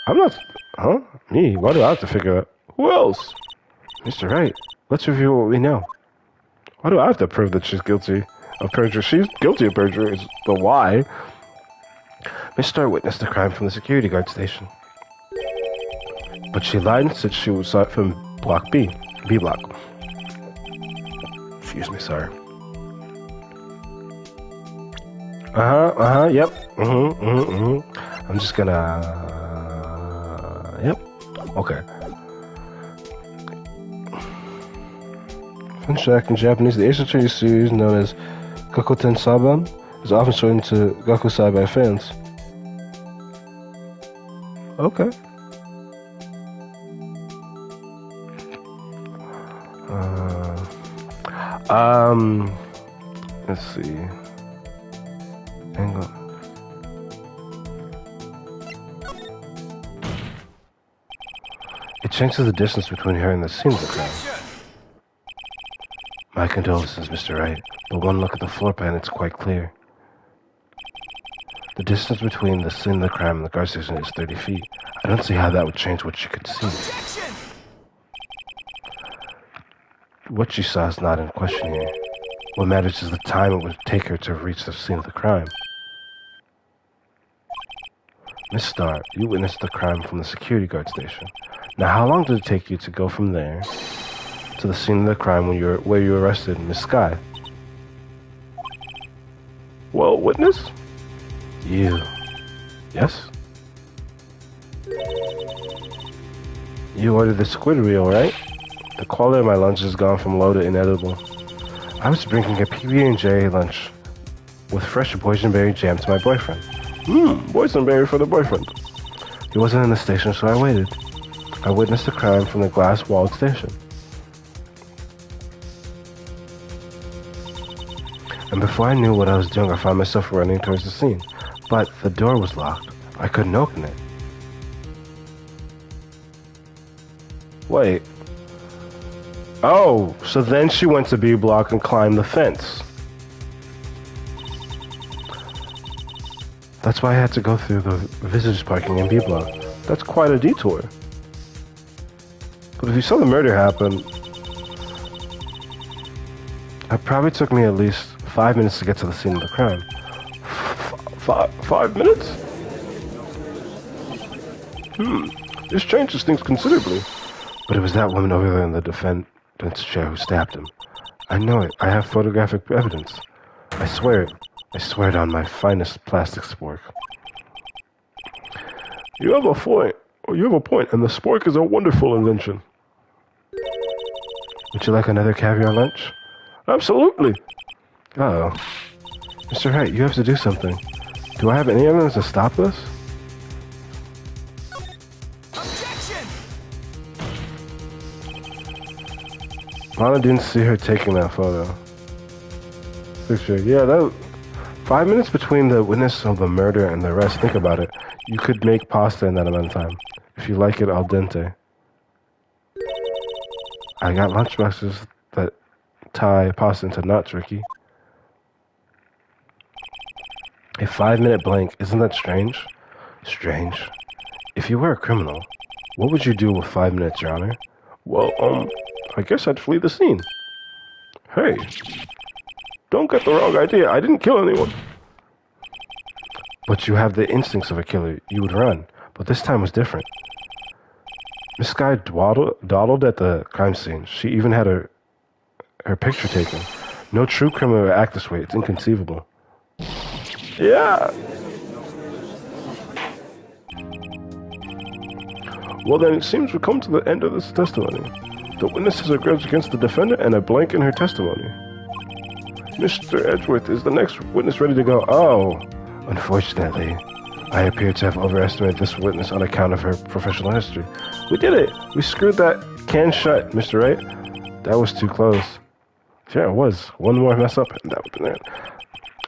I'm not... Huh? Me? Why do I have to figure out? Who else? Mr. Wright, let's review what we know. Why do I have to prove that she's guilty of perjury? She's guilty of perjury. It's the why. Miss Starr witnessed the crime from the security guard station. But she lied and said she saw it from block B block. Excuse me, sorry. Yep. I'm just gonna... Yep. Okay. In fact, in Japanese, the Ace Attorney series, known as Gakoten Saban, is often shortened to Gakusai by fans. Okay. Let's see. Angle. It changes the distance between her and the scene of the crime. My condolences, Mr. Wright, but one look at the floor plan, it's quite clear. The distance between the scene of the crime and the guard station is 30 feet. I don't see how that would change what she could see. Objection! What she saw is not in question here. What matters is the time it would take her to reach the scene of the crime. Miss Starr, you witnessed the crime from the security guard station. Now, how long did it take you to go from there to the scene of the crime where you arrested Miss Skye? Well, witness? You. Yes? You ordered the squid reel, right? The quality of my lunch has gone from low to inedible. I was bringing a PB&J lunch with fresh boysenberry jam to my boyfriend. Boysenberry for the boyfriend. He wasn't in the station, so I waited. I witnessed the crime from the glass-walled station. And before I knew what I was doing, I found myself running towards the scene. But the door was locked. I couldn't open it. Wait. Oh, so then she went to B block and climbed the fence. That's why I had to go through the visitors parking in B block. That's quite a detour. But if you saw the murder happen, it probably took me at least 5 minutes to get to the scene of the crime. 5 minutes? This changes things considerably. But it was that woman over there in the defendant's chair who stabbed him. I know it. I have photographic evidence. I swear it. I swear it on my finest plastic spork. You have a point. And the spork is a wonderful invention. Would you like another caviar lunch? Absolutely. Uh-oh. Mr. Wright, you have to do something. Do I have any evidence to stop this? Objection! Lana didn't see her taking that photo. Picture. Yeah, that... 5 minutes between the witness of the murder and the arrest. Think about it. You could make pasta in that amount of time. If you like it al dente. I got lunchboxes that tie pasta into knots, Ricky. A 5-minute blank. Isn't that strange? Strange. If you were a criminal, what would you do with 5 minutes, Your Honor? Well, I guess I'd flee the scene. Hey. Don't get the wrong idea. I didn't kill anyone. But you have the instincts of a killer. You would run. But this time was different. Miss Skye dawdled at the crime scene. She even had her picture taken. No true criminal would act this way. It's inconceivable. Yeah. Well, then it seems we've come to the end of this testimony. The witness has a grudge against the defendant and a blank in her testimony. Mr. Edgeworth, is the next witness ready to go? Oh, unfortunately, I appear to have overestimated this witness on account of her professional history. We did it! We screwed that can shut, Mr. Wright. That was too close. Yeah, it was. One more mess up, and that would be it.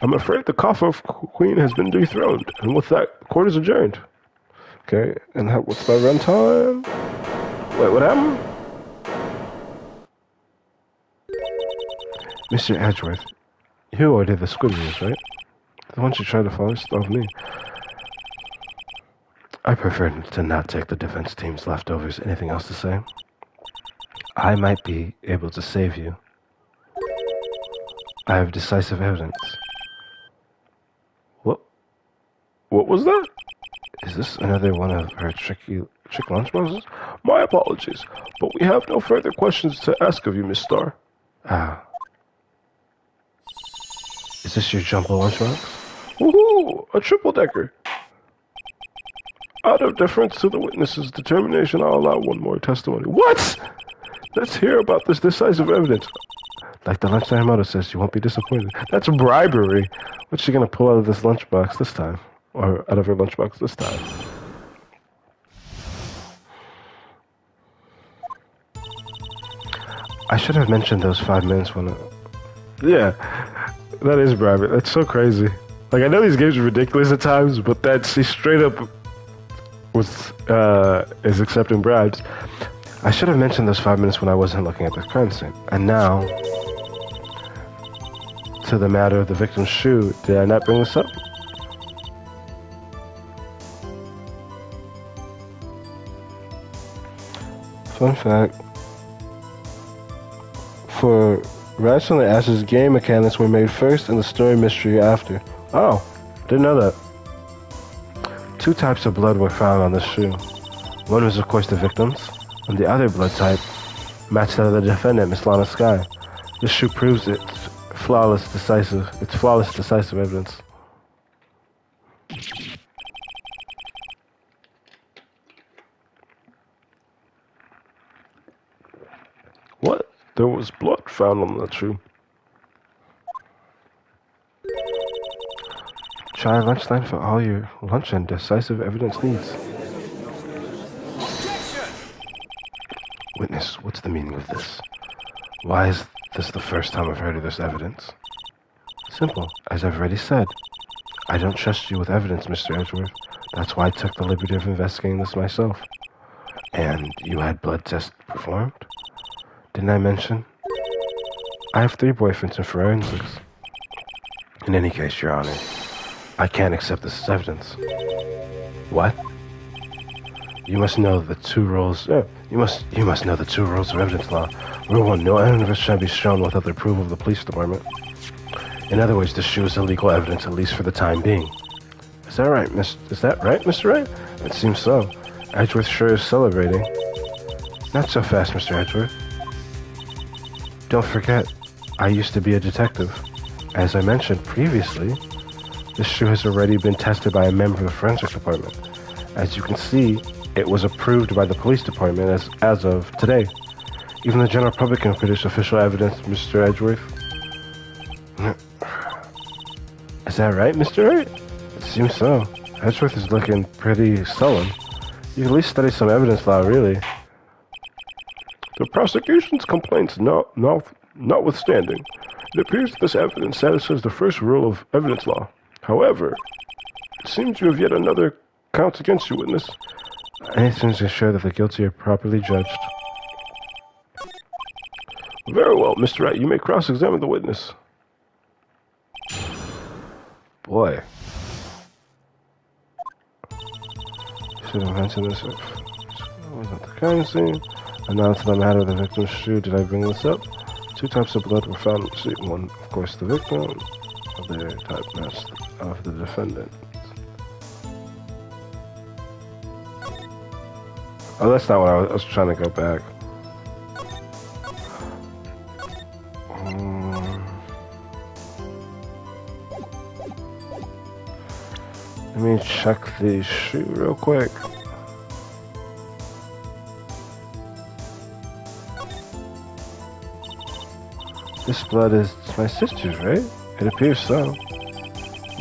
I'm afraid the Coffer Queen has been dethroned, and with that, court is adjourned. Okay, and what's my run time? Wait, what happened? Mr. Edgeworth, you ordered the squid wheels, right? The ones you tried to force off me. I prefer to not take the defense team's leftovers. Anything else to say? I might be able to save you. I have decisive evidence. What was that? Is this another one of her trick lunchboxes? My apologies, but we have no further questions to ask of you, Miss Starr. Ah. Is this your jumbo lunchbox? Woohoo! A triple-decker! Out of deference to the witness's determination, I'll allow one more testimony. What? Let's hear about this decisive evidence. Like the lunchtime motto says, you won't be disappointed. That's bribery. What's she gonna pull out of this lunchbox this time? Or out of her lunchbox this time? I should have mentioned those 5 minutes when... Yeah, that is bribery. That's so crazy. Like, I know these games are ridiculous at times, but she straight up is accepting bribes. I should have mentioned those 5 minutes when I wasn't looking at the crime scene. And now, to the matter of the victim's shoe, did I not bring this up? Fun fact. For Rats from the Ashes, game mechanics were made first and the story mystery after. Oh, didn't know that. 2 types of blood were found on this shoe. One was, of course, the victim's, and the other blood type matched that of the defendant, Miss Lana Skye. This shoe proves its flawless, decisive evidence. What? There was blood found on that shoe. Try lunchtime for all your lunch and decisive evidence needs. Objection! Witness, what's the meaning of this? Why is this the first time I've heard of this evidence? Simple, as I've already said. I don't trust you with evidence, Mr. Edgeworth. That's why I took the liberty of investigating this myself. And you had blood tests performed? Didn't I mention? I have 3 boyfriends in forensics. In any case, Your Honor, I can't accept this as evidence. What? You must know the 2 rules. You must know the 2 rules of evidence law. Rule 1: no evidence shall be shown without the approval of the police department. In other words, this shoe is illegal evidence, at least for the time being. Is that right, Mr. Wright? It seems so. Edgeworth sure is celebrating. Not so fast, Mr. Edgeworth. Don't forget, I used to be a detective. As I mentioned previously, this shoe has already been tested by a member of the forensics department. As you can see, it was approved by the police department as of today. Even the general public can produce official evidence, Mr. Edgeworth. Is that right, Mr. Wright? It seems so. Edgeworth is looking pretty sullen. You can at least study some evidence law, really. The prosecution's complaints notwithstanding, it appears that this evidence satisfies the first rule of evidence law. However, it seems you have yet another count against you, witness. Anything to ensure that the guilty are properly judged. Very well, Mr. Wright, you may cross-examine the witness. Boy. Should have mentioned this. Wasn't the crime scene. And now to the matter of the victim's shoe. Did I bring this up? 2 types of blood were found in the shoe. One, of course, the victim. Other type matched of the defendant. Oh, that's not what I was trying to go back. Let me check the shoe real quick. This blood is my sister's, right? It appears so.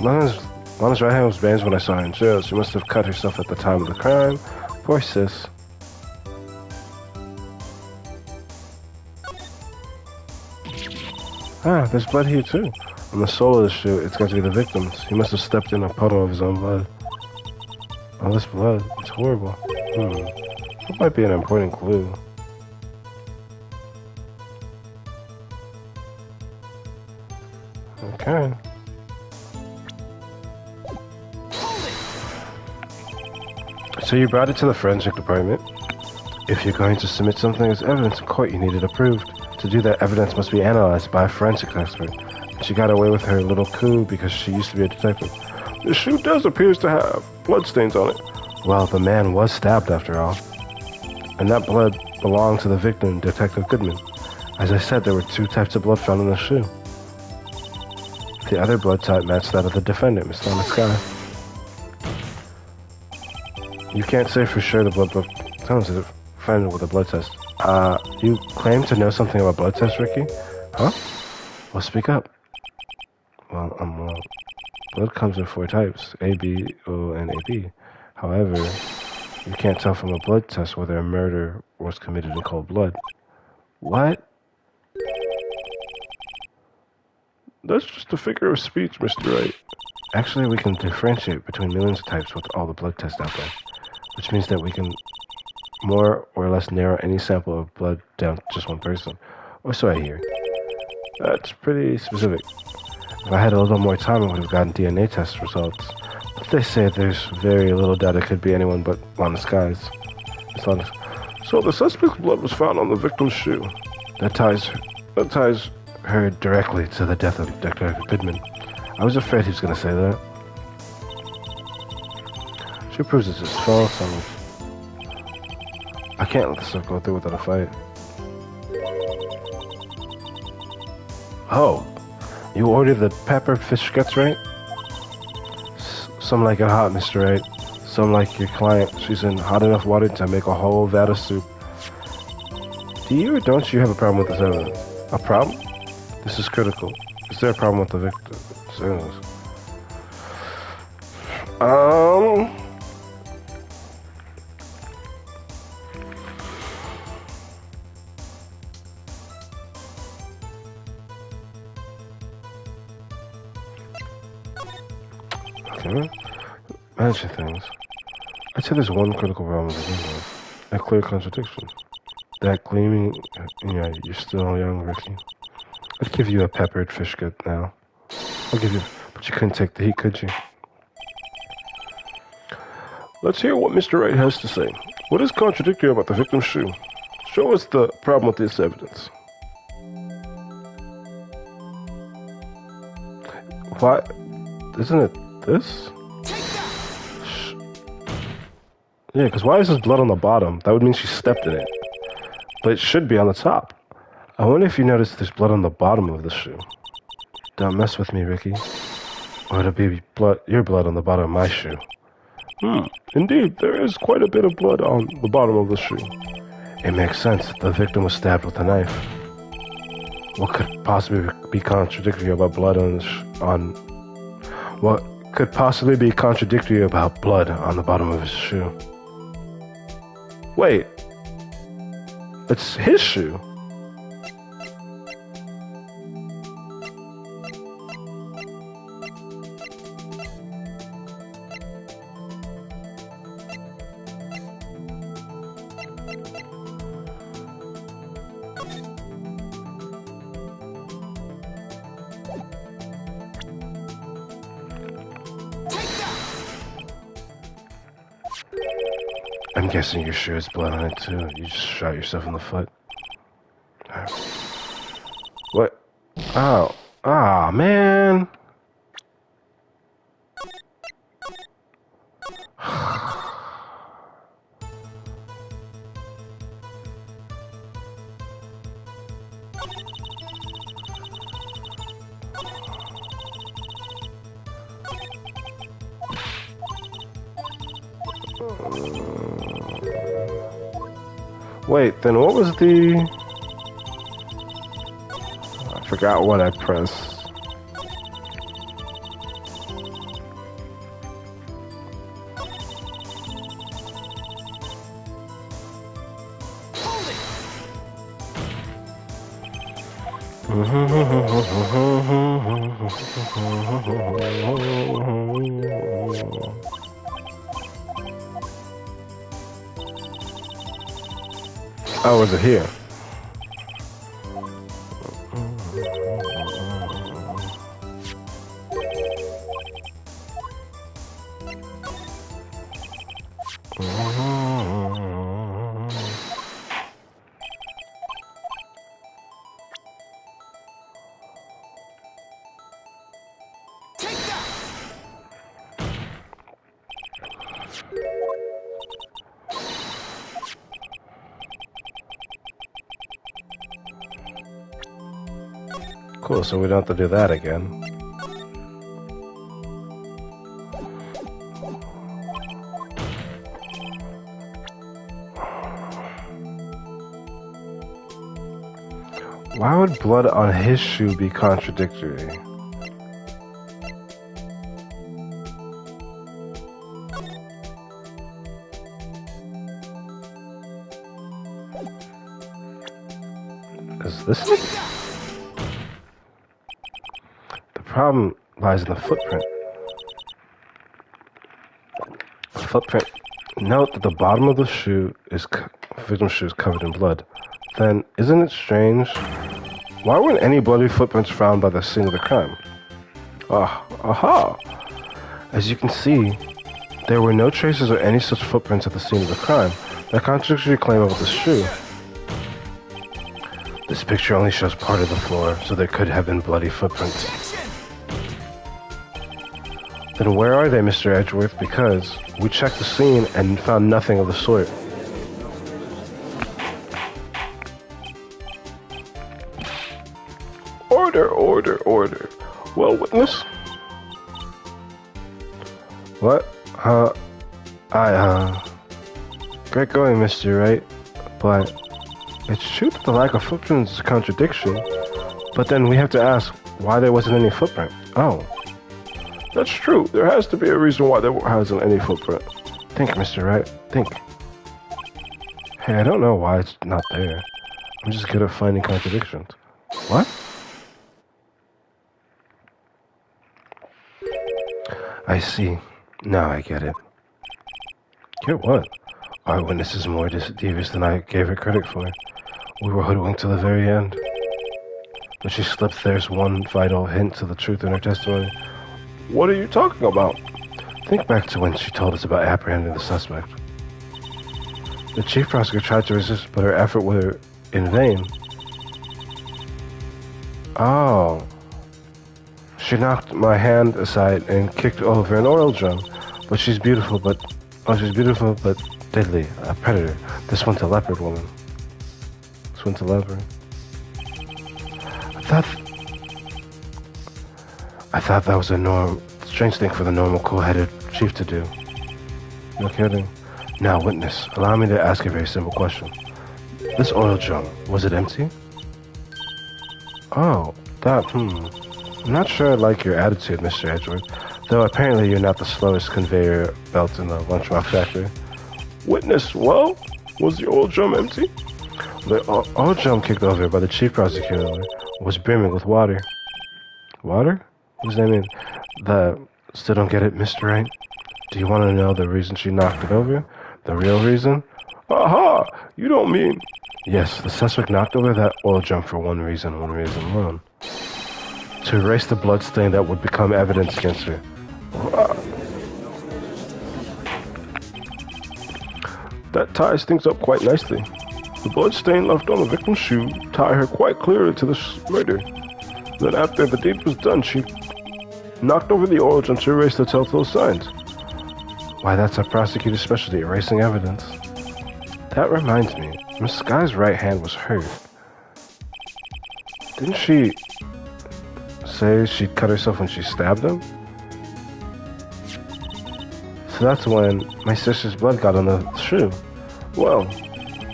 Lana's right hand was bandaged when I saw her in jail. She must have cut herself at the time of the crime. Poor sis. Ah, there's blood here too. On the sole of the shoe, it's got to be the victim's. He must have stepped in a puddle of his own blood. All this blood, it's horrible. That might be an important clue. Okay. So you brought it to the forensic department. If you're going to submit something as evidence in court, you need it approved. To do that, evidence must be analyzed by a forensic expert. She got away with her little coup because she used to be a detective. The shoe does appear to have bloodstains on it. Well, the man was stabbed after all. And that blood belonged to the victim, Detective Goodman. As I said, there were 2 types of blood found in the shoe. The other blood type matched that of the defendant, Miss Lana Skye. You can't say for sure the blood found with a blood test. You claim to know something about blood tests, Ricky? Huh? Well, speak up. Well, blood comes in 4 types: A, B, O, and AB. However, you can't tell from a blood test whether a murder was committed in cold blood. What? That's just a figure of speech, Mr. Wright. Actually, we can differentiate between millions of types with all the blood tests out there, which means that we can more or less narrow any sample of blood down to just one person. Or so I hear. That's pretty specific. If I had a little more time, I would have gotten DNA test results. But they say there's very little doubt it could be anyone but Lana Skye's. So the suspect's blood was found on the victim's shoe. That ties her directly to the death of Dr. Goodman. I was afraid he was going to say that. She proves it's his fault. I can't let this stuff go through without a fight. Oh, you ordered the pepper fish guts, right? Some like it hot, Mr. Wright. Some like your client. She's in hot enough water to make a whole vat of soup. Do you or don't you have a problem with this evidence? A problem? This is critical. Is there a problem with the victim's evidence? Okay. Manage things. I'd say there's one critical problem with the evidence. A clear contradiction. That gleaming... Yeah, you're still young, Ricky. I'd give you a peppered fish gut now. I'll give you... But you couldn't take the heat, could you? Let's hear what Mr. Wright has to say. What is contradictory about the victim's shoe? Show us the problem with this evidence. Why? Isn't it this? Yeah, because why is there blood on the bottom? That would mean she stepped in it. But it should be on the top. I wonder if you noticed there's blood on the bottom of the shoe. Don't mess with me, Ricky. Or it'll be your blood on the bottom of my shoe. Indeed, there is quite a bit of blood on the bottom of the shoe. It makes sense. The victim was stabbed with a knife. What could possibly be contradictory about blood What could possibly be contradictory about blood on the bottom of his shoe? Wait. It's his shoe. I'm guessing your shoe has blood on it too. You just shot yourself in the foot. What? Oh. Ah, man. Wait, then what was the... I forgot what I pressed. Oh, was it here? Cool, so we don't have to do that again. Why would blood on his shoe be contradictory? Is this it? The problem lies in the footprint. Footprint. Note that the bottom of the shoe is victim's shoe is covered in blood. Then, isn't it strange? Why weren't any bloody footprints found by the scene of the crime? Aha! As you can see, there were no traces of any such footprints at the scene of the crime. That contradicts your claim about the shoe. This picture only shows part of the floor, so there could have been bloody footprints. Objection! Then where are they, Mr. Edgeworth? Because we checked the scene and found nothing of the sort. Order. Well, witness? What? Great going, Mr. Wright. But it's true that the lack of footprints is a contradiction. But then we have to ask why there wasn't any footprint. Oh. That's true. There has to be a reason why there hasn't any footprint. Think, Mr. Wright. Think. Hey, I don't know why it's not there. I'm just good at finding contradictions. What? I see. Now I get it. Get what? Our witness is more devious than I gave her credit for. We were hoodwinked to the very end. But she slipped there's one vital hint to the truth in her testimony. What are you talking about? Think back to when she told us about apprehending the suspect. The chief prosecutor tried to resist, but her effort were in vain. Oh. She knocked my hand aside and kicked over an oil drum. But she's beautiful, but deadly. A predator. This one's a leopard woman. This one's a leopard. I thought that was a strange thing for the normal, cool-headed chief to do. No kidding. Now, witness, allow me to ask a very simple question. This oil drum, was it empty? Oh, I'm not sure I like your attitude, Mr. Edgeworth, though apparently you're not the slowest conveyor belt in the lunchbox factory. Witness, well, was the oil drum empty? The oil drum kicked over by the chief prosecutor was brimming with water. Water? What does that mean? Still don't get it, Mr. Wright? Do you want to know the reason she knocked it over? The real reason? Aha! You don't mean... Yes, the suspect knocked over that oil drum for one reason alone. To erase the blood stain that would become evidence against her. That ties things up quite nicely. The blood stain left on the victim's shoe tied her quite clearly to this murder. Then after the deed was done, she knocked over the oil drum to erase the telltale signs. Why, that's a prosecutor's specialty, erasing evidence. That reminds me, Miss Skye's right hand was hurt. Didn't she say she'd cut herself when she stabbed him? So that's when my sister's blood got on the shoe. Well,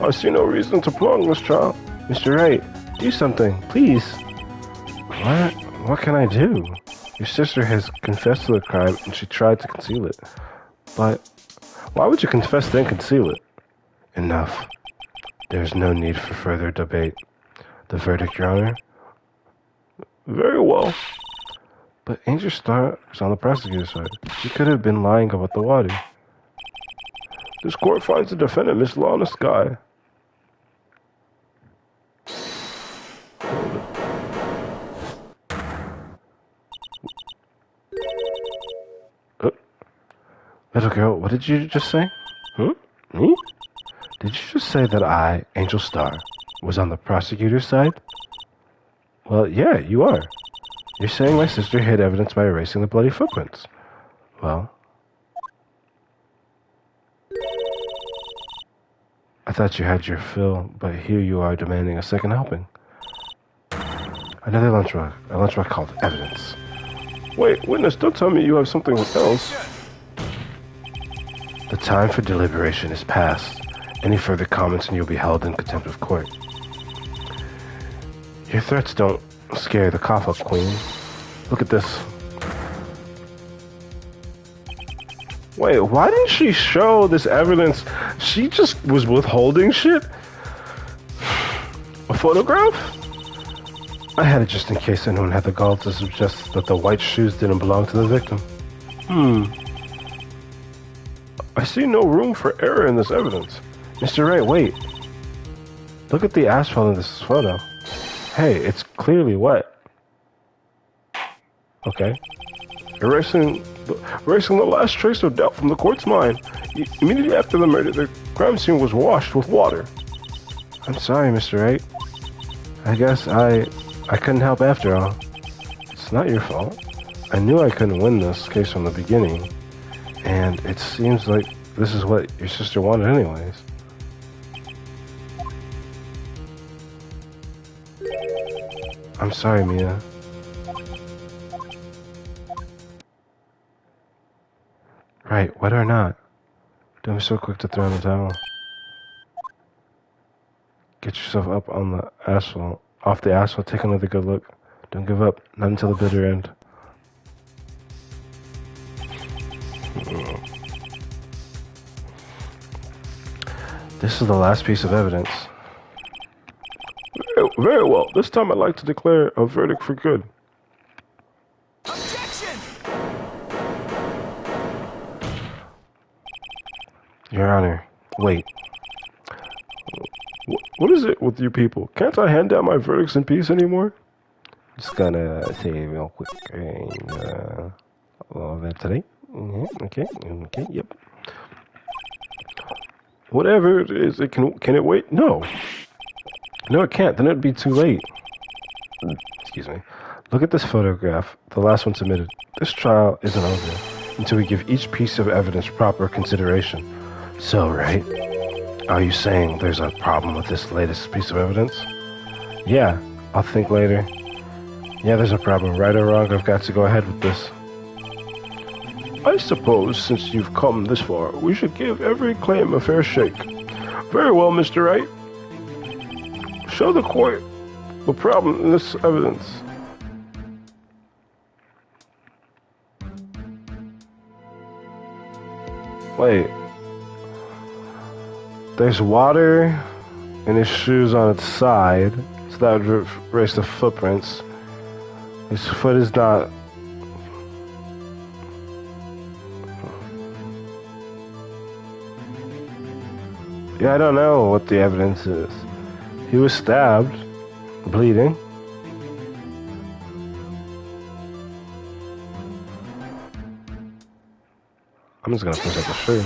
I see no reason to prolong this trial. Mr. Wright, do something, please. What can I do? Your sister has confessed to the crime and she tried to conceal it. But why would you confess then conceal it? Enough. There's no need for further debate. The verdict, Your Honor? Very well. But Angel Star is on the prosecutor's side. She could have been lying about the water. This court finds the defendant, Miss Lana Skye. Little girl, what did you just say? Me? Did you just say that I, Angel Star, was on the prosecutor's side? Well, yeah, you are. You're saying my sister hid evidence by erasing the bloody footprints. Well, I thought you had your fill, but here you are demanding a second helping. Another lunchbox called evidence. Wait, witness, don't tell me you have something else. The time for deliberation is past. Any further comments and you'll be held in contempt of court. Your threats don't scare the cough up, Queen. Look at this. Wait, why didn't she show this evidence? She just was withholding shit? A photograph? I had it just in case anyone had the gall to suggest that the white shoes didn't belong to the victim. I see no room for error in this evidence. Mr. Wright, wait. Look at the asphalt in this photo. Hey, it's clearly wet. Okay. Erasing the last trace of doubt from the court's mind. Immediately after the murder, the crime scene was washed with water. I'm sorry, Mr. Wright. I guess I couldn't help after all. It's not your fault. I knew I couldn't win this case from the beginning. And it seems like this is what your sister wanted anyways. I'm sorry, Mia. Right, wet or not. Don't be so quick to throw in the towel. Get yourself up on the asphalt. Off the asphalt, take another good look. Don't give up, not until the bitter end. This is the last piece of evidence. Very well. This time I'd like to declare a verdict for good. Objection! Your Honor, wait. What is it with you people? Can't I hand down my verdicts in peace anymore? Just gonna say real quick. All that today. Okay, yep. Whatever it is, can it wait? No, it can't. Then it'd be too late. Excuse me. Look at this photograph, the last one submitted. This trial isn't over until we give each piece of evidence proper consideration. So, right? Are you saying there's a problem with this latest piece of evidence? Yeah, I'll think later. Yeah, there's a problem. Right or wrong, I've got to go ahead with this. I suppose, since you've come this far, we should give every claim a fair shake. Very well, Mr. Wright. Show the court the problem in this evidence. Wait. There's water in his shoes on its side, so that would erase the footprints. His foot is not... Yeah, I don't know what the evidence is. He was stabbed, bleeding. I'm just gonna push up the shoe.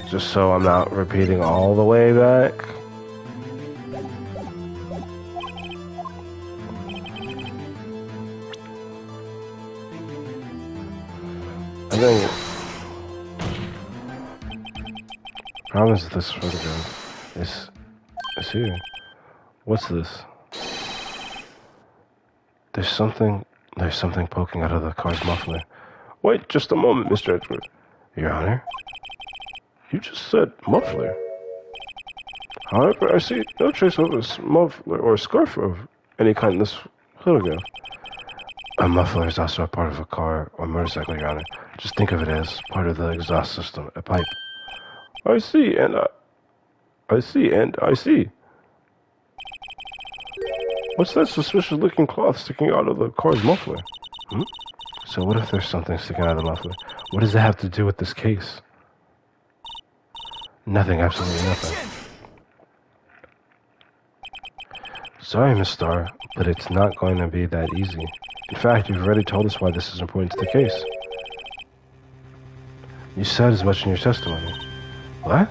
Just so I'm not repeating all the way back. I think problem is this photograph is here. What's this? There's something poking out of the car's muffler. Wait just a moment, Mr. Edward. Your Honor? You just said muffler. However, I see no trace of a muffler or a scarf of any kind in this photograph. A muffler is also a part of a car or motorcycle, Your Honor. Just think of it as part of the exhaust system, a pipe. I see, and I see. What's that suspicious-looking cloth sticking out of the car's muffler? So what if there's something sticking out of the muffler? What does that have to do with this case? Nothing, absolutely nothing. Sorry, Miss Starr, but it's not going to be that easy. In fact, you've already told us why this is important to the case. You said as much in your testimony. What?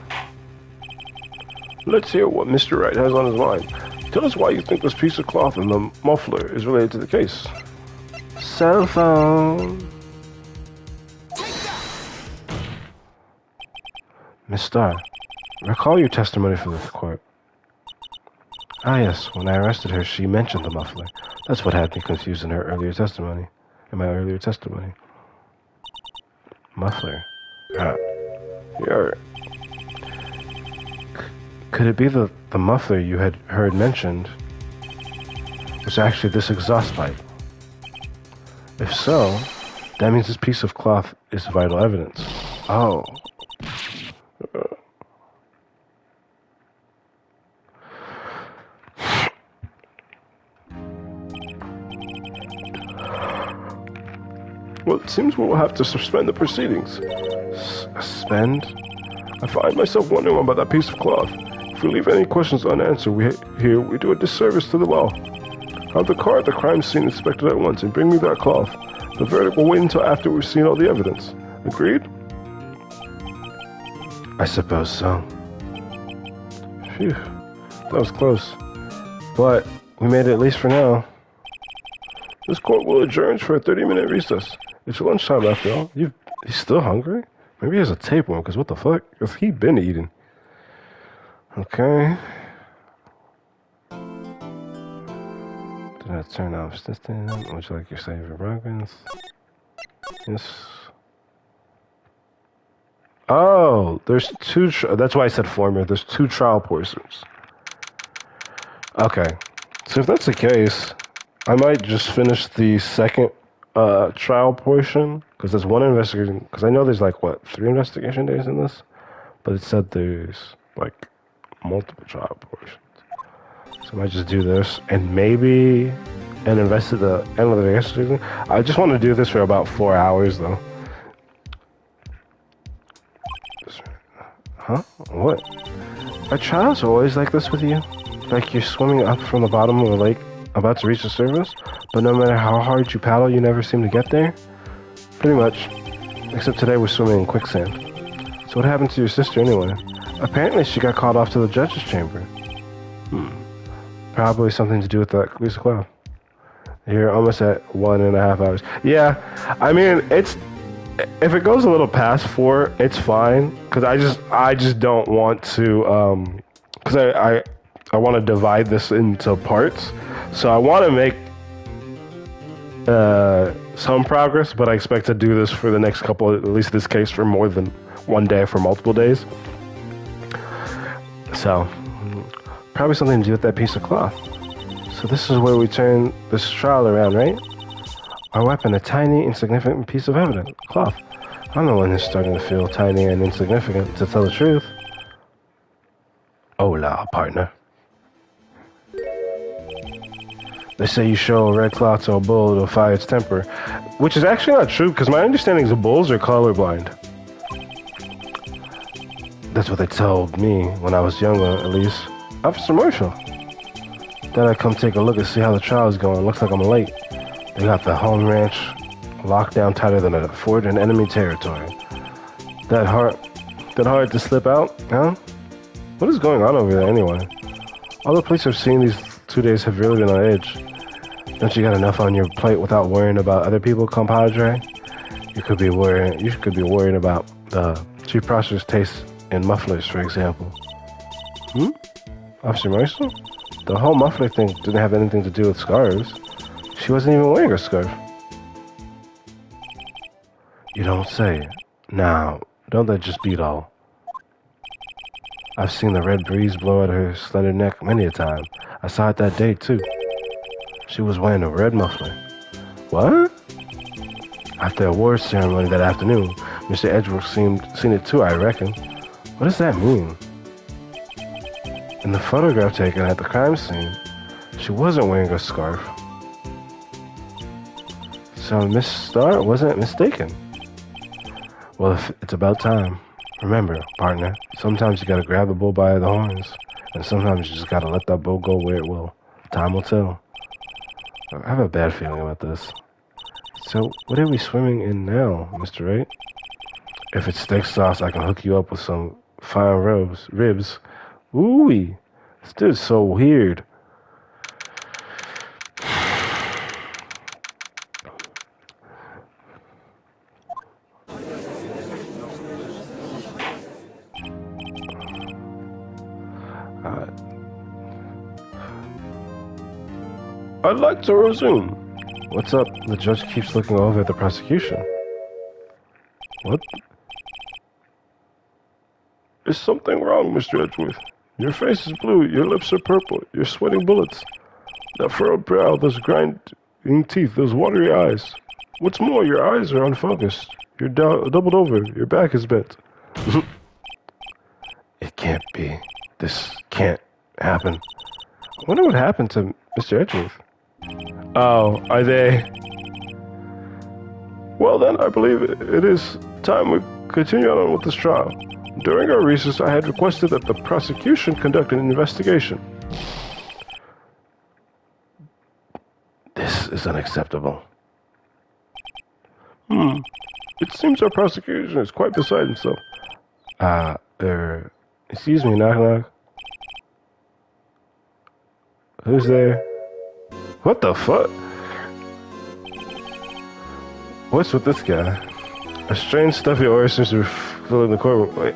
Let's hear what Mr. Wright has on his mind. Tell us why you think this piece of cloth in the muffler is related to the case. cell phone. Take that! Miss Starr, recall your testimony for the court. Ah, yes. When I arrested her, she mentioned the muffler. That's what had me confused in her earlier testimony. In my earlier testimony. Muffler. Here. Could it be the muffler you had heard mentioned was actually this exhaust pipe? If so, that means this piece of cloth is vital evidence. Oh. Well, it seems we'll have to suspend the proceedings. Suspend? I find myself wondering about that piece of cloth. If we leave any questions unanswered we do a disservice to the law. Have the car at the crime scene inspected at once and bring me that cloth. The verdict will wait until after we've seen all the evidence. Agreed? I suppose so. Phew. That was close. But we made it at least for now. This court will adjourn for a 30-minute recess. It's lunchtime after all. He's still hungry? Maybe he has a tapeworm, because what the fuck? Because he been eating. Okay. Did I turn off system? Would you like your save your progress? Yes. Oh, there's two. That's why I said former. There's two trial portions. Okay. So if that's the case, I might just finish the second trial portion, because there's one investigation, because I know there's like, what, 3 investigation days in this? But it said there's like multiple trial portions. So I might just do this, and maybe invest at the end of the investigation. I just want to do this for about 4 hours though. Huh? What? Are trials always like this with you? Like you're swimming up from the bottom of a lake about to reach the surface, but no matter how hard you paddle, you never seem to get there? Pretty much. Except today we're swimming in quicksand. So what happened to your sister anyway? Apparently she got called off to the judge's chamber. Probably something to do with that piece of cloth. You're almost at 1.5 hours. Yeah, I mean, if it goes a little past 4, it's fine. Because I just don't want to, because I want to divide this into parts. So I want to make some progress, but I expect to do this for the next couple, at least this case, for more than one day, for multiple days. So, probably something to do with that piece of cloth. So this is where we turn this trial around, right? Our weapon, a tiny, insignificant piece of evidence, cloth. I'm the one who's starting to feel tiny and insignificant, to tell the truth. Hola, partner. They say you show a red cloth to a bull, it'll fire its temper. Which is actually not true, because my understanding is the bulls are colorblind. That's what they told me when I was younger, at least. Officer Marshall. Then I come take a look and see how the trial's going. Looks like I'm late. They got the home ranch locked down tighter than a fort in enemy territory. That hard to slip out, huh? What is going on over there anyway? All the police I've seen these 2 days have really been on edge. Don't you got enough on your plate without worrying about other people, compadre? You could be worrying about the chief prosecutor's taste in mufflers, for example. Officer Marshall? The whole muffler thing didn't have anything to do with scarves. She wasn't even wearing a scarf. You don't say. Now, don't that just beat all? I've seen the red breeze blow at her slender neck many a time. I saw it that day, too. She was wearing a red muffler. What? After the awards ceremony that afternoon, Mr. Edgeworth seen it too, I reckon. What does that mean? In the photograph taken at the crime scene, she wasn't wearing a scarf. So Miss Starr wasn't mistaken. Well, if it's about time. Remember, partner, sometimes you gotta grab the bull by the horns, and sometimes you just gotta let that bull go where it will. Time will tell. I have a bad feeling about this. So, what are we swimming in now, Mr. Wright? If it's steak sauce, I can hook you up with some fine ribs. Ooh-wee. This dude's so weird. I'd like to resume. What's up? The judge keeps looking over at the prosecution. What? Is something wrong, Mr. Edgeworth? Your face is blue, your lips are purple, you're sweating bullets. That furrowed brow, those grinding teeth, those watery eyes. What's more, your eyes are unfocused. You're doubled over, your back is bent. It can't be. This can't happen. I wonder what happened to Mr. Edgeworth. Oh, are they? Well then, I believe it is time we continue on with this trial. During our recess, I had requested that the prosecution conduct an investigation. This is unacceptable. It seems our prosecution is quite beside himself. Excuse me, knock knock. Who's there? What the fuck? What's with this guy? A strange stuffy aura seems to be filling the courtroom. Wait.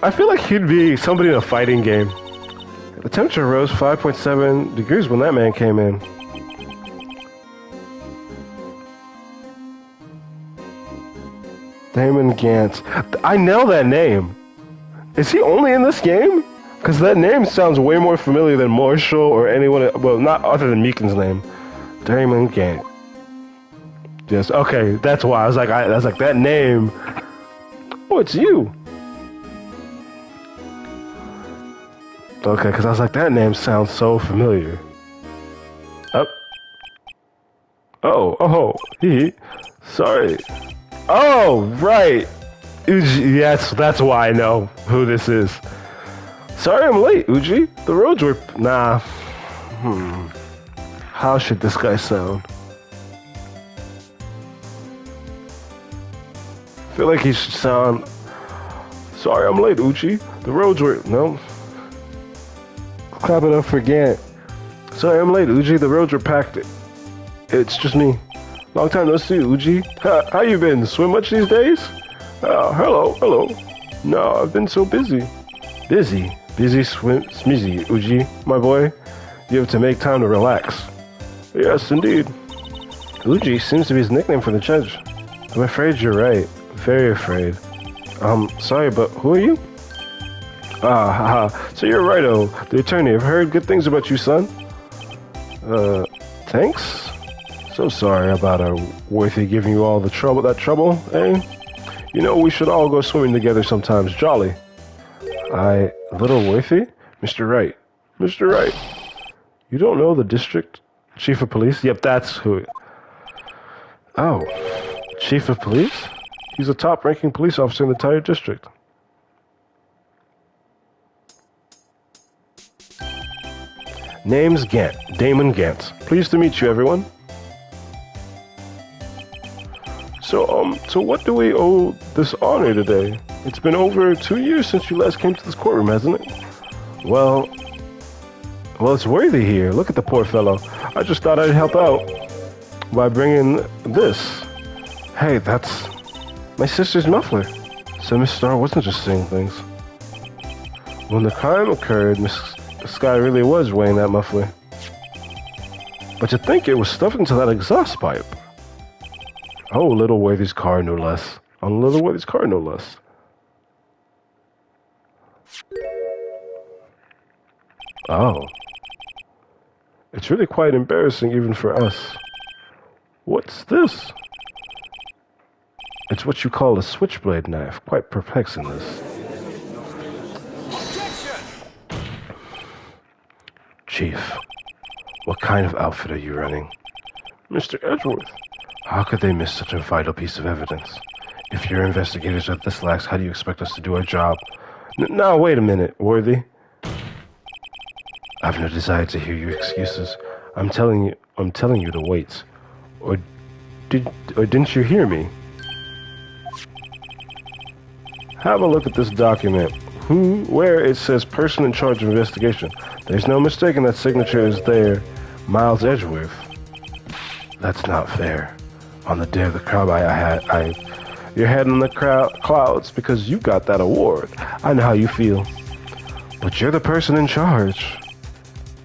I feel like he'd be somebody in a fighting game. The temperature rose 5.7 degrees when that man came in. Damon Gantz. I know that name. Is he only in this game? Because that name sounds way more familiar than Marshall or anyone. Well, not other than Meekin's name. Damon Gantz. Yes. Okay, that's why I was like, that name. Oh, it's you. Okay, because I was like, that name sounds so familiar. Sorry. Oh, right. Yes, that's why I know who this is. Sorry I'm late, Uji. The roads were... Nah. How should this guy sound? I feel like he should sound... Sorry I'm late, Uji. The roads were... No. Clap it up for Gant. Sorry I'm late, Uji. The roads were packed. It's just me. Long time no see, Uji. How you been? Swim much these days? Hello. No, I've been so busy. Busy, smizzy, Uji. My boy, you have to make time to relax. Yes, indeed. Uji seems to be his nickname for the judge. I'm afraid you're right. Very afraid. Sorry, but who are you? So you're Righto, the attorney. I've heard good things about you, son. Thanks? So sorry about Worthy giving you all that trouble, eh? You know, we should all go swimming together sometimes. Jolly. Little Worthy? Mr. Wright. Mr. Wright. You don't know the district chief of police? Yep, that's who. Oh, chief of police? He's a top-ranking police officer in the entire district. Name's Gant. Damon Gant. Pleased to meet you, everyone. So what do we owe this honor today? It's been over 2 years since you last came to this courtroom, hasn't it? Well, it's Worthy here. Look at the poor fellow. I just thought I'd help out by bringing this. Hey, that's my sister's muffler. So Miss Starr wasn't just saying things. When the crime occurred, Miss Skye really was wearing that muffler. But to think it was stuffed into that exhaust pipe. Oh, Little Worthy's car, no less. On Little Worthy's car, no less. Oh. It's really quite embarrassing even for us. What's this? It's what you call a switchblade knife. Quite perplexing, this. Chief, what kind of outfit are you running? Mr. Edgeworth. How could they miss such a vital piece of evidence? If your investigators are this lax, how do you expect us to do our job? Now, wait a minute, Worthy. I've no desire to hear your excuses. I'm telling you to wait. Or didn't you hear me? Have a look at this document. Where it says person in charge of investigation. There's no mistaking that signature is there. Miles Edgeworth. That's not fair. On the day of the crowd, you're head in the clouds because you got that award. I know how you feel. But you're the person in charge.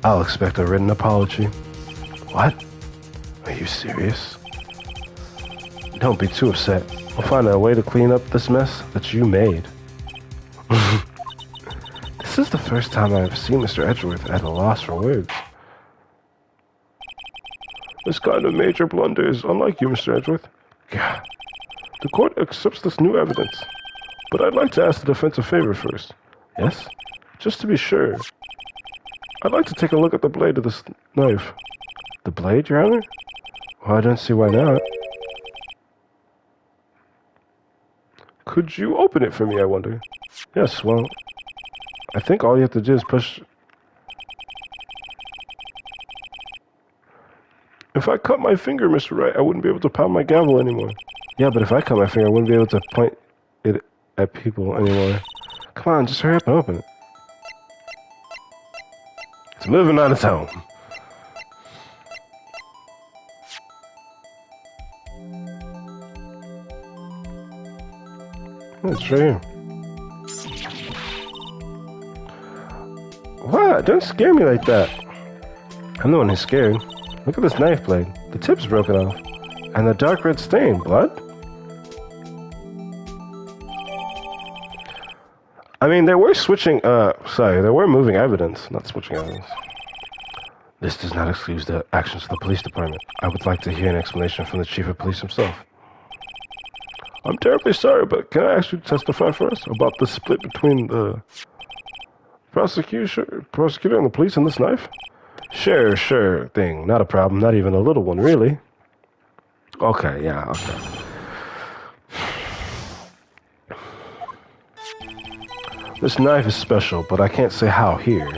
I'll expect a written apology. What? Are you serious? Don't be too upset. We'll find a way to clean up this mess that you made. This is the first time I've seen Mr. Edgeworth at a loss for words. This kind of major blunder is unlike you, Mr. Edgeworth. Yeah. The court accepts this new evidence, but I'd like to ask the defense a favor first. Yes? Just to be sure. I'd like to take a look at the blade of this knife. The blade, Your Honor? Well, I don't see why not. Could you open it for me, I wonder? Yes, well, I think all you have to do is push... If I cut my finger, Mr. Wright, I wouldn't be able to pound my gavel anymore. Yeah, but if I cut my finger, I wouldn't be able to point it at people anymore. Come on, just hurry up and open it. It's moving on its own. Oh, it's right here. What? Don't scare me like that. I'm the one who's scared. Look at this knife blade. The tip's broken off. And the dark red stain. Blood? I mean, they were switching, they were moving evidence, not switching evidence. This does not excuse the actions of the police department. I would like to hear an explanation from the chief of police himself. I'm terribly sorry, but can I ask you to testify for us about the split between the prosecutor and the police on this knife? Sure thing. Not a problem. Not even a little one, really. Okay, yeah, okay. This knife is special, but I can't say how here,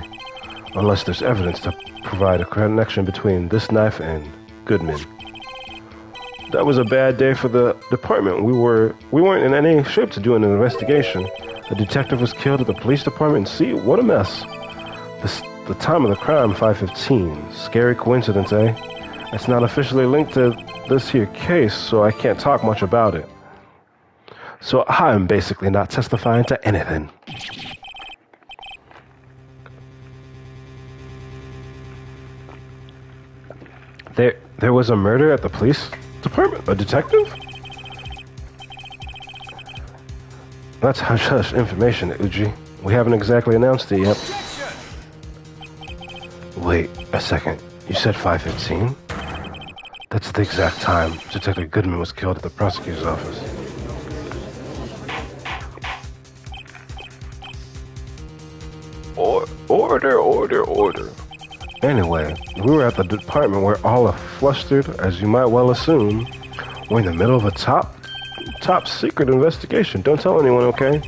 unless there's evidence to provide a connection between this knife and Goodman. That was a bad day for the department. We weren't in any shape to do an investigation. A detective was killed at the police department. See, what a mess. The time of the crime, 5:15. Scary coincidence, eh? It's not officially linked to this here case, so I can't talk much about it. So I'm basically not testifying to anything. There was a murder at the police department? A detective? That's hush-hush information, Uji. We haven't exactly announced it yet. Wait a second. You said 5:15? That's the exact time Detective Goodman was killed at the prosecutor's office. Order. Anyway, we were at the department where all are flustered, as you might well assume. We're in the middle of a top secret investigation. Don't tell anyone, okay?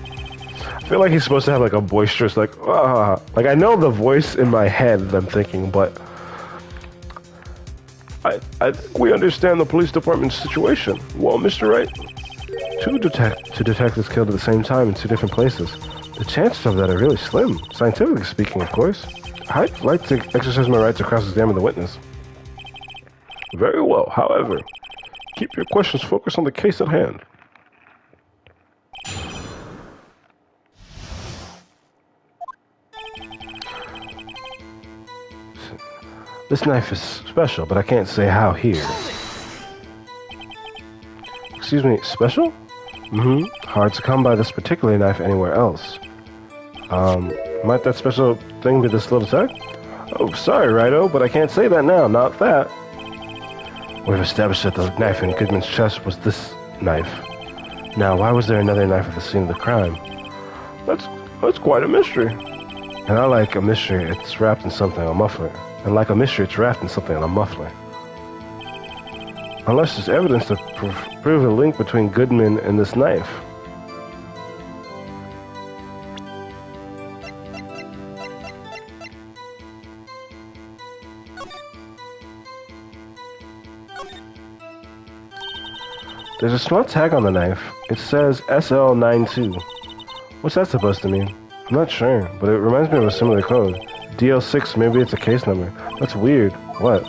I feel like he's supposed to have like a boisterous, like I know the voice in my head that I'm thinking, but I think we understand the police department's situation. Well, Mr. Wright, two detectives killed at the same time in two different places. The chances of that are really slim, scientifically speaking, of course. I'd like to exercise my right to cross-examine the witness. Very well. However, keep your questions focused on the case at hand. This knife is special, but I can't say how here. Excuse me, special? Mm-hmm. Hard to come by this particular knife anywhere else. Might that special thing be this little tag? Oh, sorry, Righto, but I can't say that now, not that. We've established that the knife in Goodman's chest was this knife. Now, why was there another knife at the scene of the crime? That's quite a mystery. And I like a mystery, it's wrapped in something, a muffler. And like a mystery, it's wrapped in something, a muffler. Unless there's evidence to prove a link between Goodman and this knife. There's a small tag on the knife. It says SL92. What's that supposed to mean? I'm not sure, but it reminds me of a similar code. DL6, maybe it's a case number. That's weird. What?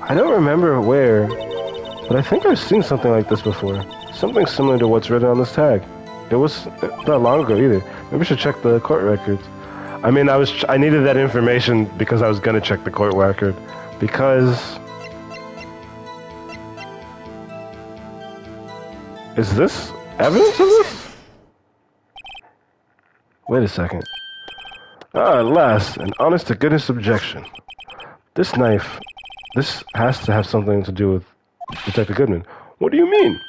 I don't remember where, but I think I've seen something like this before. Something similar to what's written on this tag. It was not long ago either. Maybe we should check the court records. I mean, I needed that information because I was gonna check the court record. Because... Is this evidence of this? Wait a second. Ah, at last, an honest-to-goodness objection. This knife, this has to have something to do with Detective Goodman. What do you mean?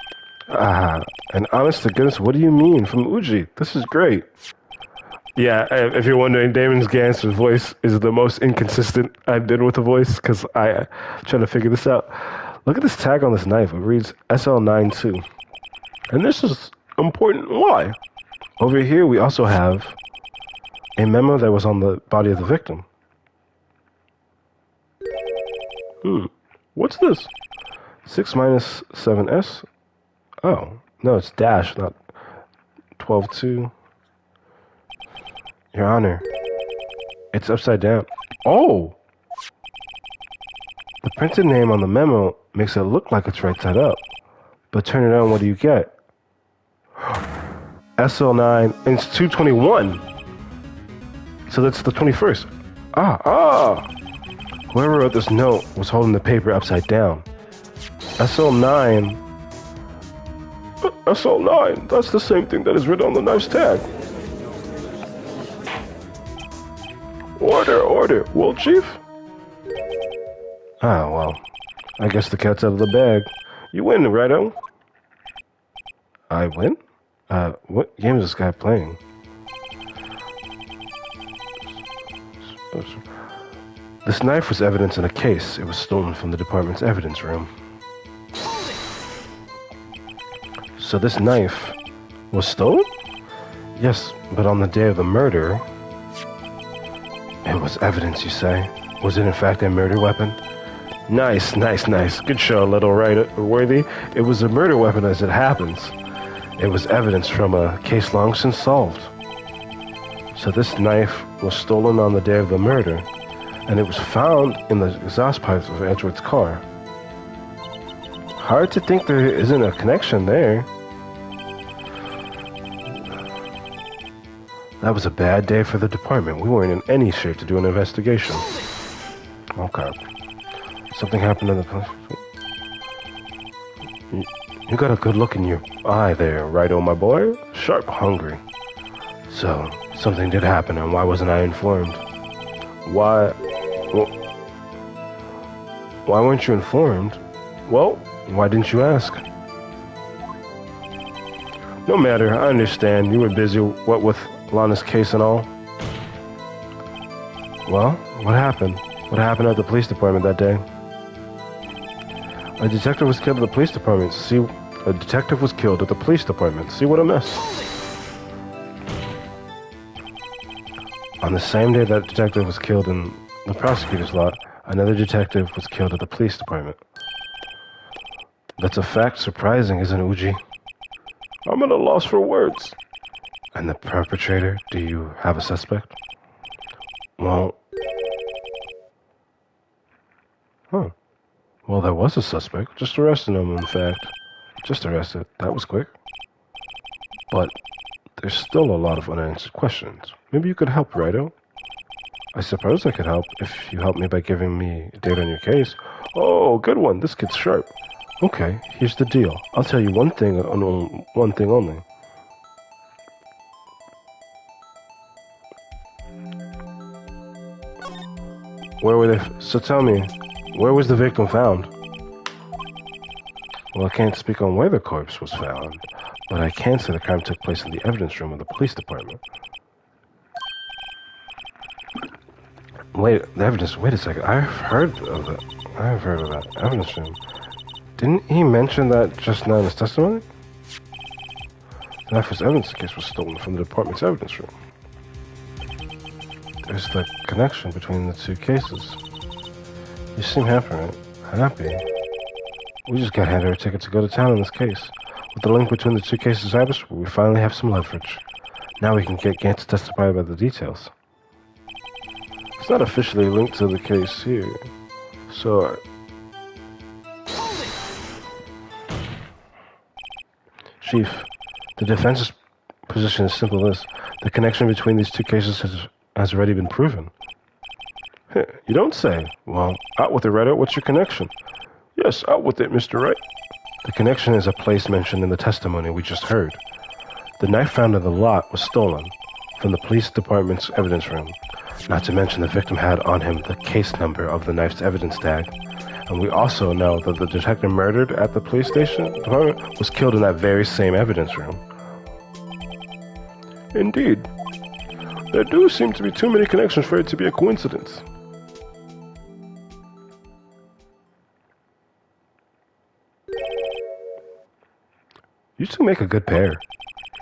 Ah, an honest-to-goodness, what do you mean? From Uji. This is great. Yeah, if you're wondering, Damon Gans's voice is the most inconsistent I did with the voice, because I trying to figure this out. Look at this tag on this knife. It reads SL92. And this is important. Why? Over here, we also have a memo that was on the body of the victim. What's this? 6 minus 7S? Oh, no, it's dash, not 12-2. Your Honor, it's upside down. Oh! The printed name on the memo makes it look like it's right side up. But turn it on, what do you get? SL9, and it's 221. So that's the 21st. Whoever wrote this note was holding the paper upside down. SL9. SL9, that's the same thing that is written on the knife's tag. Order. Well, Chief? Well, I guess the cat's out of the bag. You win, righto? I win? What game is this guy playing? This knife was evidence in a case. It was stolen from the department's evidence room. So this knife was stolen? Yes, but on the day of the murder... It was evidence, you say? Was it in fact a murder weapon? Nice. Good show, little worthy. It was a murder weapon as it happens. It was evidence from a case long since solved. So this knife was stolen on the day of the murder, and it was found in the exhaust pipes of Edgeworth's car. Hard to think there isn't a connection there. That was a bad day for the department. We weren't in any shape to do an investigation. Okay. Something happened in the police. You got a good look in your eye there, right, my boy? Sharp hungry. So, something did happen, and why wasn't I informed? Why weren't you informed? Well, why didn't you ask? No matter, I understand. You were busy, what with Lana's case and all. Well, what happened? What happened at the police department that day? A detective was killed at the police department. See, a detective was killed at the police department. See what a mess. On the same day that detective was killed in the prosecutor's lot, another detective was killed at the police department. That's a fact surprising, isn't it, Uji? I'm at a loss for words. And the perpetrator, do you have a suspect? Well... Well, there was a suspect. Just arrested him, in fact. Just arrested. That was quick. But there's still a lot of unanswered questions. Maybe you could help, righto? I suppose I could help if you help me by giving me a date on your case. Oh, good one. This kid's sharp. Okay, here's the deal. I'll tell you one thing and one thing only. Where were they? So tell me, where was the victim found? Well, I can't speak on where the corpse was found, but I can say the crime took place in the evidence room of the police department. Wait a second. I've heard of that evidence room. Didn't he mention that just now in his testimony? The knife's evidence case was stolen from the department's evidence room. There's the connection between the two cases. You seem happy, right? Happy? We just got handed a ticket to go to town in this case. With the link between the two cases established, we finally have some leverage. Now we can get Gant to testify about the details. It's not officially linked to the case here, so... Chief, the defense's position is simple as the connection between these two cases has already been proven. Heh, you don't say. Well, out with it, Ryder. What's your connection? Yes, out with it, Mr. Wright. The connection is a place mentioned in the testimony we just heard. The knife found in the lot was stolen from the police department's evidence room. Not to mention the victim had on him the case number of the knife's evidence tag. And we also know that the detective murdered at the police station department was killed in that very same evidence room. Indeed. There do seem to be too many connections for it to be a coincidence. You two make a good pair.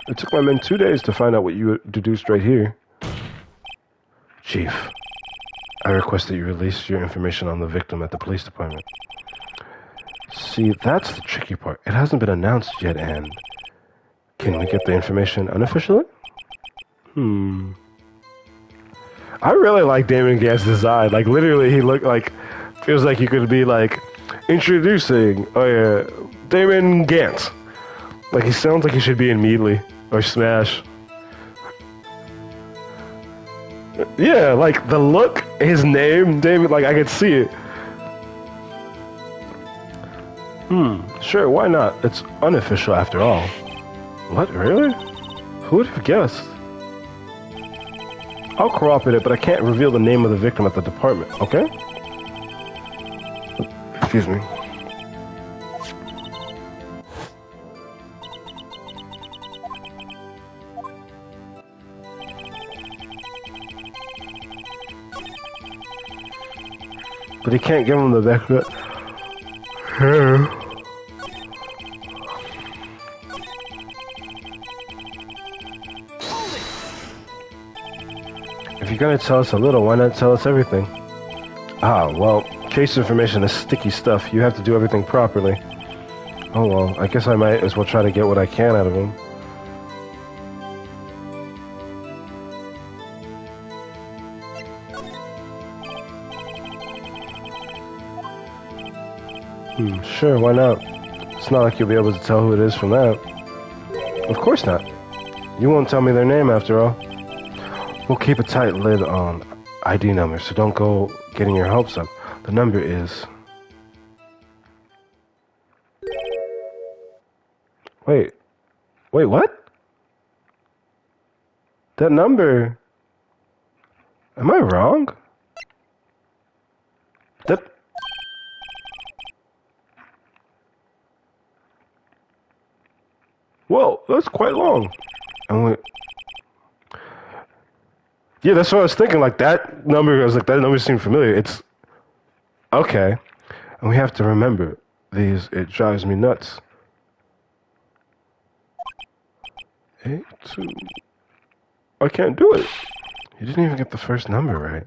It took my men 2 days to find out what you deduced right here. Chief, I request that you release your information on the victim at the police department. See, that's the tricky part. It hasn't been announced yet, and... Can we get the information unofficially? I really like Damon Gant's design. Like, literally, he looked like... Feels like he could be, like, introducing... Oh, yeah. Damon Gant. Like, he sounds like he should be in Meatly. Or Smash. Yeah, like, the look, his name, Damon, like, I could see it. Sure, why not? It's unofficial after all. What, really? Who would have guessed? I'll cooperate it, but I can't reveal the name of the victim at the department, okay? Excuse me. But he can't give him the back of it. If you're gonna tell us a little, why not tell us everything? Ah, well, case information is sticky stuff. You have to do everything properly. Oh well, I guess I might as well try to get what I can out of him. Sure, why not? It's not like you'll be able to tell who it is from that. Of course not. You won't tell me their name after all. We'll keep a tight lid on ID numbers, so don't go getting your hopes up. The number is... Wait, what? That number... Am I wrong? That... Well, that's quite long. And we... Yeah, that's what I was thinking. Like, that number, I was like, that number seemed familiar. It's... Okay. And we have to remember these. It drives me nuts. 8, 2... I can't do it. You didn't even get the first number right.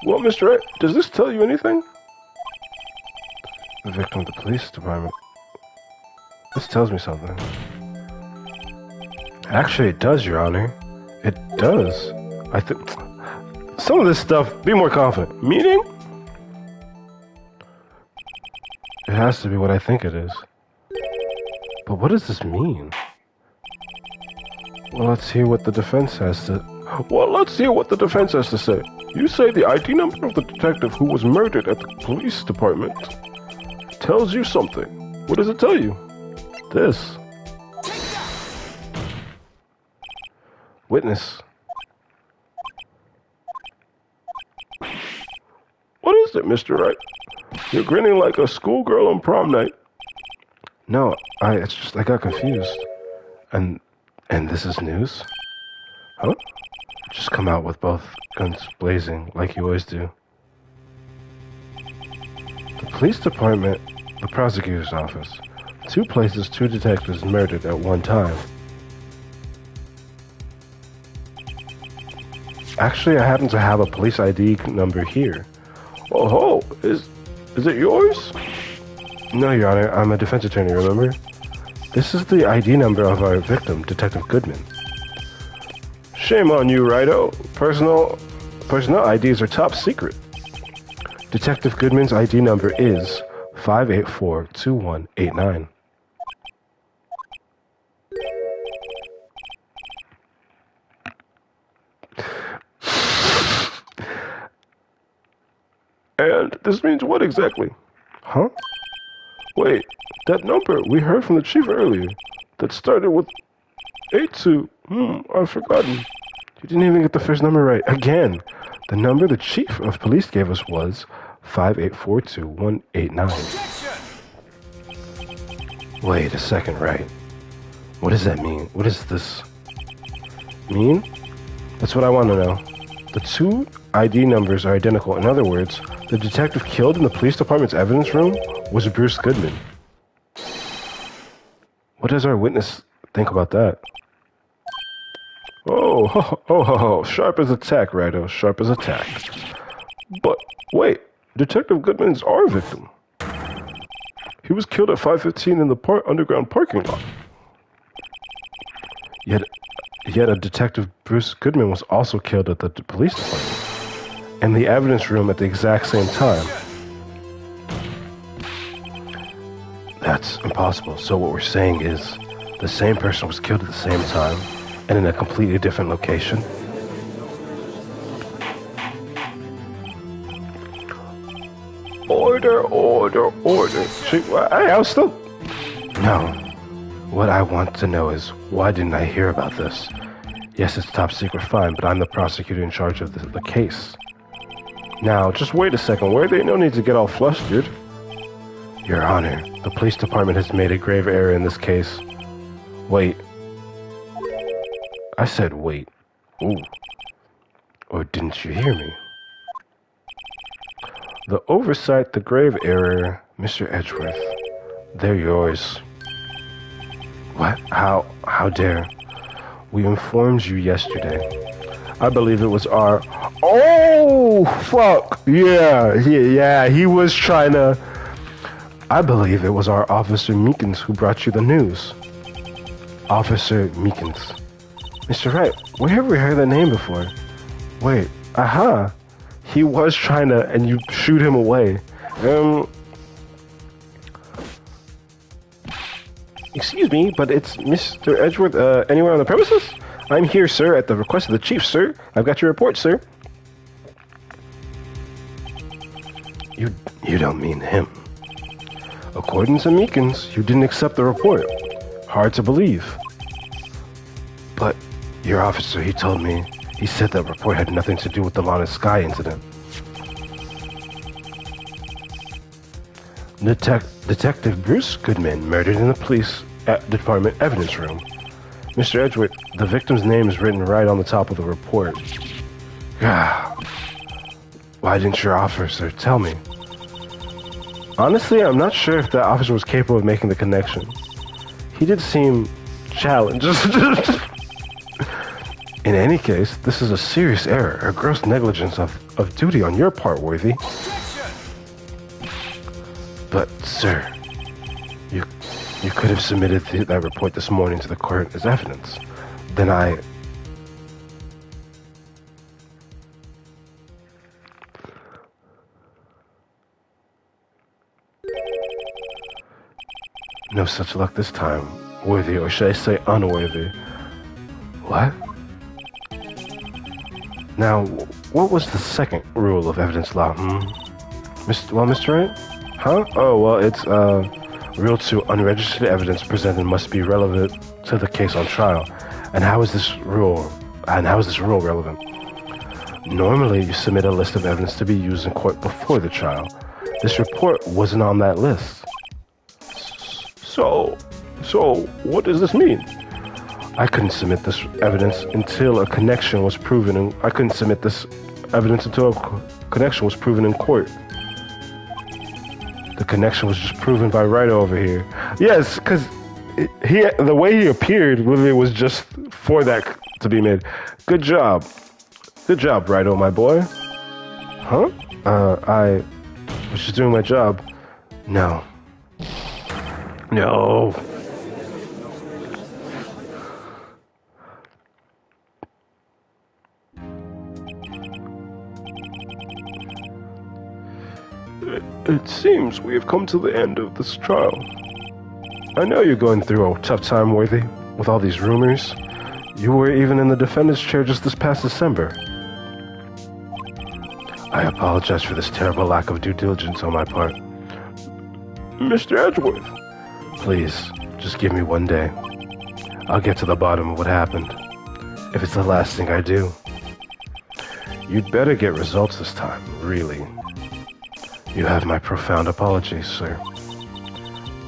Well, Mr. Wright, does this tell you anything? The victim of the police department. This tells me something. Actually, it does, Your Honor. It does. I think... Some of this stuff, be more confident. Meaning? It has to be what I think it is. But what does this mean? Well, let's hear what the defense has to... say. You say the ID number of the detective who was murdered at the police department tells you something. What does it tell you? This. Witness. What is it, Mr. Wright? You're grinning like a schoolgirl on prom night. No, it's just, I got confused. And this is news? Huh? Just come out with both guns blazing, like you always do. The police department, the prosecutor's office. 2 places, 2 detectives murdered at one time. Actually, I happen to have a police ID number here. Oh, is it yours? No, Your Honor, I'm a defense attorney, remember? This is the ID number of our victim, Detective Goodman. Shame on you, Righto. Personnel IDs are top secret. Detective Goodman's ID number is 584-2189. And this means what exactly? Huh? Wait, that number we heard from the chief earlier, that started with 82. I've forgotten. You didn't even get the first number right. Again, the number the chief of police gave us was 5842189. Wait a second, right? What does that mean? What does this mean? That's what I want to know. The two ID numbers are identical. In other words, the detective killed in the police department's evidence room was Bruce Goodman. What does our witness think about that? Oh, sharp as a tack, Rido, sharp as a tack. But wait, Detective Goodman's our victim. He was killed at 5:15 in the underground parking lot. Yet a Detective Bruce Goodman was also killed at the police department, in the evidence room at the exact same time. That's impossible. So what we're saying is, the same person was killed at the same time, and in a completely different location. Order. I was still... No. What I want to know is, why didn't I hear about this? Yes, it's top secret, fine, but I'm the prosecutor in charge of the case. Now, just wait a second. Where they no need to get all flustered. Your Honor, the police department has made a grave error in this case. Wait. I said wait. Ooh. Or didn't you hear me? The oversight, the grave error, Mr. Edgeworth. They're yours. What? How dare? We informed you yesterday. I believe it was our... Oh, fuck! Yeah, he was trying to... I believe it was our Officer Meekins who brought you the news. Officer Meekins. Mr. Wright, where have we heard that name before? Wait, aha! He was trying to... and you shoot him away. Excuse me, but it's Mr. Edgeworth, anywhere on the premises? I'm here, sir, at the request of the chief, sir. I've got your report, sir. You don't mean him. According to Meekins, you didn't accept the report. Hard to believe. But your officer, he told me, he said that report had nothing to do with the Lana Skye incident. Detective Bruce Goodman murdered in the police department evidence room. Mr. Edgeworth, the victim's name is written right on the top of the report. Why didn't your officer tell me? Honestly, I'm not sure if that officer was capable of making the connection. He did seem challenged. In any case, this is a serious error, a gross negligence of duty on your part, Worthy. But, sir, you could have submitted that report this morning to the court as evidence. Then I... No such luck this time, Worthy, or should I say unworthy? What? Now, what was the second rule of evidence law, Mr. Wright? Huh? Oh, well, it's, Rule 2, unregistered evidence presented must be relevant to the case on trial. And how is this rule relevant? Normally, you submit a list of evidence to be used in court before the trial. This report wasn't on that list. So, what does this mean? I couldn't submit this evidence until a connection was proven, and I couldn't submit this evidence until a connection was proven in court. The connection was just proven by Ryder over here. Yes, because the way he appeared, it was just for that to be made. Good job, Ryder, my boy. Huh? I was just doing my job. No. It seems we have come to the end of this trial. I know you're going through a tough time, Worthy, with all these rumors. You were even in the defendant's chair just this past December. I apologize for this terrible lack of due diligence on my part. Mr. Edgeworth, please, just give me one day. I'll get to the bottom of what happened. If it's the last thing I do. You'd better get results this time, really. You have my profound apologies, sir.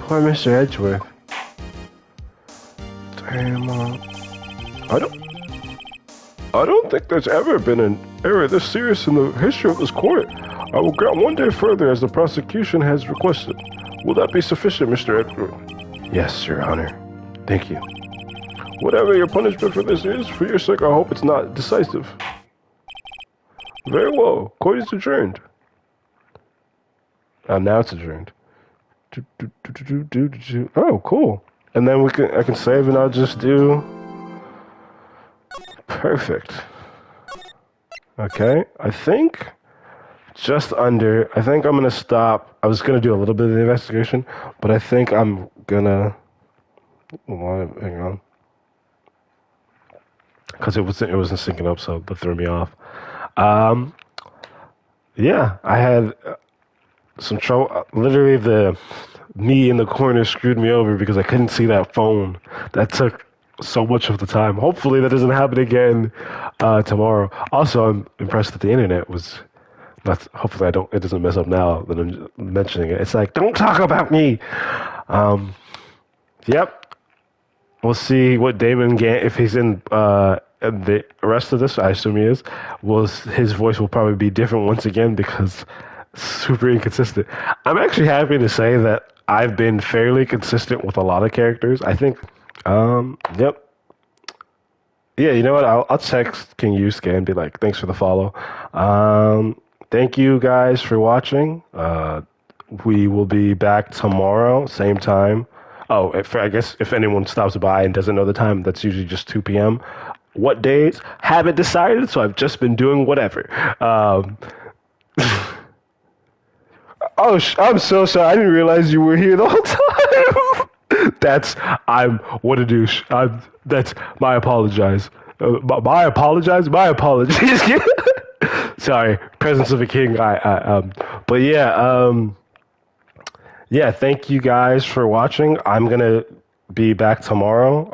Poor Mr. Edgeworth. Damn, I don't think there's ever been an error this serious in the history of this court. I will grant one day further as the prosecution has requested. Will that be sufficient, Mr. Edgeworth? Yes, Your Honor. Thank you. Whatever your punishment for this is, for your sake, I hope it's not decisive. Very well. Court is adjourned. Now it's adjourned. Oh, cool. And then I can save and I'll just do... Perfect. Okay, I think I think I'm going to stop. I was going to do a little bit of the investigation, but I think I'm going to... Hang on. Because it wasn't syncing up, so that threw me off. Yeah, I had some trouble. Literally, me in the corner screwed me over because I couldn't see that phone. That took so much of the time. Hopefully, that doesn't happen again tomorrow. Also, I'm impressed that the internet was. Hopefully, it doesn't mess up now that I'm mentioning it. It's like, don't talk about me. Yep. We'll see what Damon if he's in the rest of this. I assume he is. His voice will probably be different once again because super inconsistent. I'm actually happy to say that I've been fairly consistent with a lot of characters. I think. Yep. Yeah, you know what? I'll text King Yusuke and be like, thanks for the follow. Thank you guys for watching. We will be back tomorrow, same time. Oh, I guess if anyone stops by and doesn't know the time, that's usually just 2 p.m. What days? Haven't decided, so I've just been doing whatever. Oh, I'm so sorry. I didn't realize you were here the whole time. What a douche. That's my apologize. My apologize? My apologies. Sorry, presence of a king. But yeah, thank you guys for watching. I'm gonna be back tomorrow.